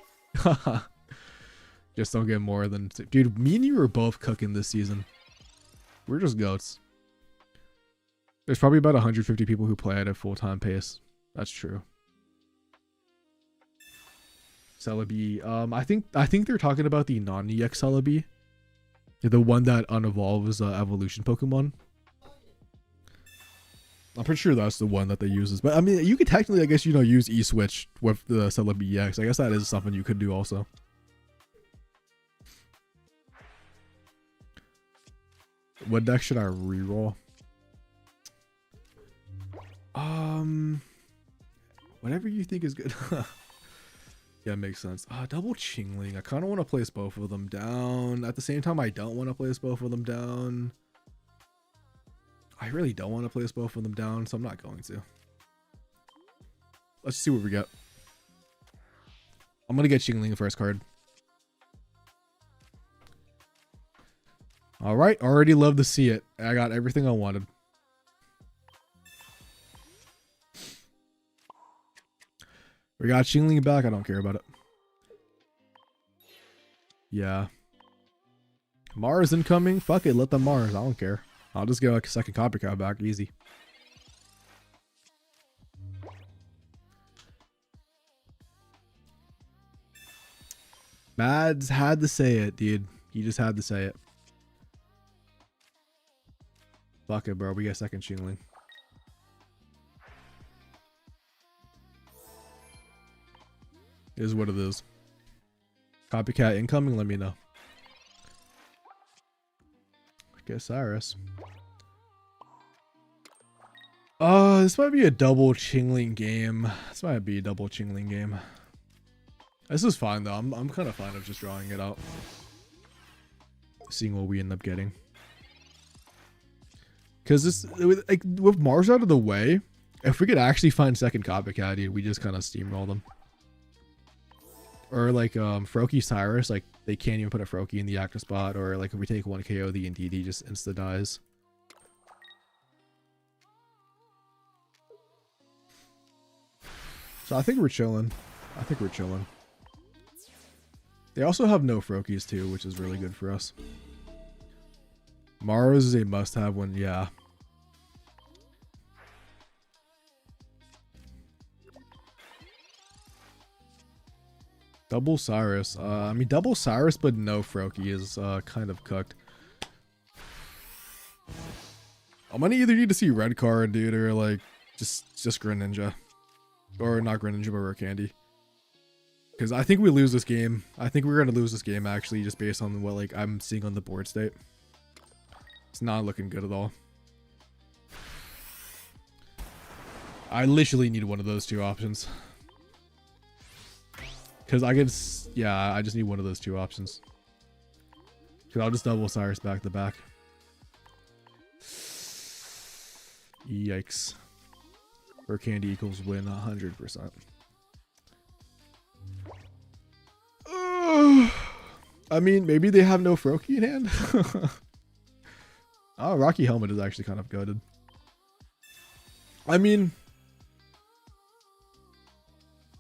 Just don't get more than... Dude, me and you were both cooking this season. We're just goats. There's probably about 150 people who play at a full-time pace. That's true. Celebi. I think they're talking about the non-EX Celebi. The one that unevolves evolution Pokemon. I'm pretty sure that's the one that they use. But I mean, you could technically, I guess, you know, use E-Switch with the Celebi EX. I guess that is something you could do also. What deck should I reroll? Whatever you think is good. Yeah, makes sense. Double Chingling. I kind of want to place both of them down. At the same time, I don't want to place both of them down. I really don't want to place both of them down, so I'm not going to. Let's see what we get. I'm going to get Chingling the first card. All right. Already love to see it. I got everything I wanted. We got Chingling back. I don't care about it. Yeah. Mars incoming. Fuck it. Let them Mars. I don't care. I'll just get like a second copycat back. Easy. Mads had to say it, dude. He just had to say it. Fuck it, bro. We got second Chingling. Is what it is. Copycat incoming, let me know. I guess Cyrus. This might be a double Chingling game. This might be a double Chingling game. This is fine though. I'm kind of fine of just drawing it out. Seeing what we end up getting. Cause this, like, with Mars out of the way, if we could actually find second copycat, dude, we just kind of steamroll them. Or like Froakie Cyrus, like they can't even put a Froakie in the active spot, or like if we take one KO, the Indeedee just insta dies. So I think we're chilling. I think we're chilling. They also have no Froakies too, which is really good for us. Mars is a must-have one, yeah. Double Cyrus. I mean, double Cyrus, but no Froakie is kind of cooked. I'm gonna either need to see red card, dude, or like just Greninja, or not Greninja, but Rare Candy. Because I think we lose this game. I think we're gonna lose this game actually, just based on what like I'm seeing on the board state. It's not looking good at all. I literally need one of those two options. Because I could, yeah, I just need one of those two options. Because I'll just double Cyrus back to back. Yikes. Rare Candy equals win 100%. I mean, maybe they have no Froakie in hand. Oh, Rocky Helmet is actually kind of goated. I mean,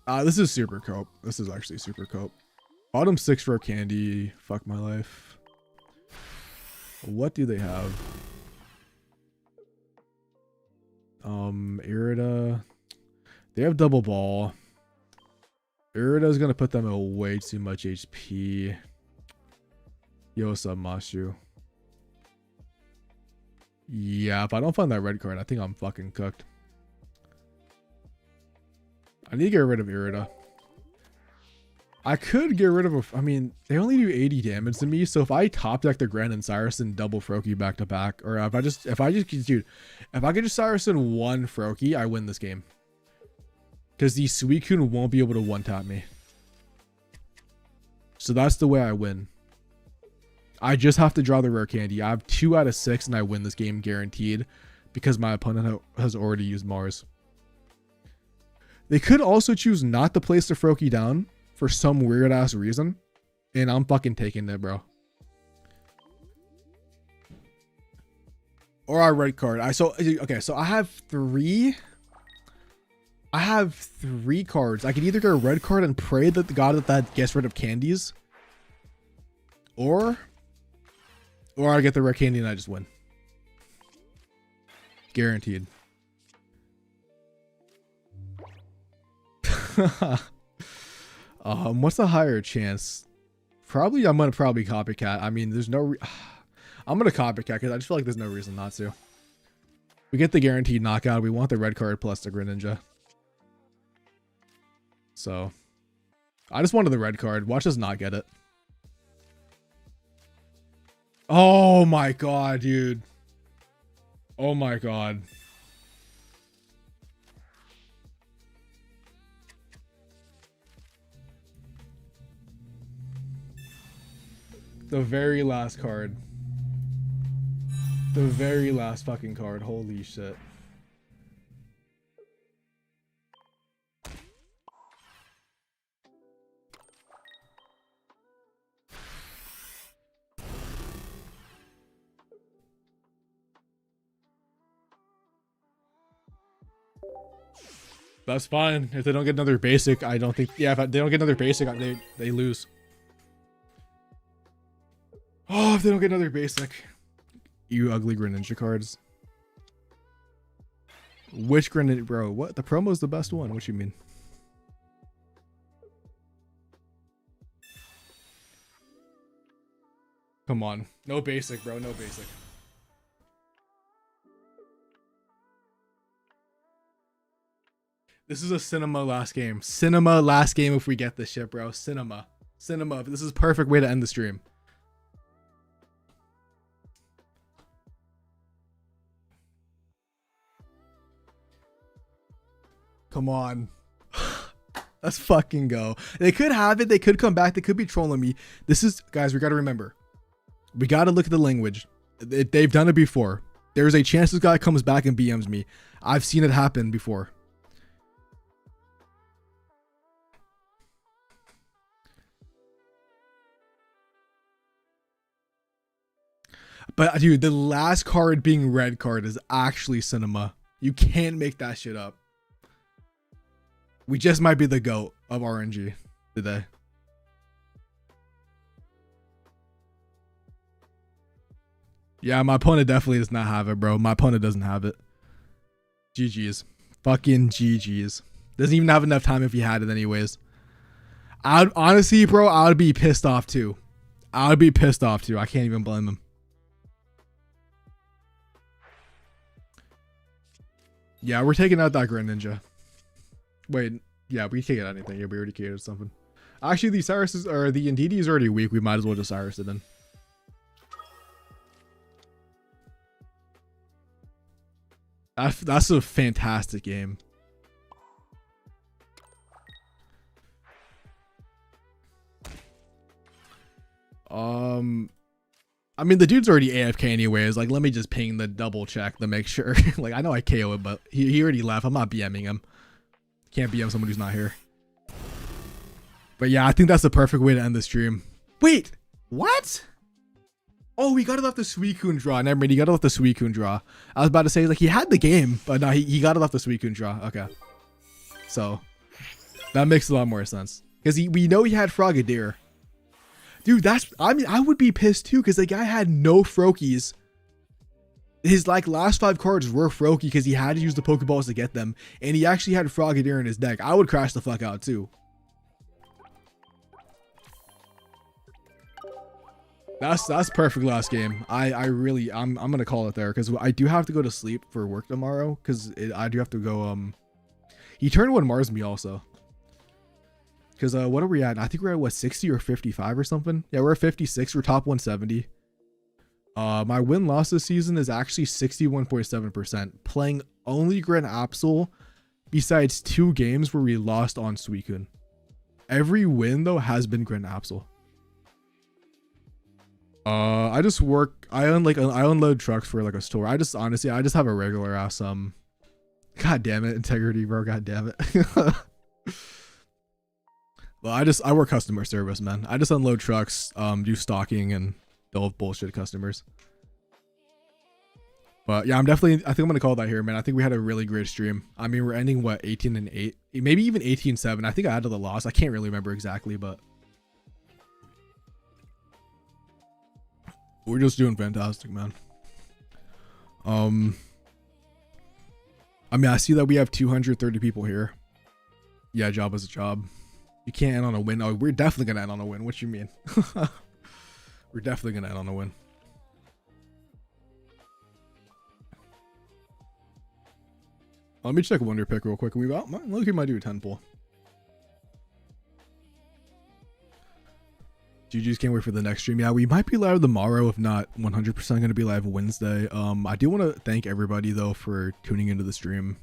this is super cope. This is actually super cope. Bottom 6 Rare Candy. Fuck my life. What do they have? Irida. They have double ball. Irida is gonna put them at way too much HP. Yo, what's up, Mashu? Yeah, if I don't find that red card, I think I'm fucking cooked. I need to get rid of Irida. I could get rid of I mean, they only do 80 damage to me, so if I top deck the Grand and Cyrus and double Froakie back to back, or if I just dude, if I could just Cyrus in one Froakie, I win this game. Because the Suicune won't be able to one-tap me. So that's the way I win. I just have to draw the Rare Candy. I have 2 out of 6 and I win this game guaranteed. Because my opponent has already used Mars. They could also choose not to place the Froakie down for some weird ass reason. And I'm fucking taking it, bro. Or I red card. Okay, so I have 3. I have 3 cards. I could either get a red card and pray that the god that gets rid of candies. Or I get the Rare Candy and I just win. Guaranteed. What's the higher chance? Probably, I'm gonna copycat. I mean, there's no. I'm gonna copycat because I just feel like there's no reason not to. We get the guaranteed knockout. We want the red card plus the Greninja. So, I just wanted the red card. Watch us not get it. Oh my god, dude. Oh my god. The very last card. The very last fucking card. Holy shit. That's fine. If they don't get another basic, I don't think. Yeah, if they don't get another basic, they lose. Oh, if they don't get another basic. You ugly Greninja cards. Which Greninja, bro? What? The promo's the best one. What you mean? Come on. No basic, bro. No basic. This is a cinema last game. Cinema last game if we get this shit, bro. Cinema. Cinema. This is a perfect way to end the stream. Come on. Let's fucking go. They could have it. They could come back. They could be trolling me. This is, guys, we got to remember. We got to look at the language. They've done it before. There's a chance this guy comes back and BMs me. I've seen it happen before. But dude, the last card being red card is actually cinema. You can't make that shit up. We just might be the GOAT of RNG today. Yeah, my opponent definitely does not have it, bro. My opponent doesn't have it. GG's. Fucking GG's. Doesn't even have enough time if he had it anyways. I'd honestly, bro, I would be pissed off too. I would be pissed off too. I can't even blame him. Yeah, we're taking out that Grand Ninja. Wait, yeah, we can't get anything. Yeah, we already created something. Actually, the Cyrus or the Indeedee is already weak. We might as well just Cyrus it in. That's a fantastic game. I mean, the dude's already AFK anyways. Like, let me just ping the double check to make sure. Like, I know I KO it, but he already left. I'm not BMing him. Can't BM someone who's not here. But yeah, I think that's the perfect way to end the stream. Wait, what? Oh, he got it off the Suicune draw. Never mind, he got it off the Suicune draw. I was about to say, like, he had the game, but no, he got it off the Suicune draw. Okay. So, that makes a lot more sense. Because we know he had Frogadier. Dude, I mean, I would be pissed too, because the guy had no Froakies. His, like, last 5 cards were Froakie, because he had to use the Pokeballs to get them. And he actually had Frogadier in his deck. I would crash the fuck out too. That's perfect last game. I'm gonna call it there because I do have to go to sleep for work tomorrow because I do have to go. He turned 1 Mars me also. Because what are we at? I think we're at what 60 or 55 or something. Yeah, we're at 56. We're top 170. My win loss this season is actually 61.7%. Playing only Grand Absol, besides 2 games where we lost on Suicune. Every win though has been Grand Absol. I just work. I unload trucks for like a store. I just have a regular ass God damn it, integrity, bro. God damn it. Well, I work customer service, man. I just unload trucks, do stocking, and deal with bullshit customers. But yeah, I think I'm gonna call that here, man. I think we had a really great stream. I mean, we're ending what 18-8, maybe even 18-7. I think I added the loss. I can't really remember exactly, but we're just doing fantastic, man. I mean, I see that we have 230 people here. Yeah, job is a job. You can't end on a win. Oh, we're definitely gonna end on a win. What you mean? We're definitely gonna end on a win. Let me check Wonder Pick real quick. Look at my dude 10 pull. GG's, can't wait for the next stream. Yeah, we might be live tomorrow, if not 100% going to be live Wednesday. I do want to thank everybody though for tuning into the stream.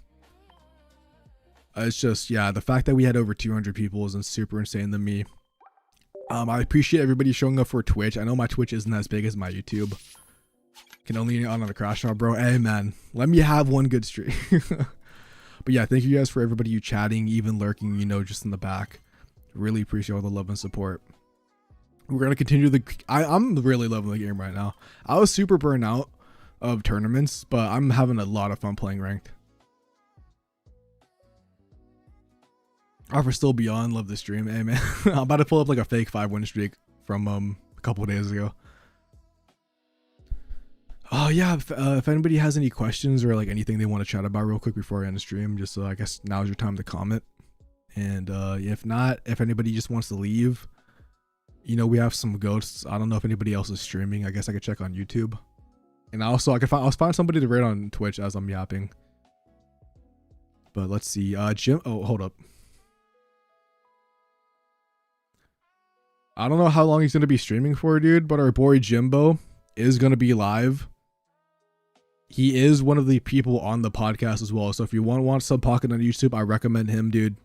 It's just, yeah, the fact that we had over 200 people is super insane to me. I appreciate everybody showing up for Twitch. I know my Twitch isn't as big as my YouTube. Can only on a crash out, bro. Hey man, let me have one good stream. But yeah, thank you guys for everybody you chatting, even lurking, you know, just in the back. Really appreciate all the love and support. We're gonna continue I'm really loving the game right now. I was super burnt out of tournaments, but I'm having a lot of fun playing ranked. Offer still beyond, love the stream. Hey man, I'm about to pull up like a fake 5-win streak from a couple of days ago. Oh yeah, if anybody has any questions or like anything they want to chat about real quick before I end the stream, just I guess now's your time to comment. And if not, if anybody just wants to leave, you know, we have some ghosts. I don't know if anybody else is streaming. I guess I could check on YouTube. And also I'll find somebody to raid on Twitch as I'm yapping. But let's see. Jim, oh, hold up. I don't know how long he's going to be streaming for, dude, but our boy Jimbo is going to be live. He is one of the people on the podcast as well. So if you want some pocket on YouTube, I recommend him, dude.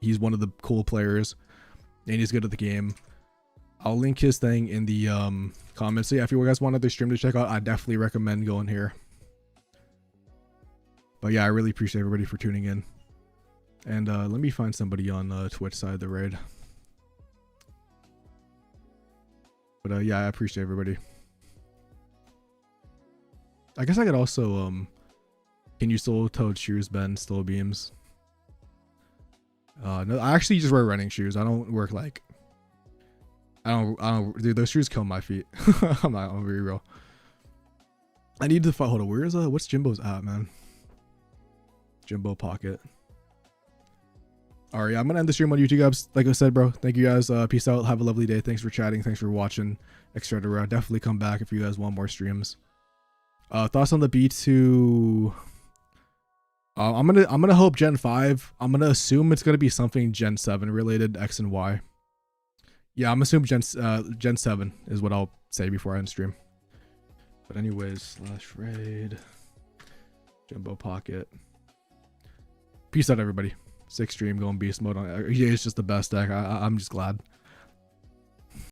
He's one of the cool players and he's good at the game. I'll link his thing in the comments. So yeah, if you guys want another stream to check out, I definitely recommend going here. But yeah, I really appreciate everybody for tuning in. And let me find somebody on Twitch side of the raid. But yeah, I appreciate everybody. I guess I could also can you still toad shoes, Ben? Still beams. No, I actually just wear running shoes. I don't work like. I don't. Dude, those shoes kill my feet. I'm not. I'm very real. I need to find. Hold on. Where's what's Jimbo's at, man? Jimbo Pocket. All right, I'm gonna end the stream on YouTube, guys. Like I said, bro. Thank you guys. Peace out. Have a lovely day. Thanks for chatting. Thanks for watching. Extra around. Definitely come back if you guys want more streams. Thoughts on the B2? I'm gonna hope Gen 5. I'm gonna assume it's gonna be something Gen 7 related, X and Y. Yeah, I'm assuming Gen 7 is what I'll say before I end stream. But anyways, /raid, Jumbo Pocket. Peace out, everybody. 6 stream going beast mode on. Yeah, it's just the best deck. I'm just glad.